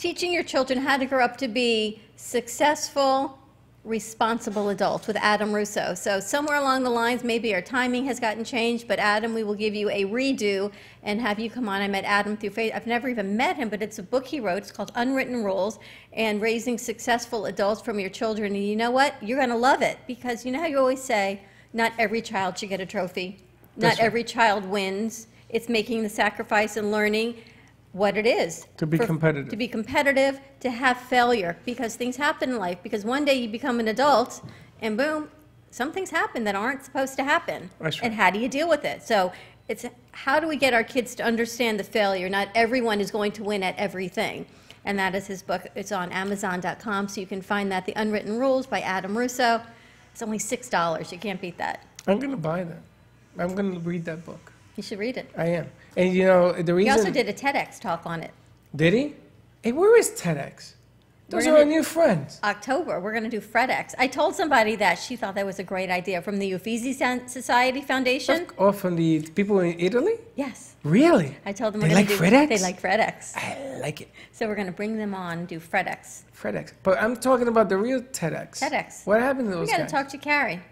Speaker 1: Teaching your children how to grow up to be successful, responsible adults with Adam Russo. So somewhere along the lines, maybe our timing has gotten changed, but Adam, we will give you a redo and have you come on. I met Adam through Facebook. I've never even met him, but it's a book he wrote. It's called Unwritten Rules and Raising Successful Adults from Your Children. And you know what? You're going to love it, because you know how you always say, not every child should get a trophy. Not every child wins. It's making the sacrifice and learning what it is.
Speaker 4: To be competitive.
Speaker 1: To be competitive, to have failure, because things happen in life. Because one day you become an adult, and boom, some things happen that aren't supposed to happen.
Speaker 4: That's right.
Speaker 1: And how do you deal with it? So it's how do we get our kids to understand the failure? Not everyone is going to win at everything. And that is his book. It's on Amazon.com, so you can find that, The Unwritten Rules by Adam Russo. It's only $6. You can't beat that.
Speaker 4: I'm going to buy that. I'm going to read that book.
Speaker 1: You should read it.
Speaker 4: I am. And you know, the reason...
Speaker 1: He also did a TEDx talk on it.
Speaker 4: Did he? Hey, where is TEDx? Those are our new friends.
Speaker 1: October, we're going to do FredX. I told somebody that she thought that was a great idea from the Uffizi Society Foundation.
Speaker 4: Oh, from the people in Italy?
Speaker 1: Yes.
Speaker 4: Really?
Speaker 1: I told them
Speaker 4: they
Speaker 1: we're
Speaker 4: like
Speaker 1: going to
Speaker 4: FredX?
Speaker 1: They like FredX.
Speaker 4: I like it.
Speaker 1: So we're going to bring them on and do FredX.
Speaker 4: FredX. But I'm talking about the real TEDx.
Speaker 1: TEDx.
Speaker 4: What happened to those
Speaker 1: We got to
Speaker 4: guys?
Speaker 1: talk to Carrie.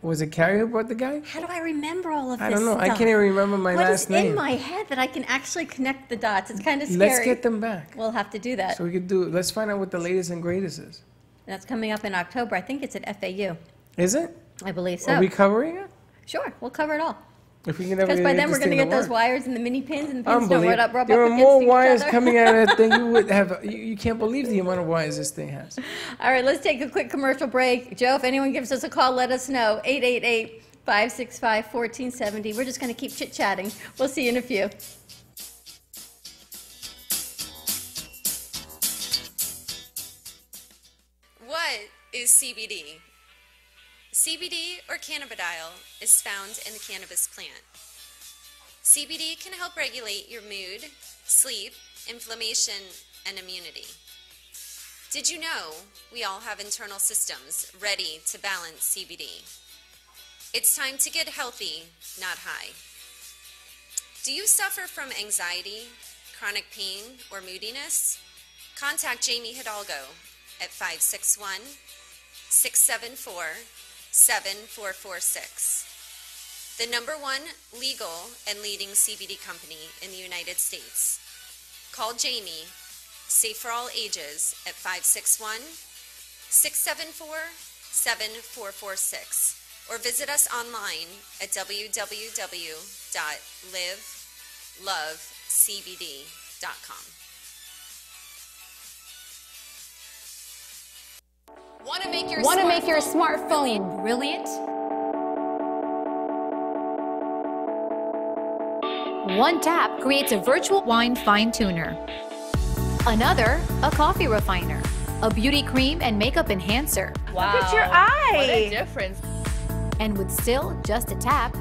Speaker 4: Was it Carrie who brought the guy?
Speaker 1: How do I remember all of this
Speaker 4: I don't know.
Speaker 1: stuff?
Speaker 4: I can't even remember my last
Speaker 1: What is
Speaker 4: name.
Speaker 1: in my head that I can actually connect the dots? It's kind of scary.
Speaker 4: Let's get them back.
Speaker 1: We'll have to do that.
Speaker 4: So we could do. Let's find out what the latest and greatest is.
Speaker 1: That's coming up in October. I think it's at FAU.
Speaker 4: Is it?
Speaker 1: I believe so.
Speaker 4: Are we covering it?
Speaker 1: Sure, we'll cover it all.
Speaker 4: If we can ever
Speaker 1: Because
Speaker 4: get
Speaker 1: by then
Speaker 4: this
Speaker 1: we're going to
Speaker 4: thing
Speaker 1: get those
Speaker 4: work.
Speaker 1: wires and the mini pins, and the pins don't rub up
Speaker 4: There are
Speaker 1: against
Speaker 4: more
Speaker 1: each
Speaker 4: wires
Speaker 1: other.
Speaker 4: coming out of it than you would have. You can't believe the amount of wires this thing has.
Speaker 1: All right, let's take a quick commercial break. Joe, if anyone gives us a call, let us know. 888-565-1470. We're just going to keep chit-chatting. We'll see you in a few.
Speaker 18: What is CBD? CBD, or cannabidiol, is found in the cannabis plant. CBD can help regulate your mood, sleep, inflammation, and immunity. Did you know we all have internal systems ready to balance CBD? It's time to get healthy, not high. Do you suffer from anxiety, chronic pain, or moodiness? Contact Jamie Hidalgo at 561-674-7446. The #1 legal and leading CBD company in the United States. Call Jamie, safe for all ages, at 561-674-7446, or visit us online at www.livelovecbd.com.
Speaker 8: Want to make your smartphone brilliant? One tap creates a virtual wine fine tuner. Another, a coffee refiner. A beauty cream and makeup enhancer.
Speaker 9: Wow.
Speaker 6: Look at your eye.
Speaker 9: What a difference.
Speaker 8: And with still just a tap,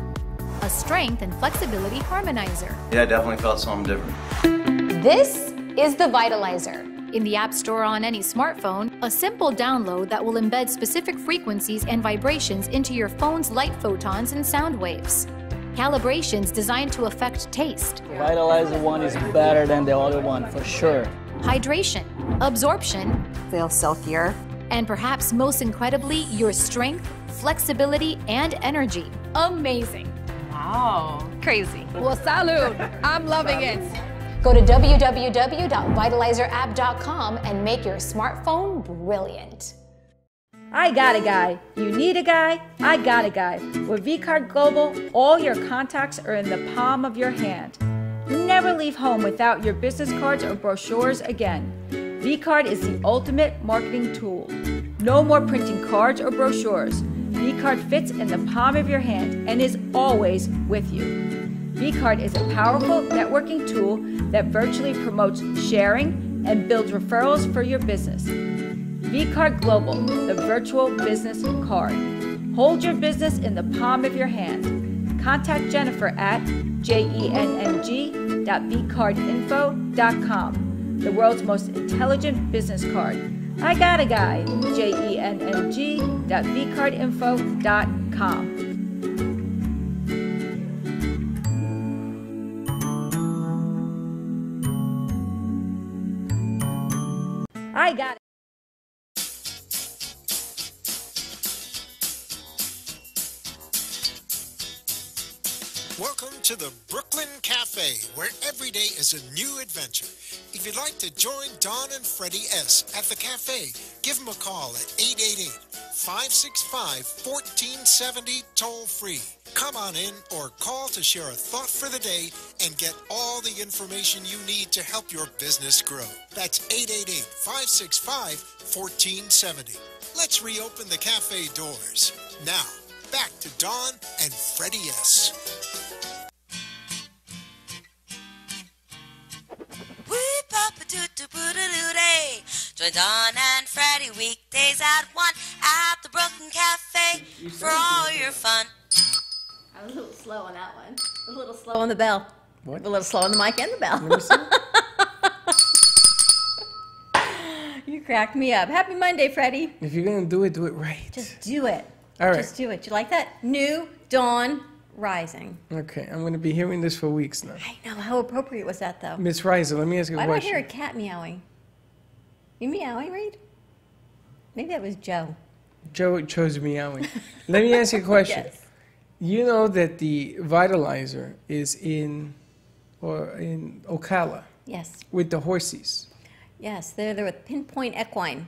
Speaker 8: a strength and flexibility harmonizer.
Speaker 19: Yeah, I definitely felt something different.
Speaker 8: This is the Vitalizer. In the App Store on any smartphone, a simple download that will embed specific frequencies and vibrations into your phone's light photons and sound waves. Calibrations designed to affect taste,
Speaker 11: Vitalizer one is better than the other one, for sure.
Speaker 8: hydration, absorption,
Speaker 20: feel silkier,
Speaker 8: and perhaps most incredibly, your strength, flexibility, and energy. Amazing.
Speaker 9: Wow.
Speaker 20: crazy.
Speaker 9: Well, salud. I'm loving it.
Speaker 8: Go to www.vitalizerapp.com and make your smartphone brilliant.
Speaker 6: I got a guy. You need a guy? I got a guy. With vCard Global, all your contacts are in the palm of your hand. Never leave home without your business cards or brochures again. vCard is the ultimate marketing tool. No more printing cards or brochures. vCard fits in the palm of your hand and is always with you. vCard is a powerful networking tool that virtually promotes sharing and builds referrals for your business. vCard Global, the virtual business card. Hold your business in the palm of your hand. Contact Jennifer at jenng.vcardinfo.com, the world's most intelligent business card. I got a guy, jenng.vcardinfo.com. I got it.
Speaker 5: Welcome to the Brooklyn Cafe, where every day is a new adventure. If you'd like to join Don and Freddy S. at the cafe, give them a call at 888-565-1470 toll-free. Come on in or call to share a thought for the day and get all the information you need to help your business grow. That's 888-565-1470. Let's reopen the cafe doors. Now, back to Don and Freddy S.
Speaker 17: Join Don and Freddy weekdays at 1 at the Brooklyn Cafe for all your fun.
Speaker 1: I was a little slow on that one. A little slow on the bell.
Speaker 5: What?
Speaker 1: A little slow on the mic and the bell. You cracked me up. Happy Monday, Freddy.
Speaker 4: If you're going to do it right.
Speaker 1: Just do it.
Speaker 4: All right.
Speaker 1: Just do it. You like that? New Dawn Rising.
Speaker 4: Okay, I'm going to be hearing this for weeks now.
Speaker 1: I know. How appropriate was that, though?
Speaker 4: Miss Riser, let me ask you a
Speaker 1: Why do I
Speaker 4: question.
Speaker 1: hear a cat meowing? You meowing, Reed? Maybe that was Joe.
Speaker 4: Joe chose meowing. Let me ask you a question.
Speaker 1: Yes.
Speaker 4: You know that the Vitalizer is in Ocala
Speaker 1: Yes.
Speaker 4: with the horses.
Speaker 1: Yes, they're there with Pinpoint Equine.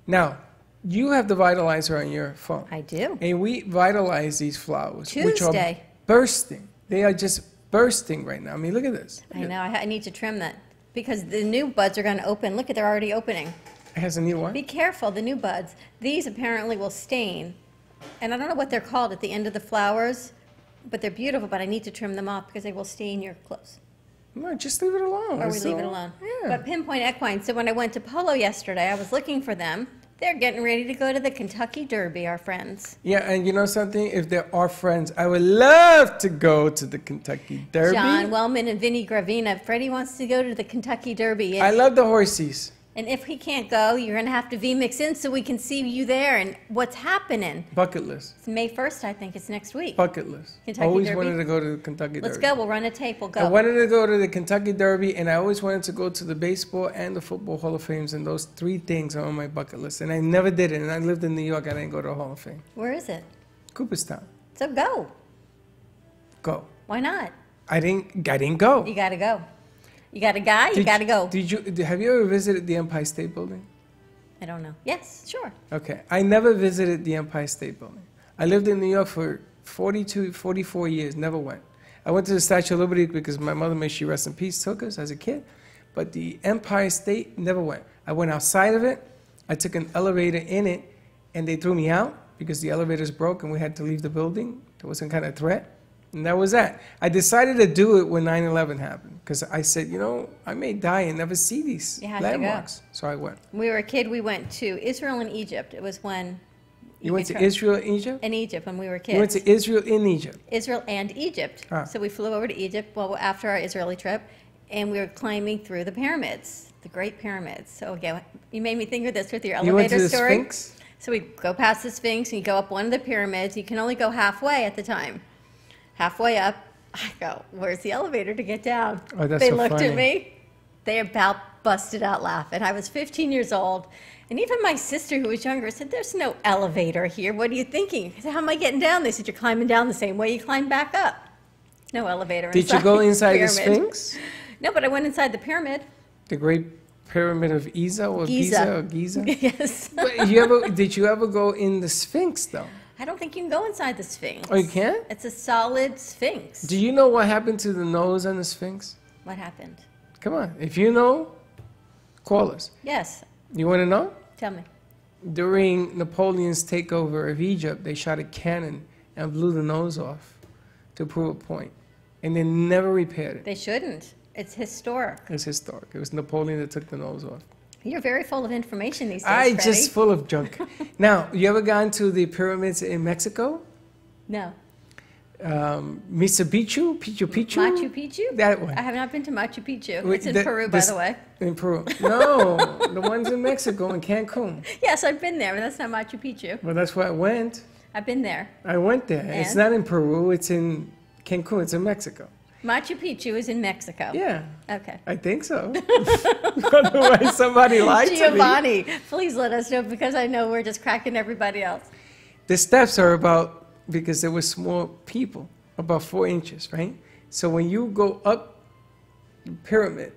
Speaker 4: Now, you have the Vitalizer on your phone.
Speaker 1: I do.
Speaker 4: And we vitalize these flowers, which are
Speaker 1: Tuesday.
Speaker 4: bursting. They are just bursting right now. I mean, look at this.
Speaker 1: I know. I need to trim that because the new buds are going to open. Look, they're already opening.
Speaker 4: It has a new one?
Speaker 1: Be careful, the new buds. These apparently will stain. And I don't know what they're called at the end of the flowers, but they're beautiful, but I need to trim them off because they will stain your clothes.
Speaker 4: No, just leave it alone.
Speaker 1: Or we leave it alone.
Speaker 4: Yeah.
Speaker 1: But Pinpoint Equine, so when I went to Polo yesterday, I was looking for them. They're getting ready to go to the Kentucky Derby, our friends.
Speaker 4: Yeah, and you know something? If they're our friends, I would love to go to the Kentucky Derby.
Speaker 1: John Wellman and Vinny Gravina. Freddie wants to go to the Kentucky Derby.
Speaker 4: I love the horses.
Speaker 1: And if he can't go, you're going to have to VMix in so we can see you there and what's happening.
Speaker 4: Bucket list.
Speaker 1: It's May 1st, I think. It's next week.
Speaker 4: Bucket list.
Speaker 1: Kentucky
Speaker 4: Always
Speaker 1: Derby.
Speaker 4: wanted to go to the Kentucky Derby.
Speaker 1: Let's go. We'll run a tape. We'll go.
Speaker 4: I wanted to go to the Kentucky Derby, and I always wanted to go to the baseball and the football Hall of Fames, and those three things are on my bucket list. And I never did it. And I lived in New York. I didn't go to the Hall of Fame.
Speaker 1: Where is it?
Speaker 4: Cooperstown.
Speaker 1: So go.
Speaker 4: Go.
Speaker 1: Why not?
Speaker 4: I didn't go.
Speaker 1: You got to go. You got a guy, you got to go.
Speaker 4: Have you ever visited the Empire State Building?
Speaker 1: I don't know. Yes, sure.
Speaker 4: Okay. I never visited the Empire State Building. I lived in New York for 44 years, never went. I went to the Statue of Liberty because my mother, may she rest in peace, took us as a kid. But the Empire State, never went. I went outside of it. I took an elevator in it, and they threw me out because the elevators broke and we had to leave the building. There was some kind of threat. And that was that. I decided to do it when 9/11 happened because I said, you know, I may die and never see these
Speaker 1: You have to go.
Speaker 4: landmarks. So I went.
Speaker 1: When we were a kid, we went to Israel and Egypt. It was when...
Speaker 4: You went to Israel and Egypt?
Speaker 1: In Egypt when we were kids.
Speaker 4: You went to Israel in Egypt?
Speaker 1: Israel and Egypt.
Speaker 4: Ah.
Speaker 1: So we flew over to Egypt after our Israeli trip, and we were climbing through the pyramids, the Great Pyramids. So again, you made me think of this with your elevator
Speaker 4: You went to the
Speaker 1: story.
Speaker 4: Sphinx?
Speaker 1: So we go past the Sphinx, and you go up one of the pyramids. You can only go halfway at the time. Halfway up, I go, where's the elevator to get down?
Speaker 4: Oh, that's
Speaker 1: They
Speaker 4: so
Speaker 1: looked
Speaker 4: funny.
Speaker 1: at me. They about busted out laughing. I was 15 years old. And even my sister, who was younger, said, there's no elevator here. What are you thinking? I said, how am I getting down? They said, you're climbing down the same way you climb back up. No elevator
Speaker 4: Did
Speaker 1: inside
Speaker 4: you go inside the
Speaker 1: pyramid.
Speaker 4: Sphinx?
Speaker 1: No, but I went inside the pyramid.
Speaker 4: The Great Pyramid of Giza or
Speaker 1: Giza.
Speaker 4: Giza or Giza?
Speaker 1: Yes.
Speaker 4: But did you ever go in the Sphinx, though?
Speaker 1: I don't think you can go inside the Sphinx.
Speaker 4: Oh, you can't?
Speaker 1: It's a solid Sphinx.
Speaker 4: Do you know what happened to the nose on the Sphinx?
Speaker 1: What happened?
Speaker 4: Come on. If you know, call us.
Speaker 1: Yes.
Speaker 4: You want to know?
Speaker 1: Tell me.
Speaker 4: During Napoleon's takeover of Egypt, they shot a cannon and blew the nose off to prove a point. And they never repaired it.
Speaker 1: They shouldn't. It's historic.
Speaker 4: It's historic. It was Napoleon that took the nose off.
Speaker 1: You're very full of information these days,
Speaker 4: I
Speaker 1: Freddie.
Speaker 4: just full of junk. Now, you ever gone to the pyramids in Mexico?
Speaker 1: No.
Speaker 4: Machu Picchu?
Speaker 1: Machu Picchu?
Speaker 4: That one.
Speaker 1: I have not been to Machu Picchu.
Speaker 4: Wait,
Speaker 1: It's in Peru, by the way.
Speaker 4: In Peru. No, the ones in Mexico, in Cancun.
Speaker 1: Yes, I've been there, but that's not Machu Picchu.
Speaker 4: Well, that's where I went.
Speaker 1: I've been there.
Speaker 4: I went there. It's
Speaker 1: And?
Speaker 4: not in Peru. It's in Cancun. It's in Mexico.
Speaker 1: Machu Picchu is in Mexico.
Speaker 4: Yeah.
Speaker 1: Okay.
Speaker 4: I think so. Otherwise, somebody lied to me.
Speaker 1: Giovanni, please let us know because I know we're just cracking everybody else.
Speaker 4: The steps are about, because there were small people, about 4 inches, right? So when you go up the pyramid,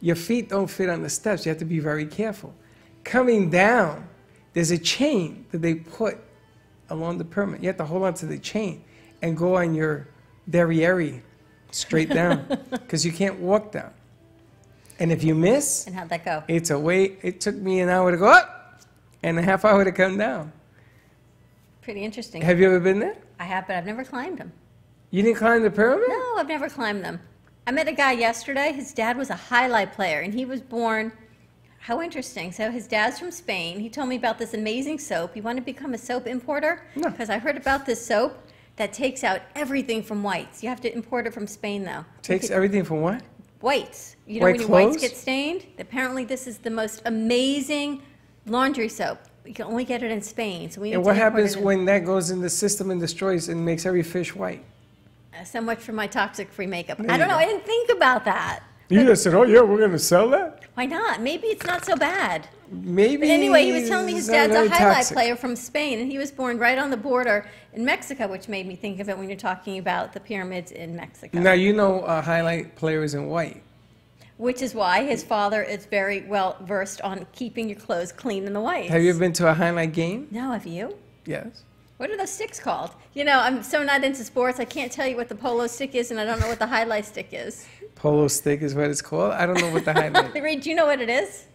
Speaker 4: your feet don't fit on the steps. You have to be very careful. Coming down, there's a chain that they put along the pyramid. You have to hold on to the chain and go on your derriere straight down because you can't walk down. And if you miss,
Speaker 1: and how'd that go?
Speaker 4: It's a wait. It took me an hour to go up and a half hour to come down.
Speaker 1: Pretty interesting.
Speaker 4: Have you ever been there?
Speaker 1: I have, but I've never climbed them.
Speaker 4: You didn't climb the pyramid?
Speaker 1: No, I've never climbed them. I met a guy yesterday. His dad was a highlight player, and he was born. How interesting. So his dad's from Spain. He told me about this amazing soap. He wanted to become a soap importer because I heard about this soap that takes out everything from whites. You have to import it from Spain, though.
Speaker 4: Takes everything from what?
Speaker 1: Whites. You know
Speaker 4: White
Speaker 1: when your
Speaker 4: clothes?
Speaker 1: whites get stained? Apparently this is the most amazing laundry soap. You can only get it in Spain. So we need
Speaker 4: And
Speaker 1: to
Speaker 4: what
Speaker 1: import
Speaker 4: happens
Speaker 1: it in.
Speaker 4: when that goes in the system and destroys and makes every fish white?
Speaker 1: So much for my toxic-free makeup.
Speaker 4: There
Speaker 1: I
Speaker 4: you
Speaker 1: don't know.
Speaker 4: go.
Speaker 1: I didn't think about that.
Speaker 4: You just said, oh, yeah, we're going to sell that?
Speaker 1: Why not? Maybe it's not so bad.
Speaker 4: Maybe.
Speaker 1: But anyway, he was telling me his
Speaker 4: it's not
Speaker 1: dad's a
Speaker 4: very
Speaker 1: highlight
Speaker 4: toxic.
Speaker 1: player from Spain, and he was born right on the border in Mexico, which made me think of it when you're talking about the pyramids in Mexico.
Speaker 4: Now, you know a highlight player is in white.
Speaker 1: Which is why his father is very well versed on keeping your clothes clean in the whites.
Speaker 4: Have you ever been to a highlight game?
Speaker 1: No, have you?
Speaker 4: Yes.
Speaker 1: What are those sticks called? You know, I'm so not into sports, I can't tell you what the polo stick is, and I don't know what the highlight stick is.
Speaker 4: Polo stick is what it's called. I don't know what the highlight
Speaker 1: Reed, do you know what it is?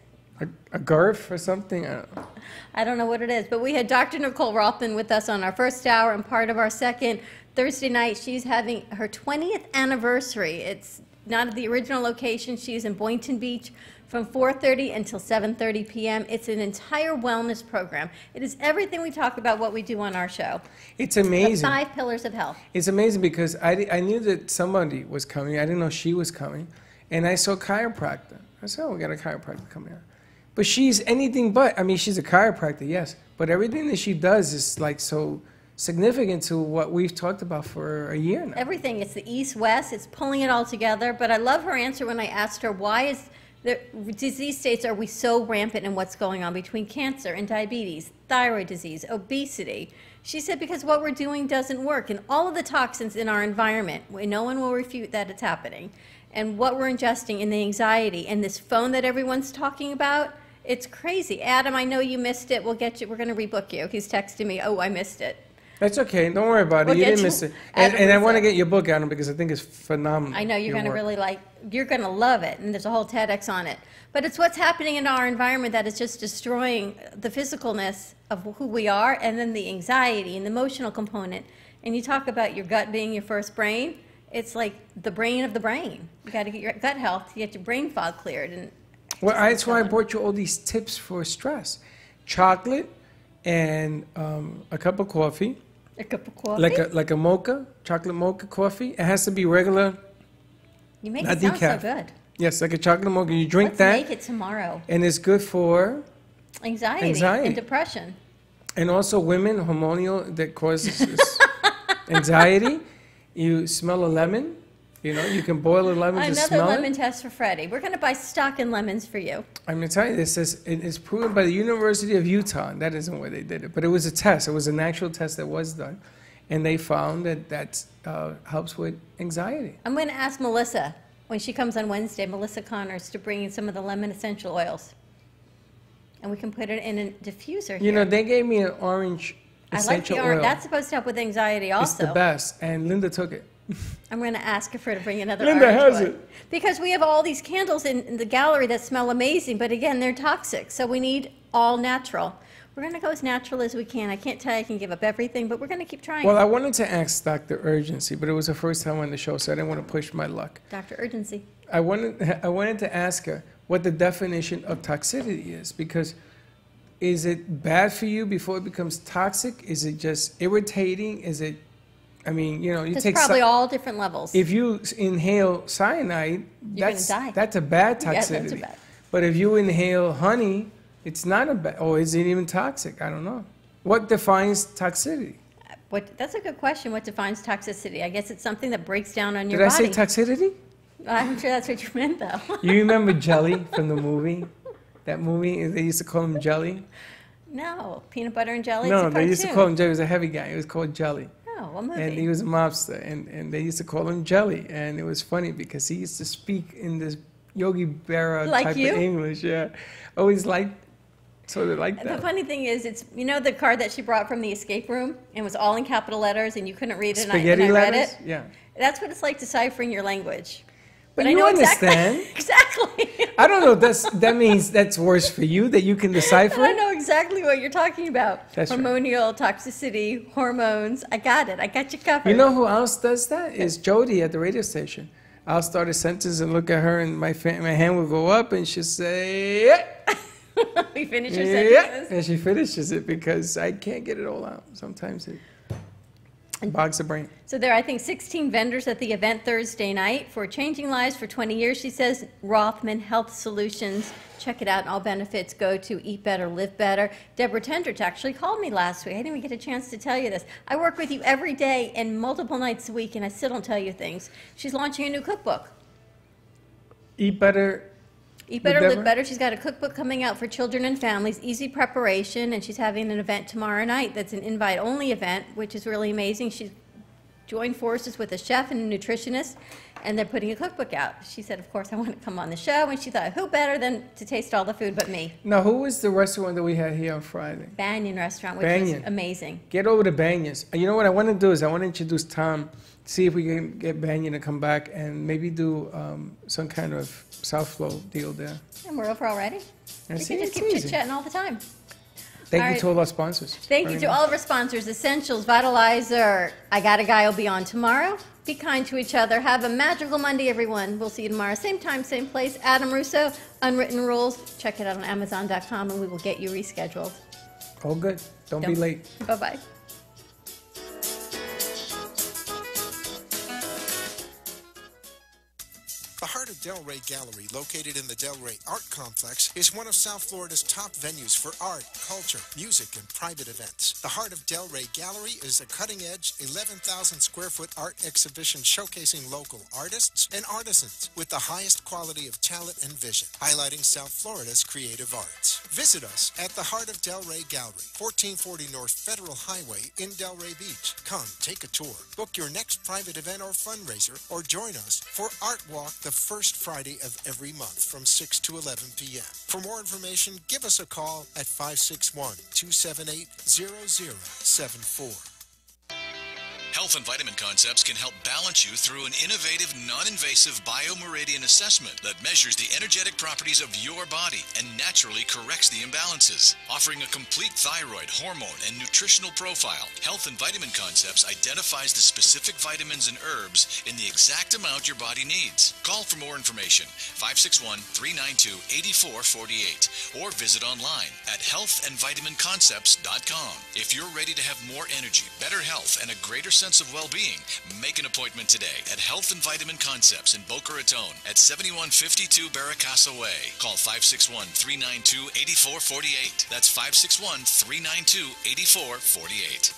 Speaker 4: A garf or something? I don't know.
Speaker 1: I don't know what it is, but we had Dr. Nicole Rothman with us on our first hour and part of our second Thursday night. She's having her 20th anniversary. It's not at the original location. She's in Boynton Beach from 4:30 until 7:30 p.m. It's an entire wellness program. It is everything we talk about, what we do on our show.
Speaker 4: It's
Speaker 1: The
Speaker 4: amazing.
Speaker 1: 5 pillars of health.
Speaker 4: It's amazing because I knew that somebody was coming. I didn't know she was coming. And I saw chiropractor. I said, oh, we got a chiropractor coming here. But she's anything but. I mean, she's a chiropractor, yes. But everything that she does is like so significant to what we've talked about for a year now.
Speaker 1: Everything. It's the East-West. It's pulling it all together. But I love her answer when I asked her, why is the disease states are we so rampant in what's going on between cancer and diabetes, thyroid disease, obesity? She said because what we're doing doesn't work. And all of the toxins in our environment, no one will refute that it's happening. And what we're ingesting and the anxiety and this phone that everyone's talking about, it's crazy. Adam, I know you missed it. We'll get you. We're going to rebook you. He's texting me, oh, I missed it.
Speaker 4: That's okay. Don't worry about it.
Speaker 1: We'll
Speaker 4: You
Speaker 1: get
Speaker 4: didn't
Speaker 1: you
Speaker 4: miss it.
Speaker 1: Adam
Speaker 4: And I want to
Speaker 1: Rizzo.
Speaker 4: get your book, Adam, because I think it's phenomenal.
Speaker 1: I know you're
Speaker 4: your
Speaker 1: going to
Speaker 4: work.
Speaker 1: really you're going to love it, and there's a whole TEDx on it. But it's what's happening in our environment that is just destroying the physicalness of who we are, and then the anxiety and the emotional component. And you talk about your gut being your first brain. It's like the brain of the brain. You got to get your gut health to get your brain fog cleared. And
Speaker 4: Well, that's why I brought you all these tips for stress. Chocolate and a cup of coffee.
Speaker 1: A cup of coffee?
Speaker 4: Like a mocha, chocolate mocha coffee. It has to be regular.
Speaker 1: You make
Speaker 4: not
Speaker 1: it sound so
Speaker 4: decaf.
Speaker 1: good.
Speaker 4: Yes, like a chocolate mocha. You drink
Speaker 1: Let's
Speaker 4: that.
Speaker 1: make it tomorrow.
Speaker 4: And it's good for,
Speaker 1: Anxiety and depression.
Speaker 4: and also women, hormonal, that causes this anxiety. You smell a lemon. You know, you can boil a lemon to
Speaker 1: Another
Speaker 4: smell
Speaker 1: lemon
Speaker 4: it.
Speaker 1: test for Freddie. We're going to buy stock in lemons for you.
Speaker 4: I'm going to tell you this. It is proven by the University of Utah, and that isn't where they did it, but it was a test. It was an actual test that was done, and they found that helps with anxiety.
Speaker 1: I'm going to ask Melissa, when she comes on Wednesday, Melissa Connors, to bring in some of the lemon essential oils. And we can put it in a diffuser here.
Speaker 4: You know, they gave me an orange
Speaker 1: I like
Speaker 4: essential
Speaker 1: the orange.
Speaker 4: oil.
Speaker 1: That's supposed to help with anxiety
Speaker 4: It's
Speaker 1: also.
Speaker 4: the best, and Linda took it.
Speaker 1: I'm going to ask her to bring another
Speaker 4: Linda
Speaker 1: orange
Speaker 4: has
Speaker 1: one.
Speaker 4: it.
Speaker 1: Because we have all these candles in the gallery that smell amazing, but again, they're toxic. So we need all natural. We're going to go as natural as we can. I can't tell you I can give up everything, but we're going to keep trying.
Speaker 4: Well, I wanted to ask Dr. Urgency, but it was the first time on the show, so I didn't want to push my luck.
Speaker 1: Dr. Urgency.
Speaker 4: I wanted to ask her what the definition of toxicity is, because is it bad for you before it becomes toxic? Is it just irritating? Is it, I mean, you know, you
Speaker 1: There's
Speaker 4: take
Speaker 1: probably all different levels.
Speaker 4: if you inhale cyanide,
Speaker 1: You're gonna
Speaker 4: that's
Speaker 1: die.
Speaker 4: that's a bad toxicity.
Speaker 1: Yeah, that's a bad.
Speaker 4: But if you inhale honey, it's not a bad. Or is it even toxic? I don't know. What defines toxicity?
Speaker 1: That's a good question. What defines toxicity? I guess it's something that breaks down on your
Speaker 4: Did I
Speaker 1: body.
Speaker 4: say toxicity?
Speaker 1: I'm sure that's what you meant, though.
Speaker 4: You remember Jelly from the movie? That movie, they used to call him Jelly?
Speaker 1: No, peanut butter and jelly.
Speaker 4: No,
Speaker 1: it's a
Speaker 4: they used to
Speaker 1: cartoon.
Speaker 4: call him Jelly. He was a heavy guy. It was called Jelly.
Speaker 1: Oh, what movie?
Speaker 4: And he was a mobster, and they used to call him Jelly. And it was funny because he used to speak in this Yogi Berra
Speaker 1: Like
Speaker 4: type
Speaker 1: you?
Speaker 4: of English. Yeah, always liked, sort of like
Speaker 1: The
Speaker 4: that.
Speaker 1: funny thing is, it's the card that she brought from the escape room and was all in capital letters and you couldn't read it.
Speaker 4: Spaghetti
Speaker 1: and I read
Speaker 4: letters?
Speaker 1: it.
Speaker 4: Yeah.
Speaker 1: That's what it's like deciphering your language.
Speaker 4: But
Speaker 1: I
Speaker 4: you
Speaker 1: know
Speaker 4: understand.
Speaker 1: Exactly.
Speaker 4: I don't know. That means that's worse for you that you can decipher.
Speaker 1: I know exactly what you're talking about.
Speaker 4: That's right.
Speaker 1: Hormonal toxicity, hormones. I got it. I got you covered.
Speaker 4: You know who else does that? Is Jody at the radio station. I'll start a sentence and look at her, and my hand will go up, and she'll say, "Yeah."
Speaker 1: We finish your
Speaker 4: Yeah,
Speaker 1: sentences.
Speaker 4: and she finishes it because I can't get it all out. Sometimes it bogs the brain.
Speaker 1: So there are, I think, 16 vendors at the event Thursday night for Changing Lives for 20 years. She says Rothman Health Solutions. Check it out. And all benefits go to Eat Better, Live Better. Deborah Tendrich actually called me last week. I didn't even get a chance to tell you this. I work with you every day and multiple nights a week, and I still don't tell you things. She's launching a new cookbook.
Speaker 4: Eat Better.
Speaker 1: Eat Better,
Speaker 4: Deborah?
Speaker 1: Live Better. She's got a cookbook coming out for children and families, easy preparation, and she's having an event tomorrow night that's an invite-only event, which is really amazing. She's joined forces with a chef and a nutritionist, and they're putting a cookbook out. She said, of course, I want to come on the show, and she thought, who better than to taste all the food but me?
Speaker 4: Now, who was the restaurant that we had here on Friday?
Speaker 1: Banyan Restaurant, which
Speaker 4: Banyan.
Speaker 1: was amazing.
Speaker 4: Get over to Banyan's. You know what I want to do is I want to introduce Tom, see if we can get Banyan to come back and maybe do some kind of South Flow deal there.
Speaker 1: And we're over already.
Speaker 4: I
Speaker 1: We
Speaker 4: see,
Speaker 1: can just
Speaker 4: it's
Speaker 1: keep
Speaker 4: easy.
Speaker 1: chit-chatting all the time.
Speaker 4: Thank
Speaker 1: All
Speaker 4: you
Speaker 1: right.
Speaker 4: to all our sponsors.
Speaker 1: Thank
Speaker 4: Very
Speaker 1: you to
Speaker 4: nice.
Speaker 1: all of our sponsors, Essentials, Vitalizer, I Got a Guy will be on tomorrow. Be kind to each other. Have a magical Monday, everyone. We'll see you tomorrow. Same time, same place. Adam Russo, Unwritten Rules. Check it out on Amazon.com and we will get you rescheduled.
Speaker 4: All good. Don't be late.
Speaker 1: Bye-bye.
Speaker 5: The Heart of Delray Gallery, located in the Delray Art Complex, is one of South Florida's top venues for art, culture, music, and private events. The Heart of Delray Gallery is a cutting-edge, 11,000-square-foot art exhibition showcasing local artists and artisans with the highest quality of talent and vision, highlighting South Florida's creative arts. Visit us at the Heart of Delray Gallery, 1440 North Federal Highway in Delray Beach. Come, take a tour, book your next private event or fundraiser, or join us for Art Walk the first Friday of every month from 6 to 11 p.m. For more information, give us a call at 561-278-0074.
Speaker 13: Health and Vitamin Concepts can help balance you through an innovative, non-invasive biomeridian assessment that measures the energetic properties of your body and naturally corrects the imbalances. Offering a complete thyroid, hormone, and nutritional profile, Health and Vitamin Concepts identifies the specific vitamins and herbs in the exact amount your body needs. Call for more information, 561-392-8448, or visit online at healthandvitaminconcepts.com. If you're ready to have more energy, better health, and a greater sense of well-being, make an appointment today at Health and Vitamin Concepts in Boca Raton at 7152 Barracasa Way. Call 561-392-8448. That's 561-392-8448.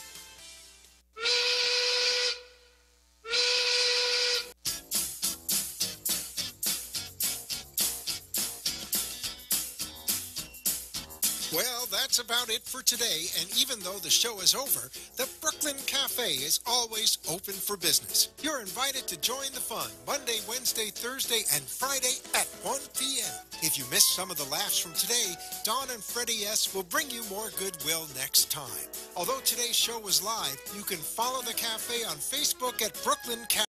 Speaker 5: Well, that's about it for today, and even though the show is over, the Brooklyn Cafe is always open for business. You're invited to join the fun Monday, Wednesday, Thursday, and Friday at 1 p.m. If you missed some of the laughs from today, Dawn and Freddy S. will bring you more goodwill next time. Although today's show was live, you can follow the cafe on Facebook at Brooklyn Cafe.